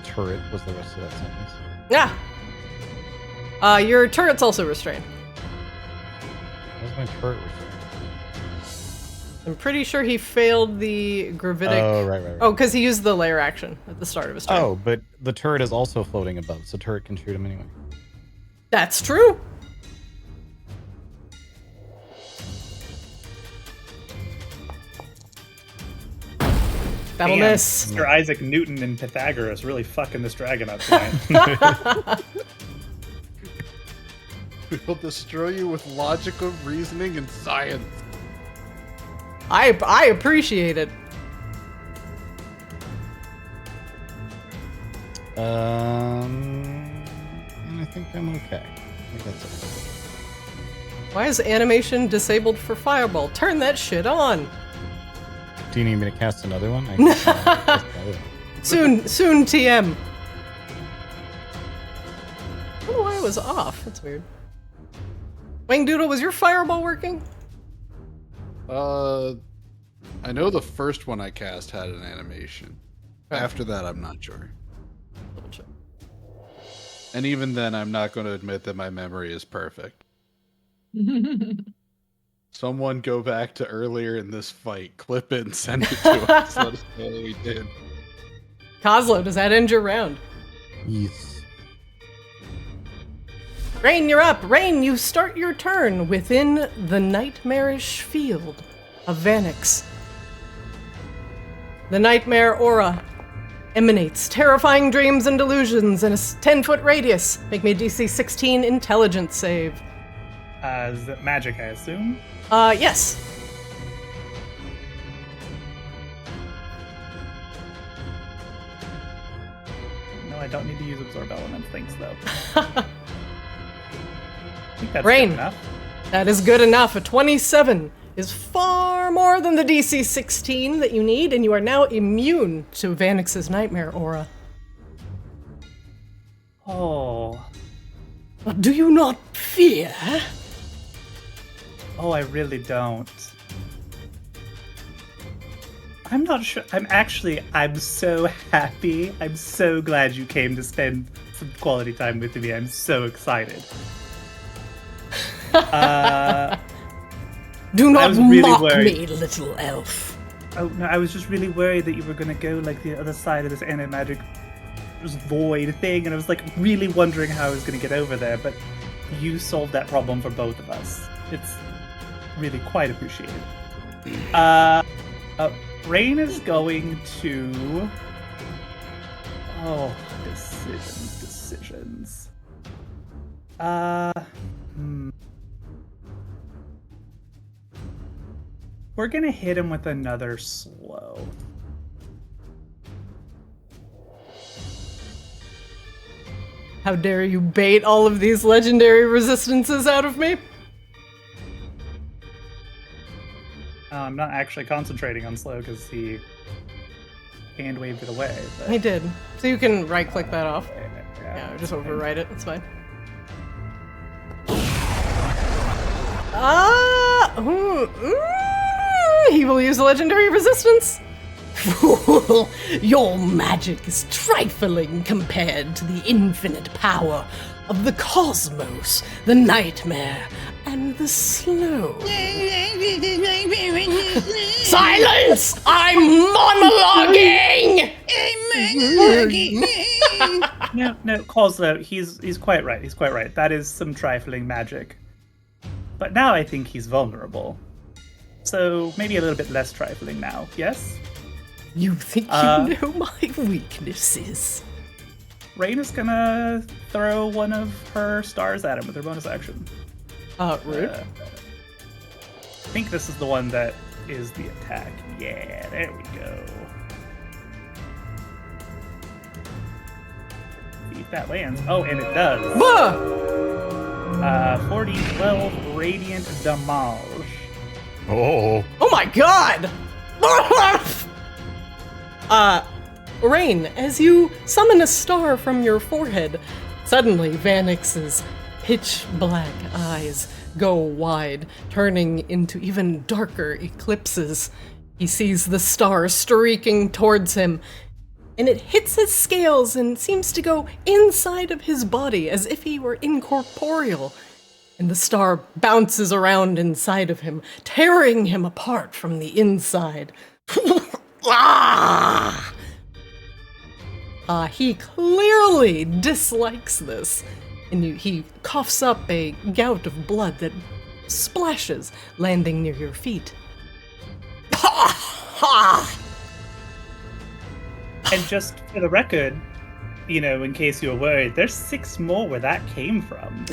turret. Was the rest of that sentence? Yeah. Your turret's also restrained. Where's my turret restrained? I'm pretty sure he failed the gravitic. Oh, right. Oh, because he used the lair action at the start of his turn. Oh, but the turret is also floating above, so turret can shoot him anyway. That's true. That'll Damn, miss. Mr. Isaac Newton and Pythagoras really fucking this dragon up tonight. We will destroy you with logical reasoning and science. I appreciate it. And I think I'm okay. I think that's it. Why is animation disabled for fireball? Turn that shit on. Do you need me to cast another one? I can cast another one. Soon, TM. I don't know why it was off. That's weird. Wang Doodle, was your fireball working? I know the first one I cast had an animation. After that, I'm not sure. Double check. And even then, I'm not going to admit that my memory is perfect. Someone go back to earlier in this fight, clip it and send it to us. Let us know what we did. Kozlo, does that end your round? Yes. Rain, you're up. Rain, you start your turn within the nightmarish field of Vanix. The nightmare aura emanates terrifying dreams and delusions in a 10-foot radius. Make me a DC 16 intelligence save. Is it magic, I assume? Yes. No, I don't need to use absorb elements. Thanks, though. I think that's Rain. good enough. That is good enough. A 27 is far more than the DC 16 that you need, and you are now immune to Vanix's nightmare aura. Oh. But do you not fear? Oh, I really don't. I'm not sure. I'm so happy. I'm so glad you came to spend some quality time with me. I'm so excited. Do not really mock worried. me, little elf. Oh, no, I was just really worried that you were going to go like the other side of this anti-magic void thing, and I was like really wondering how I was going to get over there, but you solved that problem for both of us. It's really quite appreciated. Rain is going to... Oh, decisions. We're gonna hit him with another slow. How dare you bait all of these legendary resistances out of me? I'm not actually concentrating on slow because he hand waved it away. But... He did. So you can right-click that off. Yeah, Yeah, just overwrite it. That's fine. He will use a legendary resistance. Fool, your magic is trifling compared to the infinite power of the cosmos, the nightmare, and the slow. Silence! I'm monologuing! No, Kozlo, he's quite right. He's quite right. That is some trifling magic. But now I think he's vulnerable. So maybe a little bit less trifling now, yes? You think you know my weaknesses? Rain is gonna throw one of her stars at him with her bonus action. Rude. I think this is the one that is the attack. Yeah, there we go. See if that lands. Oh, and it does. 40, 12, radiant damage. Oh. Oh my god! Rain, as you summon a star from your forehead, suddenly Vanix's pitch black eyes go wide, turning into even darker eclipses. He sees the star streaking towards him, and it hits his scales and seems to go inside of his body as if he were incorporeal. And the star bounces around inside of him, tearing him apart from the inside. He clearly dislikes this, and he coughs up a gout of blood that splashes, landing near your feet. And just for the record, you know, in case you were worried, there's 6 more where that came from.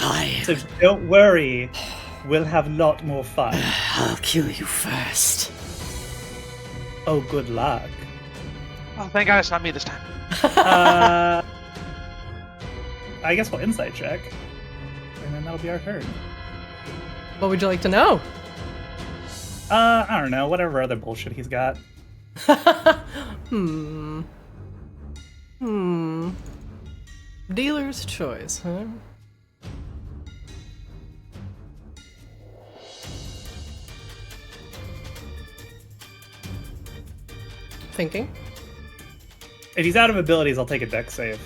So don't worry, we'll have a lot more fun. I'll kill you first. Oh, good luck. Oh, thank God it's not me this time. I guess we'll insight check, and then that'll be our turn. What would you like to know? I don't know, whatever other bullshit he's got. Dealer's choice, huh? Thinking. If he's out of abilities, I'll take a dex save.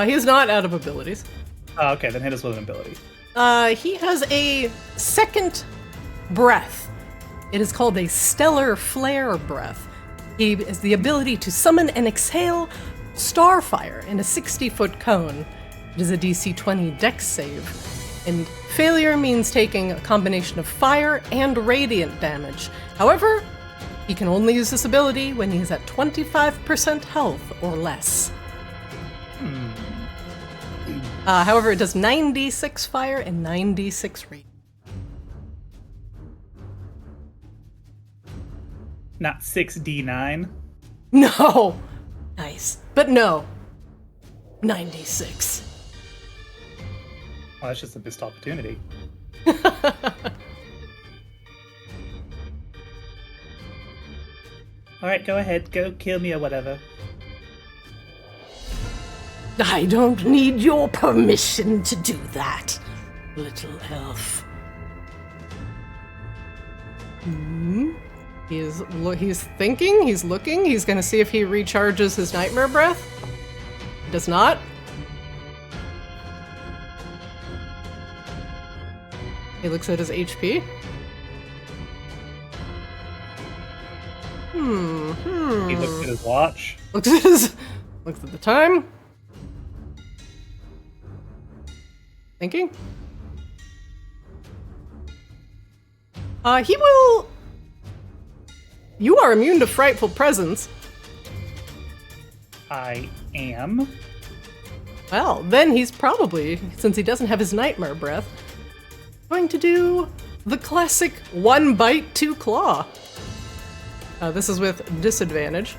He's not out of abilities. Okay, then hit us with an ability. He has a second breath. It is called a stellar flare breath. He has the ability to summon and exhale starfire in a 60-foot cone. It is a DC 20 dex save. And failure means taking a combination of fire and radiant damage. However, he can only use this ability when he is at 25% health or less. However, it does 9d6 fire and 9d6 radiant. Not 6d9. No! Nice. But no. 96. Oh, that's just a missed opportunity. Alright, go ahead. Go kill me or whatever. I don't need your permission to do that, little elf. He's thinking, he's looking, he's gonna see if he recharges his nightmare breath. Does not. He looks at his HP. He looks at his watch. Looks at the time. Thinking. He will. You are immune to frightful presence. I am. Well, then he's probably, since he doesn't have his nightmare breath, going to do the classic 1 bite, 2 claw. This is with disadvantage.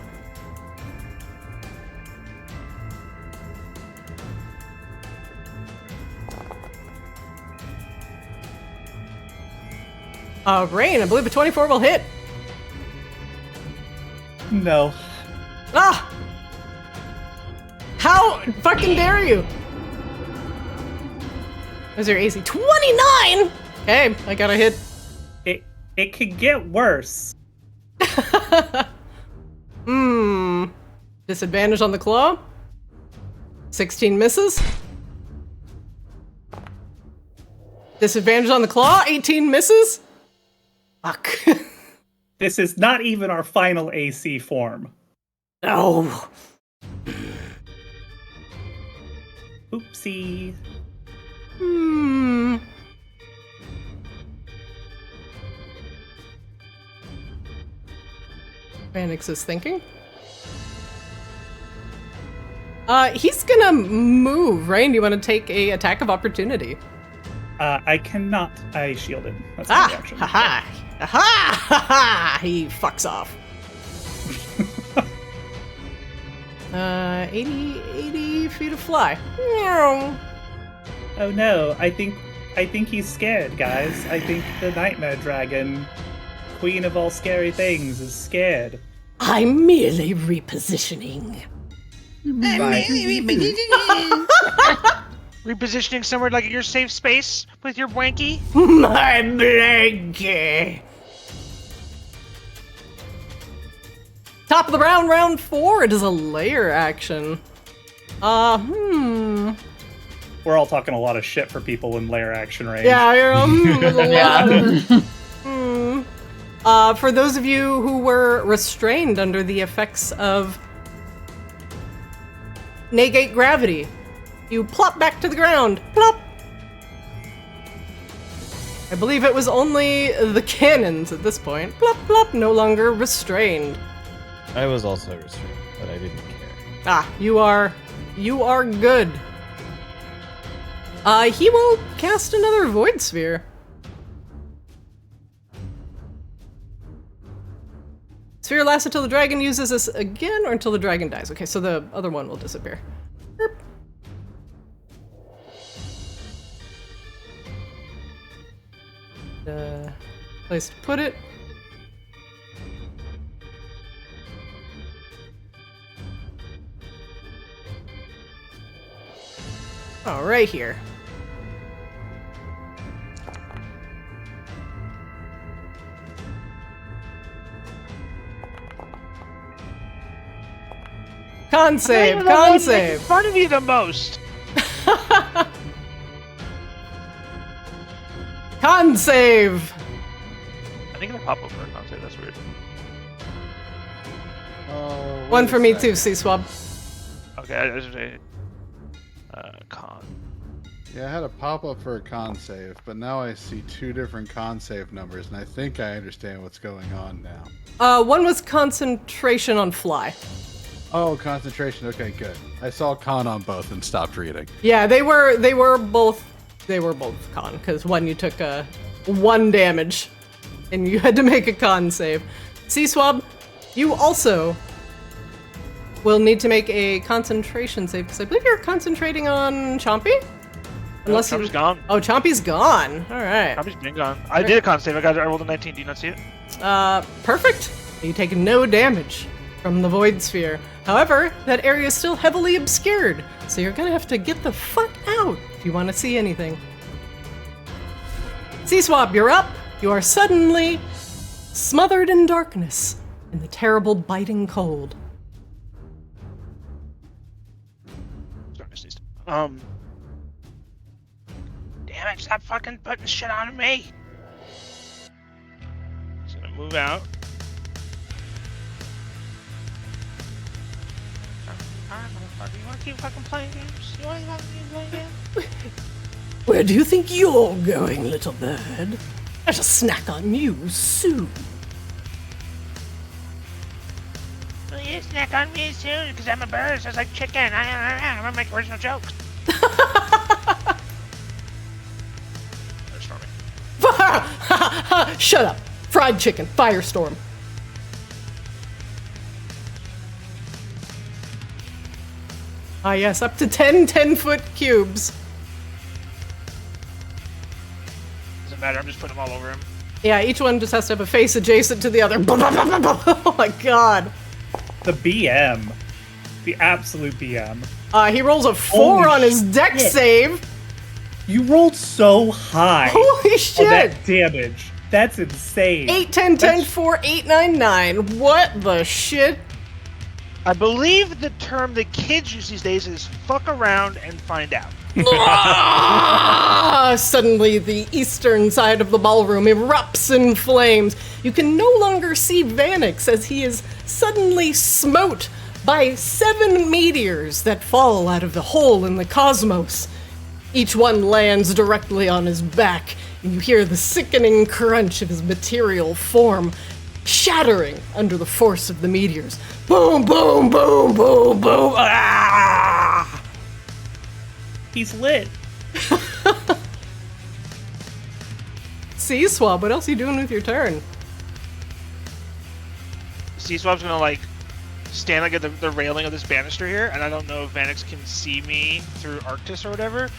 Rain, I believe a 24 will hit. No. Ah! How fucking dare you? What's your AC? 29! Okay, I got a hit. It could get worse. Disadvantage on the claw. 16 misses. Disadvantage on the claw. 18 misses. Fuck. This is not even our final AC form. Oh. Oopsie. Vanix is thinking. He's gonna move, right? Do you want to take a attack of opportunity? I cannot. I shielded. That's my reaction. Ha ha! He fucks off. 80 feet of fly. Oh no! I think he's scared, guys. I think the nightmare dragon, queen of all scary things, is scared. I'm merely repositioning. Repositioning somewhere like your safe space with your blankie? My blankie. Top of the round, round 4. It is a lair action. We're all talking a lot of shit for people in lair action range. Yeah, for those of you who were restrained under the effects of Negate Gravity, you plop back to the ground. Plop! I believe it was only the cannons at this point. Plop, plop, no longer restrained. I was also restrained, but I didn't care. Ah, you are good. He will cast another Void Sphere. Sphere lasts until the dragon uses this again or until the dragon dies. Okay, so the other one will disappear. Place to put it. Oh, right here. Con save, con save. Fun of you the most. Con save. I think it'll pop over a con save. That's weird. Oh, One for me too, C-Swab. Okay, I was say con. Yeah, I had a pop-up for a con save, but now I see 2 different con save numbers, and I think I understand what's going on now. One was concentration on fly. Oh, concentration. Okay, good. I saw con on both and stopped reading. Yeah, they were both con, because one you took 1 damage, and you had to make a con save. C-Swab, you also will need to make a concentration save, because I believe you're concentrating on Chompy? Unless Chompy's gone. Oh, Chompy's gone. All right. Chompy's been gone. I did a con save. I rolled a 19. Do you not see it? Perfect. You take no damage from the Void Sphere. However, that area is still heavily obscured, so you're gonna have to get the fuck out if you want to see anything. C-Swab, you're up. You are suddenly smothered in darkness in the terrible biting cold. Damn it, stop fucking putting shit on me. Just gonna move out. Alright, motherfucker, you wanna keep fucking playing games? You wanna keep playing games? Where do you think you're going, little bird? I shall snack on you soon. Will you snack on me soon? Because I'm a bird, so it's like chicken. I'm gonna make original jokes. Shut up. Fried chicken. Firestorm. Ah, yes, up to 10 10-foot cubes. Doesn't matter, I'm just putting them all over him. Yeah, each one just has to have a face adjacent to the other. Oh my god. The BM. The absolute BM. He rolls a 4 Holy on his dex shit. save. You rolled so high. Holy on shit. that damage. That's insane. 8, 10, 10, 4, 8, 9, 9. What the shit? I believe the term the kids use these days is fuck around and find out. Suddenly, the eastern side of the ballroom erupts in flames. You can no longer see Vanix as he is suddenly smote by 7 meteors that fall out of the hole in the cosmos. Each one lands directly on his back, and you hear the sickening crunch of his material form shattering under the force of the meteors. Boom, boom, boom, boom, boom. Ah! He's lit. Sea Swab, what else are you doing with your turn? Sea Swab's gonna like stand like at the railing of this banister here, and I don't know if Vanix can see me through Arctis or whatever,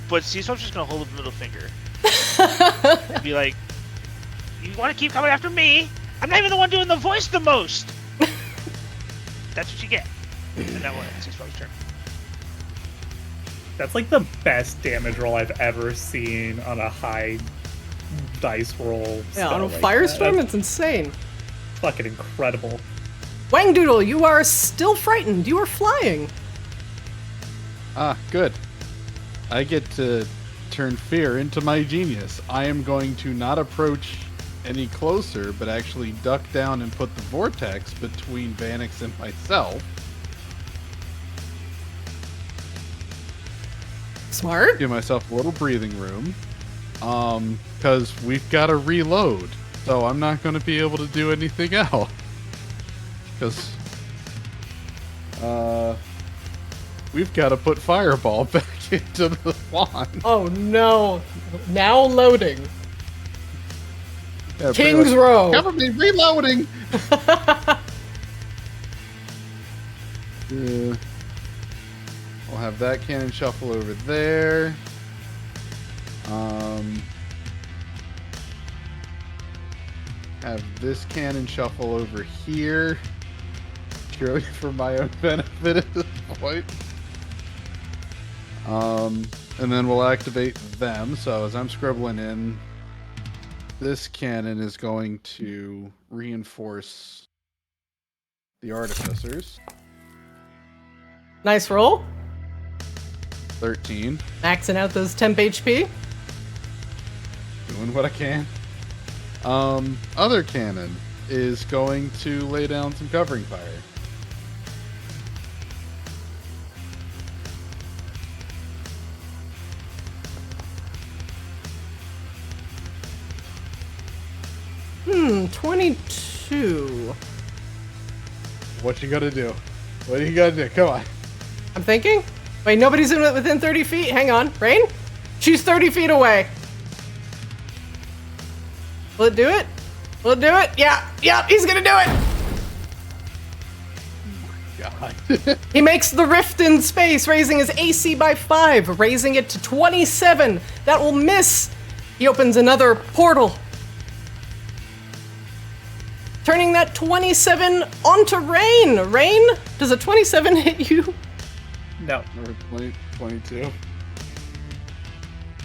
but Sea Swab's just gonna hold up the middle finger. And be like, you wanna keep coming after me? I'm not even the one doing the voice the most! That's what you get. And that one, Sea Swab's turn. That's like the best damage roll I've ever seen on a high dice roll. Yeah, on a like firestorm, that. it's insane. Fucking incredible. Wangdoodle, you are still frightened. You are flying. Ah, good. I get to turn fear into my genius. I am going to not approach any closer, but actually duck down and put the vortex between Vanix and myself. Smart. Give myself a little breathing room. Because we've got to reload. So I'm not going to be able to do anything else. Because, we've got to put Fireball back into the wand. Oh no. Now loading. Yeah, King's like, Row. Cover me, reloading! We'll have that cannon shuffle over there. Have this cannon shuffle over here. Purely for my own benefit at this point. And then we'll activate them. So as I'm scribbling in, this cannon is going to reinforce the artificers. Nice roll. 13. Maxing out those temp HP. Doing what I can. Other cannon is going to lay down some covering fire. 22. What you gotta do? What do you gotta do? Come on. I'm thinking. Wait, nobody's within 30 feet? Hang on. Rain? She's 30 feet away. Will it do it? Will it do it? Yeah. Yeah, he's gonna do it. God. He makes the rift in space, raising his AC by 5, raising it to 27. That will miss. He opens another portal, turning that 27 onto Rain. Rain, does a 27 hit you? No. Number 22.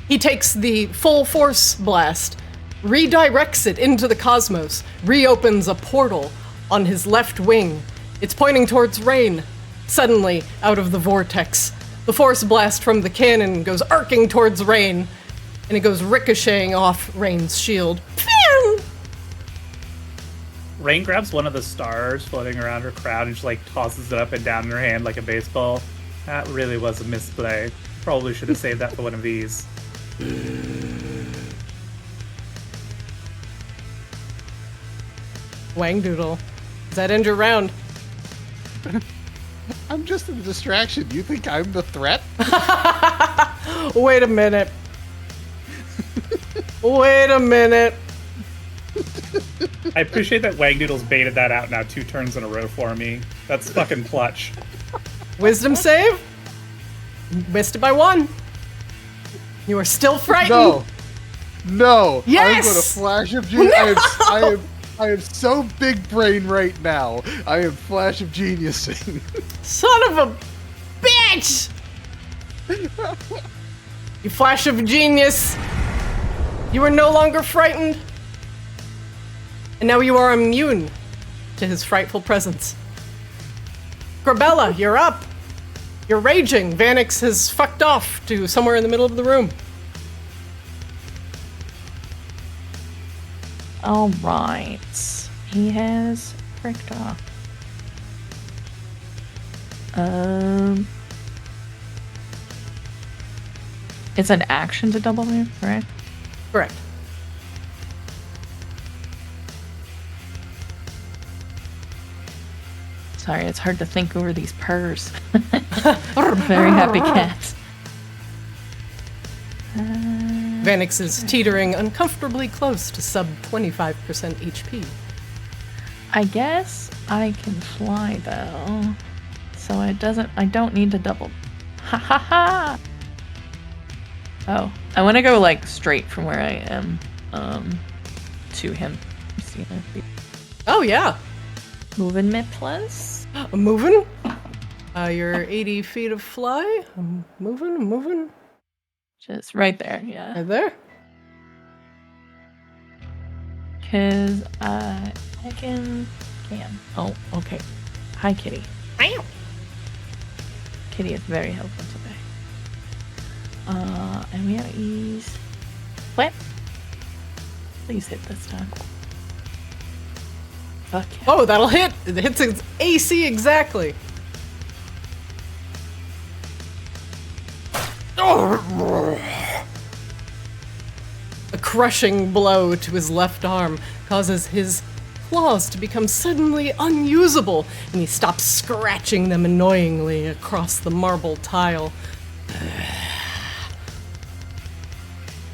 He takes the full force blast, redirects it into the cosmos, reopens a portal on his left wing. It's pointing towards Rain. Suddenly, out of the vortex, the force blast from the cannon goes arcing towards Rain, and it goes ricocheting off Rain's shield. Phew! Rain grabs one of the stars floating around her crown and just like tosses it up and down in her hand like a baseball. That really was a misplay. Probably should have saved that for one of these. Wangdoodle. Does that end your round? I'm just a distraction. You think I'm the threat? Wait a minute. Wait a minute. I appreciate that Wangdoodle's baited that out now 2 turns in a row for me. That's fucking clutch. Wisdom save? Missed it by 1. You are still frightened. No. No. Yes! I'm going to flash of genius. I am so big brain right now. I am flash of geniusing. Son of a bitch! You flash of genius. You are no longer frightened. And now you are immune to his frightful presence. Grabella, you're up. You're raging. Vanix has fucked off to somewhere in the middle of the room. All right. He has fricked off. It's an action to double move, right? Correct. Sorry, it's hard to think over these purrs. Very happy cat. Vanix is teetering uncomfortably close to sub 25% HP. I guess I can fly though, so I don't need to double. Ha ha ha! Oh, I want to go like straight from where I am, to him. Oh yeah, Moving me plus. I'm moving. You're 80 feet of fly. I'm moving. Just right there, yeah. Right there. Cause I can. Oh, okay. Hi, Kitty. Kitty is very helpful today. And we have ease. What? Please hit this time. Fuck yeah. Oh, that'll hit. It hits its AC exactly. A crushing blow to his left arm causes his claws to become suddenly unusable, and he stops scratching them annoyingly across the marble tile.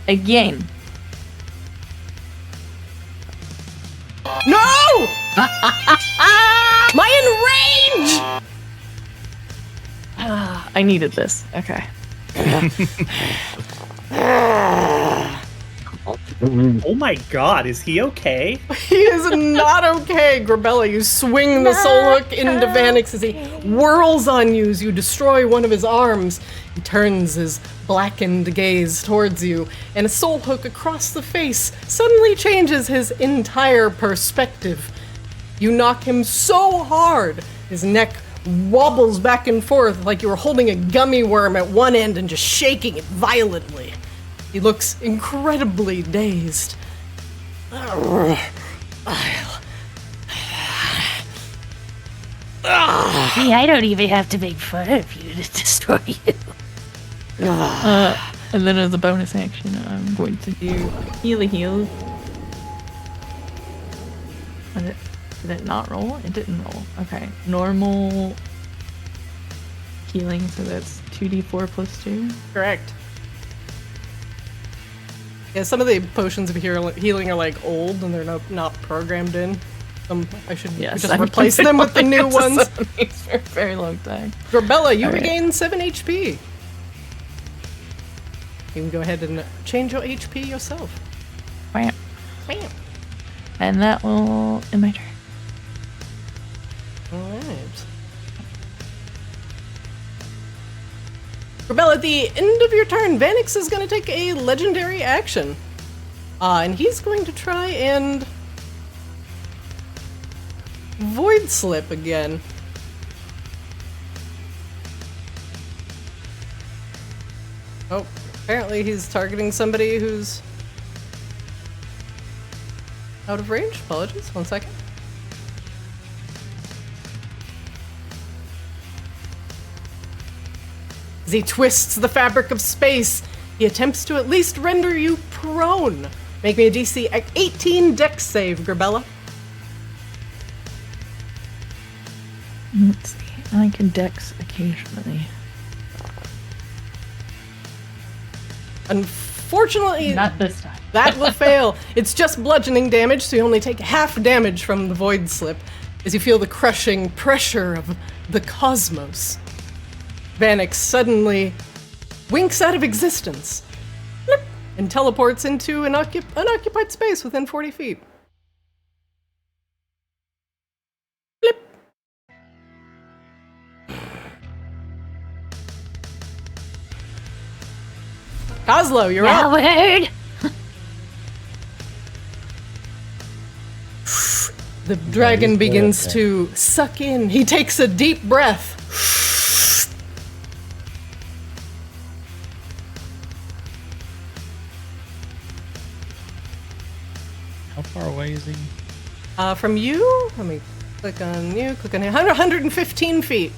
Again. No! My enrage! I needed this. Okay. Oh my god, is he okay? He is not okay, Grabella. You swing the soul hook into Vanix as he whirls on you as you destroy one of his arms. He turns his blackened gaze towards you, and a soul hook across the face suddenly changes his entire perspective. You knock him so hard, his neck wobbles back and forth like you were holding a gummy worm at one end and just shaking it violently. He looks incredibly dazed. See, I don't even have to make fun of you to destroy you. And then as a bonus action, I'm going to do heal. Did it not roll? It didn't roll. Okay. Normal healing, so that's 2d4 plus 2. Correct. Yeah, some of the potions of healing are like old and they're not programmed in. I should just replace them with the new ones. For a very long time. Grabella, you regain 7 HP. You can go ahead and change your HP yourself. Wham. And that will end my turn. Alright. Grabella, at the end of your turn, Vanix is going to take a legendary action. And he's going to try and Void Slip again. Oh, apparently he's targeting somebody who's out of range. Apologies, 1 second. As he twists the fabric of space, he attempts to at least render you prone. Make me a DC 18 Dex save, Grabella. Let's see. I can Dex occasionally. Unfortunately, Not this time. that will fail. It's just bludgeoning damage, so you only take half damage from the Void Slip as you feel the crushing pressure of the cosmos. Vanix suddenly winks out of existence and teleports into an unoccupied space within 40 feet. Blip. Kozlo, you're up. Howard! The dragon begins to suck in. He takes a deep breath. How far away is he? From you, let me click on you, click on him. 115 feet.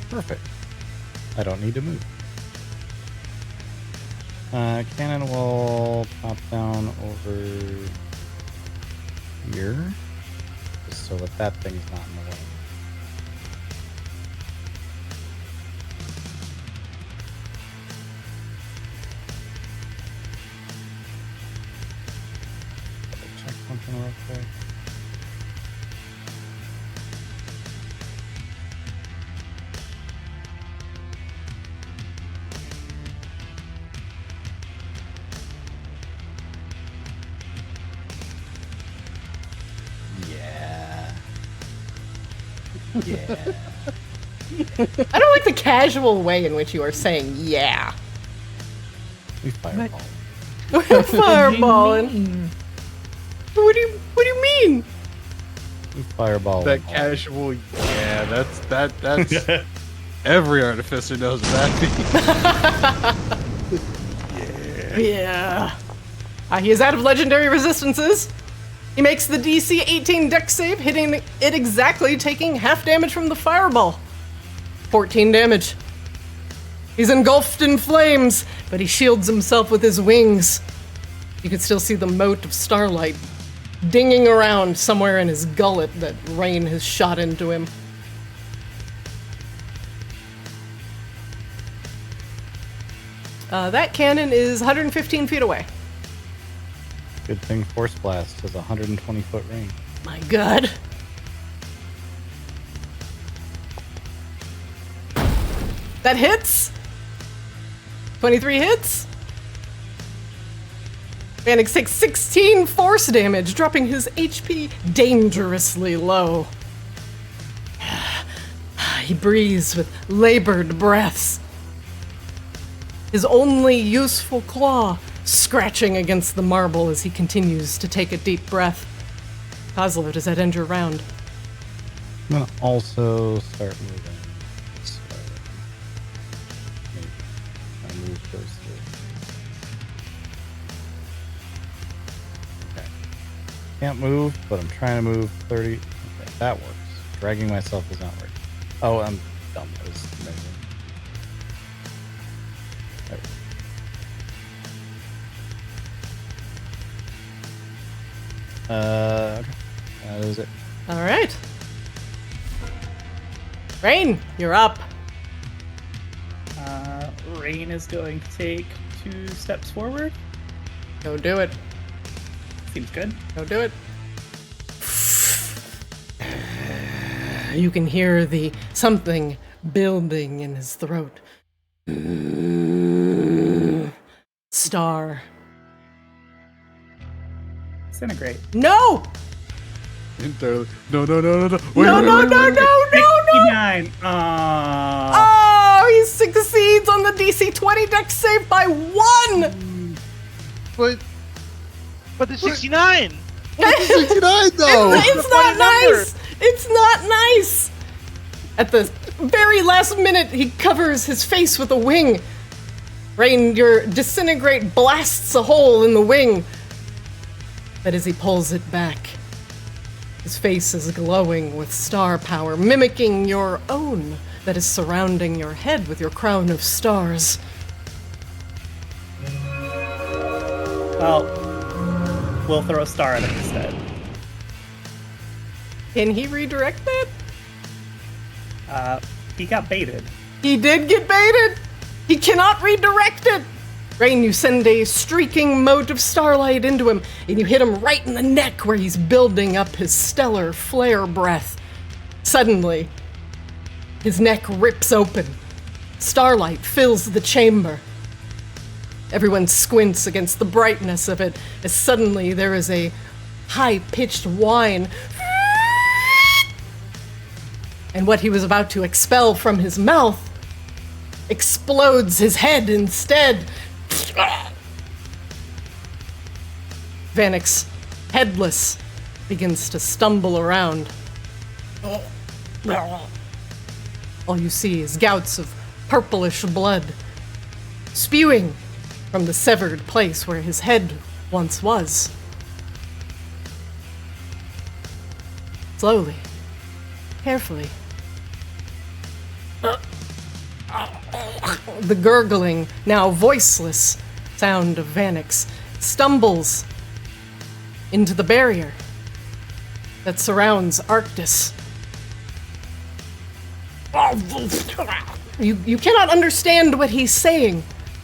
Perfect. I don't need to move. Cannon will pop down over here, just so that thing's not in the way. something real quick. Yeah. I don't like the casual way in which you are saying yeah. We fireball. We're fireballing. What do you mean? We fireball. That casual, yeah, that's every artificer knows what that means. Yeah. He is out of legendary resistances. He makes the DC 18 dex save, hitting it exactly, taking half damage from the fireball. 14 damage. He's engulfed in flames, but he shields himself with his wings. You can still see the mote of starlight dinging around somewhere in his gullet that rain has shot into him. That cannon is 115 feet away. Good thing Force Blast has a 120-foot range. My god. That hits. 23 hits. Vanix takes 16 force damage, dropping his HP dangerously low. He breathes with labored breaths. His only useful claw scratching against the marble as he continues to take a deep breath. Kozlo, does that end your round? I'm gonna also start moving. So maybe my move goes through. Okay. Can't move, but I'm trying to move 30. Okay, that works. Dragging myself is not working. Oh, I'm dumb. That was amazing. There we go. Okay. That is it. All right. Rain, you're up. Rain is going to take 2 steps forward. Go do it. Seems good. Go do it. You can hear the something building in his throat. Star. Disintegrate. No! Entirely. No. Wait, No. 69. Oh, he succeeds on the DC 20 dex save by 1! But the 69. 69 though. It's not nice! It's not nice! At the very last minute, he covers his face with a wing. Rain, your disintegrate blasts a hole in the wing. But as he pulls it back, his face is glowing with star power, mimicking your own that is surrounding your head with your crown of stars. Well, we'll throw a star at him instead. Can he redirect that? He got baited. He did get baited! He cannot redirect it! Rain, you send a streaking mote of starlight into him, and you hit him right in the neck where he's building up his stellar flare breath. Suddenly, his neck rips open. Starlight fills the chamber. Everyone squints against the brightness of it, as suddenly there is a high-pitched whine. And what he was about to expel from his mouth explodes his head instead. Vanix, headless, begins to stumble around. All you see is gouts of purplish blood spewing from the severed place where his head once was. Slowly, carefully, the gurgling, now voiceless sound of Vanix stumbles into the barrier that surrounds Arctis. You cannot understand what he's saying.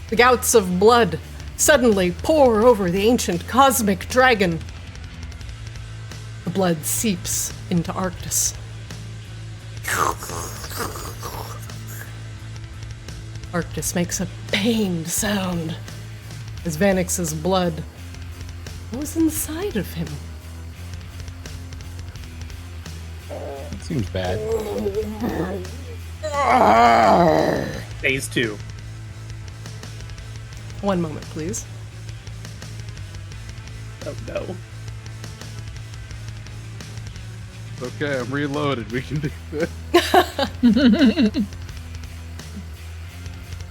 The gouts of blood suddenly pour over the ancient cosmic dragon. The blood seeps into Arctis. Arctis makes a pained sound as Vanix's blood goes inside of him. That seems bad. Phase 2. One moment, please. Oh no. Okay, I'm reloaded. We can do this.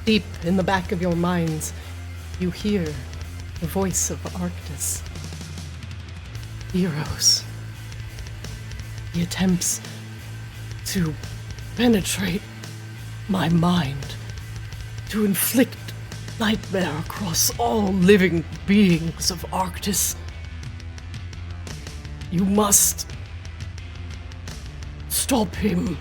Deep in the back of your minds, you hear the voice of Arctis. Heroes. He attempts to penetrate my mind, to inflict nightmare across all living beings of Arctis. You must stop him.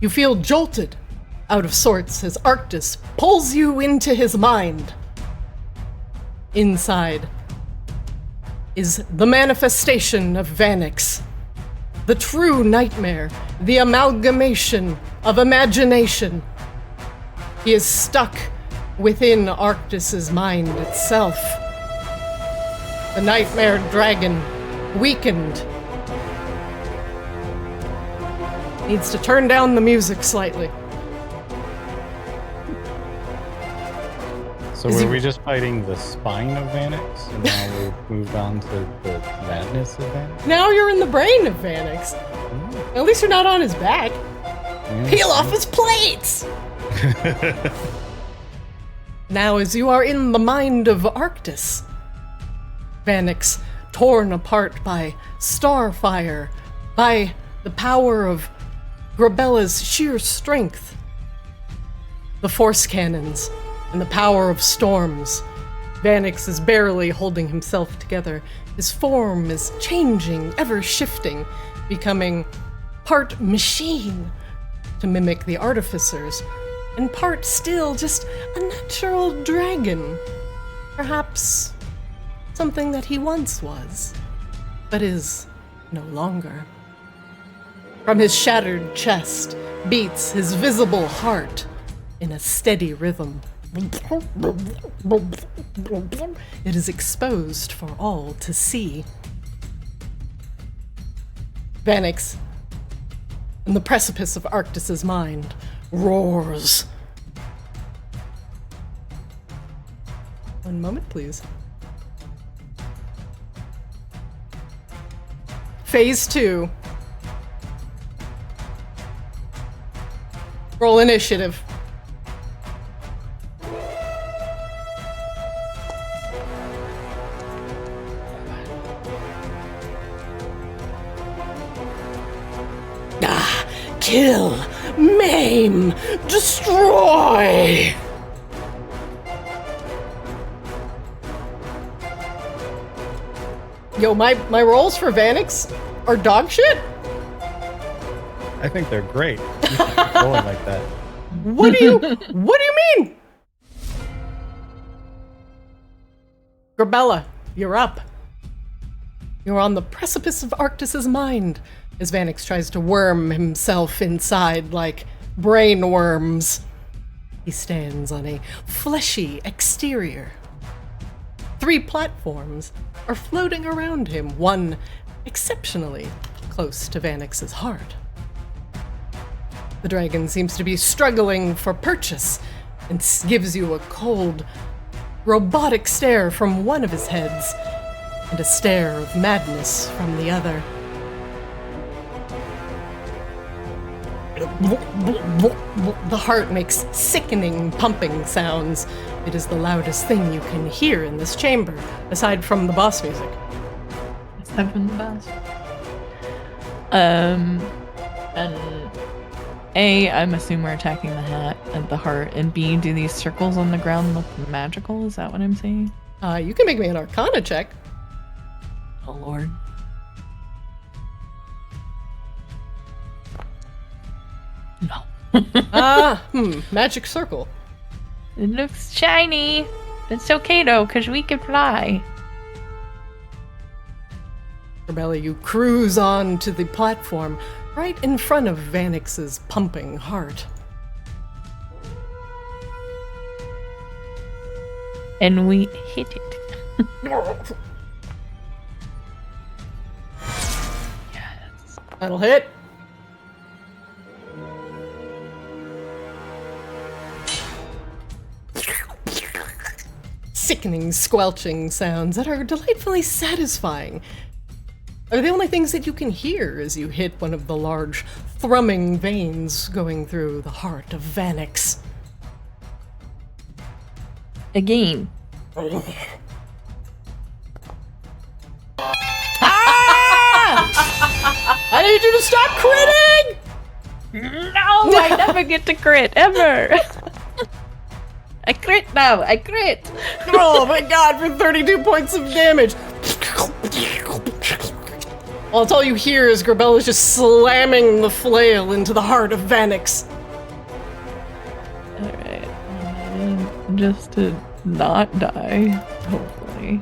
You feel jolted out of sorts as Arctis pulls you into his mind. Inside is the manifestation of Vanix, the true nightmare, the amalgamation of imagination. He is stuck within Arctis's mind itself. The nightmare dragon, weakened, needs to turn down the music slightly. So were we just fighting the spine of Vanix, and now we've moved on to the madness of Vanix? Now you're in the brain of Vanix. At least you're not on his back. Peel off his plates! Now as you are in the mind of Arctis, Vanix, torn apart by starfire, by the power of Grabella's sheer strength, the force cannons, and the power of storms. Vanix is barely holding himself together. His form is changing, ever shifting, becoming part machine to mimic the artificers, and part still just a natural dragon. Perhaps something that he once was, but is no longer. From his shattered chest beats his visible heart in a steady rhythm. It is exposed for all to see. Vanix, in the precipice of Arctis's mind, roars. One moment, please. Phase 2. Roll initiative. Kill, maim, destroy! Yo, my rolls for Vanix are dog shit? I think they're great. You should keep rolling like that. What do you mean? Grabella, you're up. You're on the precipice of Arctis's mind as Vanix tries to worm himself inside like brain worms. He stands on a fleshy exterior. 3 platforms are floating around him, one exceptionally close to Vanix's heart. The dragon seems to be struggling for purchase and gives you a cold, robotic stare from one of his heads and a stare of madness from the other. The heart makes sickening pumping sounds. It is the loudest thing you can hear in this chamber, aside from the boss music. Aside from the boss. And A, I'm assuming we're attacking the hat and the heart, and B, do these circles on the ground look magical? Is that what I'm saying? You can make me an Arcana check. Oh lord. Magic circle. It looks shiny. It's okay though, because we can fly. Rebella, you cruise on to the platform right in front of Vanix's pumping heart. And we hit it. Yes. That'll hit. Sickening, squelching sounds that are delightfully satisfying are the only things that you can hear as you hit one of the large, thrumming veins going through the heart of Vanix. Again. I need you to stop critting! No, I never get to crit, ever. I crit now, I crit. Oh my god, for 32 points of damage. Well, that's all you hear is Grabella's just slamming the flail into the heart of Vanix. Alright. Just to not die, hopefully.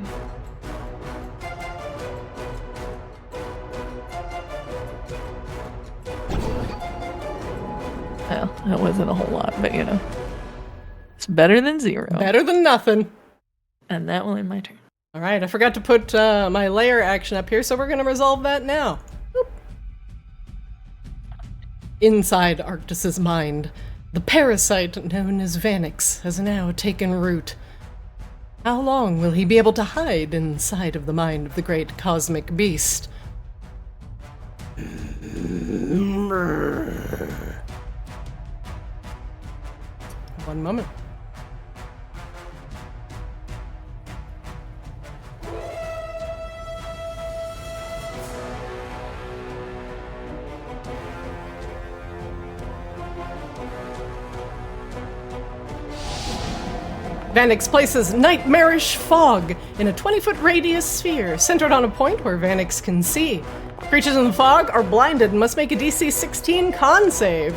Well, that wasn't a whole lot, but you know. It's better than 0. Better than nothing. And that will end my turn. Alright, I forgot to put my lair action up here, so we're gonna resolve that now. Boop. Inside Arctis's mind, the parasite known as Vanix has now taken root. How long will he be able to hide inside of the mind of the great cosmic beast? One moment. Vanix places Nightmarish Fog in a 20-foot radius sphere, centered on a point where Vanix can see. Creatures in the fog are blinded and must make a DC 16 con save.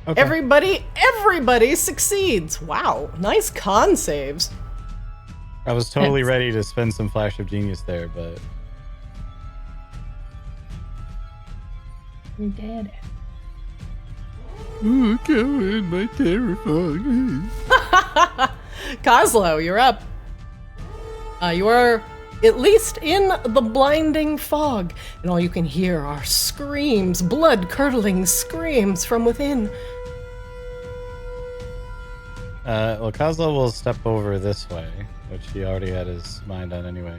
Okay. Everybody succeeds. Wow, nice con saves. I was totally ready to spend some Flash of Genius there, but... We did it. Ooh, come in, my terrifying. Kozlo, you're up. You are at least in the blinding fog, and all you can hear are screams, blood-curdling screams from within. Well, Kozlo will step over this way, which he already had his mind on anyway.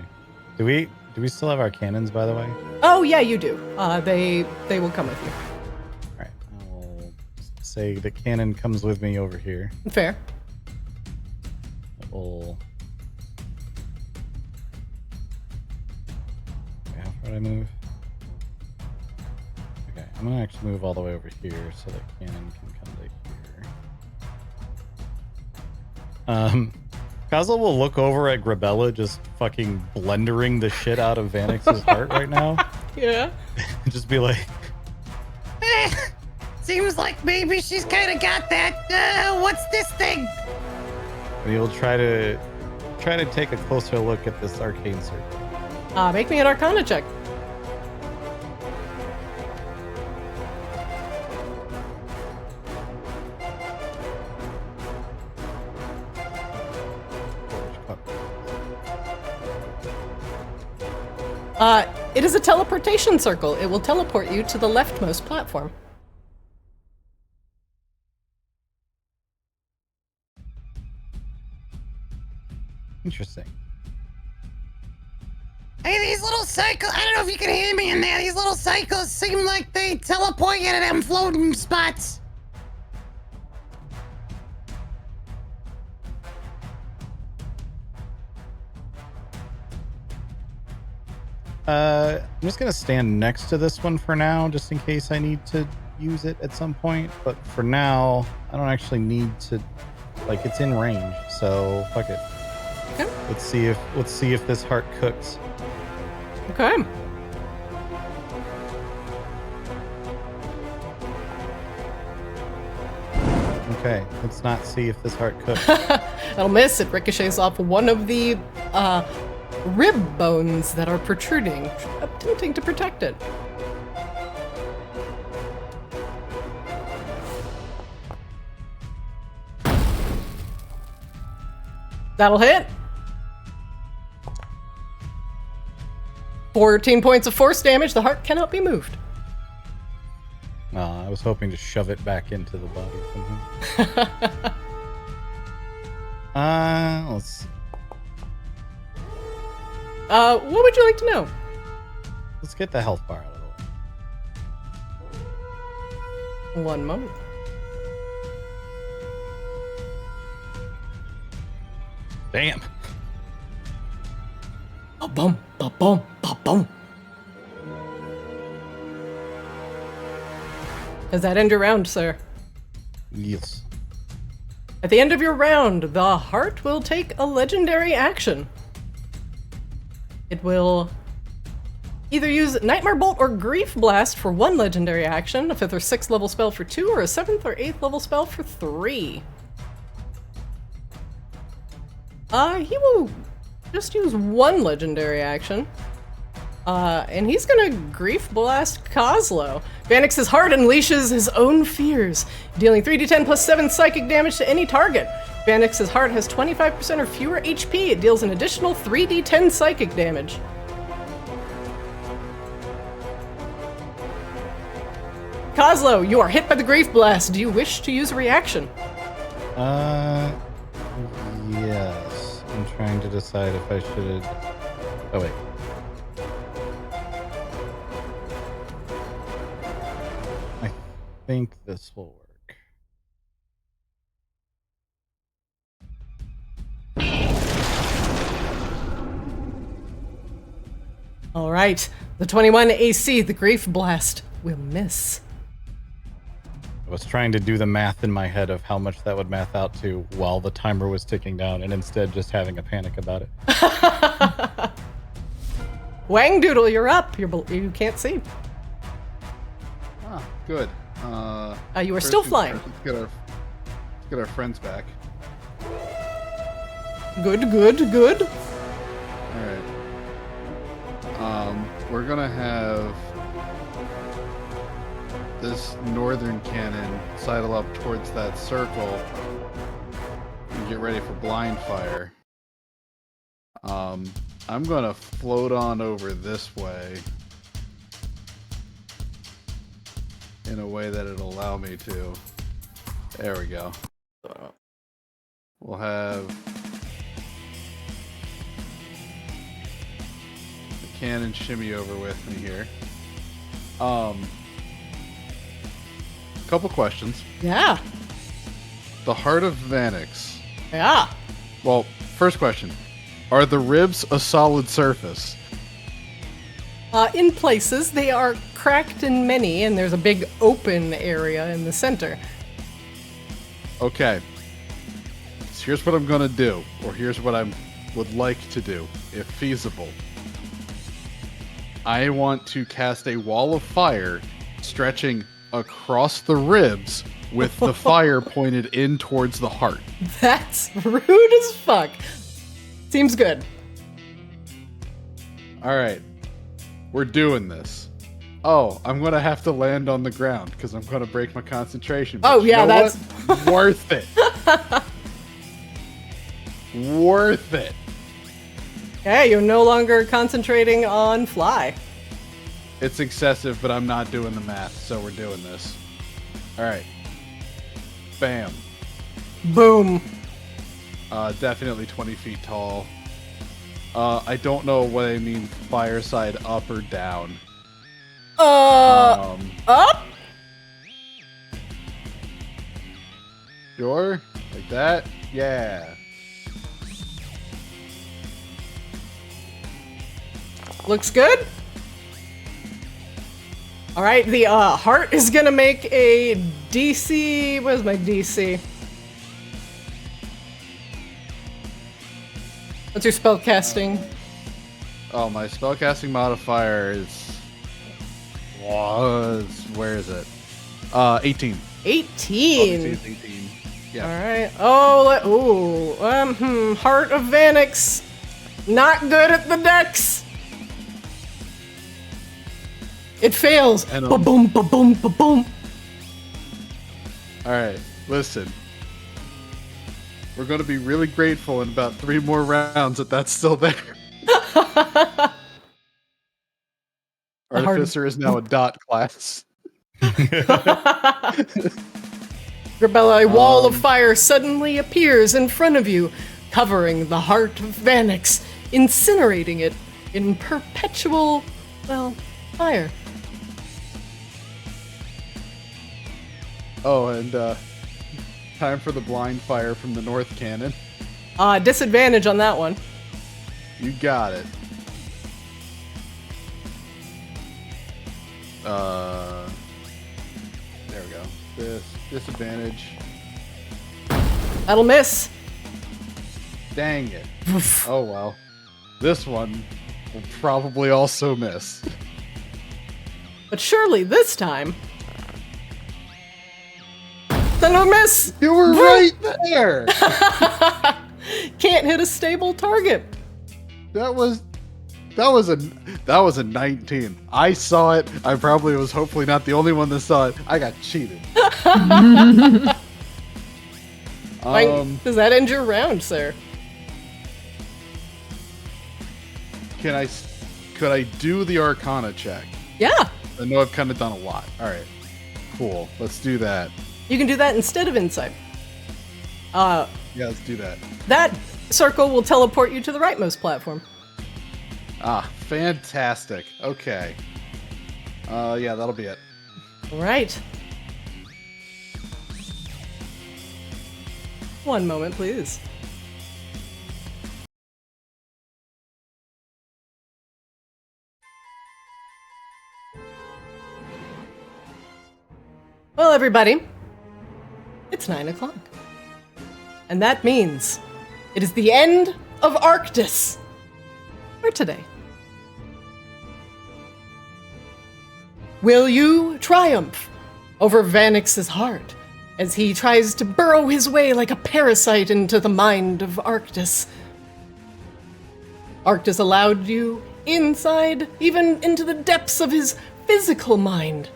Do we still have our cannons, by the way? Oh yeah, you do. They will come with you. All right, I will say the cannon comes with me over here. Fair. It will... Okay, how far did I move? Okay, I'm gonna actually move all the way over here so that cannon can come to here. Kozlo will look over at Grabella just fucking blendering the shit out of Vanix's heart right now. Yeah. Just be like... Seems like maybe she's kind of got that. What's this thing? And he'll try to take a closer look at this arcane circle. Make me an Arcana check. It is a teleportation circle. It will teleport you to the leftmost platform. Interesting. Hey, these little cycles, I don't know if you can hear me in there. These little cycles seem like they teleport you to them floating spots. I'm just gonna stand next to this one for now, just in case I need to use it at some point. But for now, I don't actually need to. Like, it's in range, so fuck it. Okay. Let's see if this heart cooks. Okay. Okay, let's not see if this heart cooks. That'll miss. It ricochets off one of the rib bones that are protruding, attempting to protect it. That'll hit. 14 points of force damage. The heart cannot be moved. I was hoping to shove it back into the body somehow. Let's see. What would you like to know? Let's get the health bar out of the way. One moment. Damn. Ba-bum, ba-bum, ba-bum. Does that end your round, sir? Yes. At the end of your round, the heart will take a legendary action. It will either use Nightmare Bolt or Grief Blast for 1 legendary action, a 5th or 6th level spell for 2, or a 7th or 8th level spell for 3. He will just use 1 legendary action. And he's gonna Grief Blast Kozlo. Vanix's heart unleashes his own fears, dealing 3d10 plus 7 psychic damage to any target. Vanix's heart has 25% or fewer HP. It deals an additional 3d10 psychic damage. Kozlo, you are hit by the Grief Blast. Do you wish to use a reaction? Yes. I'm trying to decide if I should... Oh, wait. I think this will work. All right, the 21 AC, the Grief Blast, will miss. I was trying to do the math in my head of how much that would math out to while the timer was ticking down, and instead just having a panic about it. Wang Doodle, you're up. You can't see. Ah, good. You are first still things flying. first, let's get our friends back. Good, good, good. All right. We're gonna have this northern cannon sidle up towards that circle and get ready for blind fire. I'm gonna float on over this way in a way that it'll allow me to. There we go. We'll have the cannon shimmy over with me here. Couple questions. Yeah. The heart of Vanix. Yeah. Well, first question. Are the ribs a solid surface? In places, they are cracked in many, and there's a big open area in the center. Okay. So here's what I'm gonna do, or here's what I would like to do, if feasible. I want to cast a wall of fire stretching across the ribs with the fire pointed in towards the heart. That's rude as fuck. Seems good. All right. We're doing this. Oh, I'm going to have to land on the ground because I'm going to break my concentration. Oh, But you yeah, know that's... what? Worth it. Worth it. Hey, you're no longer concentrating on fly. It's excessive, but I'm not doing the math, so we're doing this. All right. Bam. Boom. Definitely 20 feet tall. I don't know what I mean fireside up or down. Up? Sure? Like that? Yeah. Looks good. All right, the heart is gonna make a DC. What is my DC? What's your spell casting? Oh, my spellcasting modifier where is it? 18. 18. Obviously it's 18. Yeah. All right. Heart of Vanix. Not good at the dex. It fails. Ba-boom, ba-boom, ba-boom. All right, listen. We're going to be really grateful in about 3 more rounds that that's still there. Artificer is now a dot class. Grabella, a wall of fire suddenly appears in front of you, covering the heart of Vanix, incinerating it in perpetual, fire. Oh, and time for the blind fire from the north cannon. Disadvantage on that one. You got it. There we go. This disadvantage. That'll miss. Dang it. Oh well. This one will probably also miss. But surely this time... That'll miss! You were right there! Can't hit a stable target. That was a 19. I saw it. I probably was hopefully not the only one that saw it. I got cheated. Does that end your round, sir? Could I do the Arcana check? Yeah. I know I've kind of done a lot. All right. Cool. Let's do that. You can do that instead of Insight. Yeah, let's do that. That circle will teleport you to the rightmost platform. Ah, fantastic. Okay. Yeah, that'll be it. All right. One moment, please. Well, everybody, it's 9 o'clock. And that means it is the end of Arctis for today. Will you triumph over Vanix's heart as he tries to burrow his way like a parasite into the mind of Arctis? Arctis allowed you inside, even into the depths of his physical mind,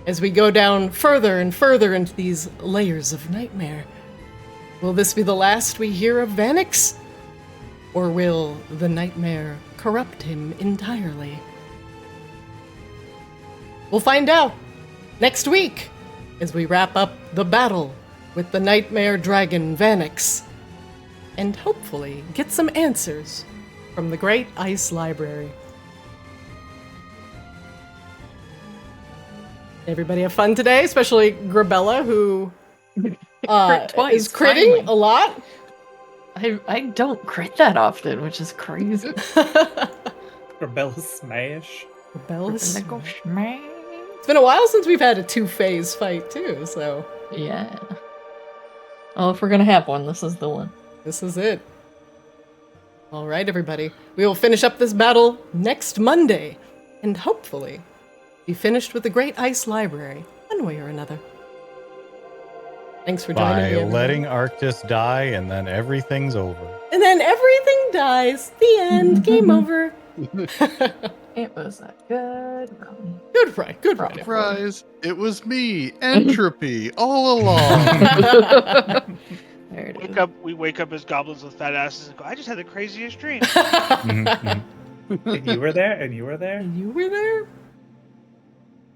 as we go down further and further into these layers of nightmare. Will this be the last we hear of Vanix? Or will the nightmare corrupt him entirely? We'll find out next week as we wrap up the battle with the nightmare dragon Vanix, and hopefully get some answers from the Great Ice Library. Everybody have fun today, especially Grabella, who Crit twice, is critting finally. a lot. I don't crit that often, which is crazy. Rebella Smash. Grabella's... Nickel smash. It's been a while since we've had a 2-phase fight, too, so Yeah. Well, if we're gonna have one, this is the one. this is it. All right, everybody. We will finish up this battle next Monday, and hopefully be finished with the Great Ice Library, one way or another. Thanks for joining me, By everyone. letting Arctis die, and then everything's over. And then everything dies. The end. Game over. It was a good run. Good ride. Good ride. everyone. Surprise! It was me, Entropy, all along. There it is. We wake up as goblins with fat asses and go, I just had the craziest dream. Mhm, mhm. And you were there? And you were there? You were there?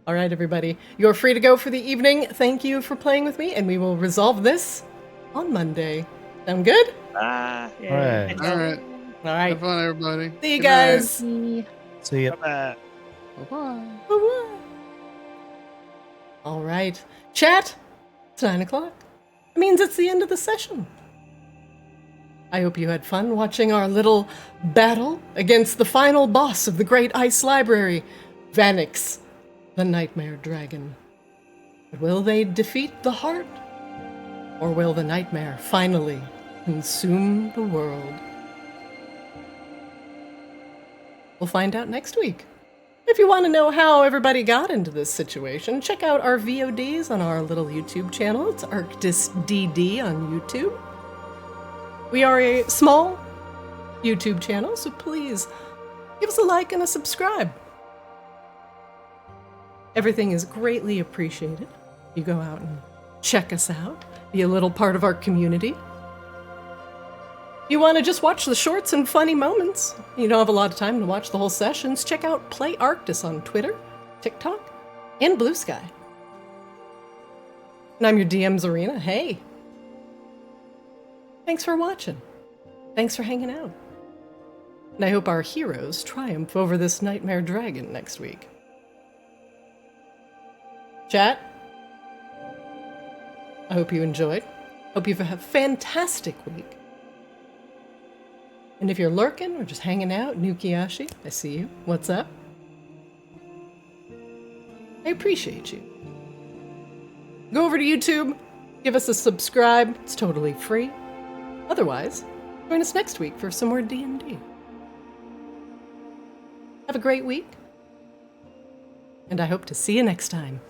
All right, everybody. You're free to go for the evening. Thank you for playing with me, and we will resolve this on Monday. Sound good? Ah, All right. All right. All right. Have fun, everybody. See you Good night. guys. See ya. bye-bye. Bye-bye. Bye-bye. All right. Chat, it's 9 o'clock. It means it's the end of the session. I hope you had fun watching our little battle against the final boss of the Great Ice Library, Vanix, the Nightmare Dragon. But will they defeat the heart? Or will the nightmare finally consume the world? We'll find out next week. If you want to know how everybody got into this situation, check out our VODs on our little YouTube channel. It's Arctis DD on YouTube. We are a small YouTube channel, so please give us a like and a subscribe. Everything is greatly appreciated. You go out and check us out, be a little part of our community. You want to just watch the shorts and funny moments, you don't have a lot of time to watch the whole sessions, check out Play Arctis on Twitter, TikTok, and Blue Sky. And I'm your DM's Arena. Hey! Thanks for watching. Thanks for hanging out. And I hope our heroes triumph over this nightmare dragon next week. Chat, I hope you enjoyed. Hope you have a fantastic week. And if you're lurking or just hanging out, Nukiashi, I see you. What's up? I appreciate you. Go over to YouTube, give us a subscribe. It's totally free. Otherwise, join us next week for some more D&D. Have a great week. And I hope to see you next time.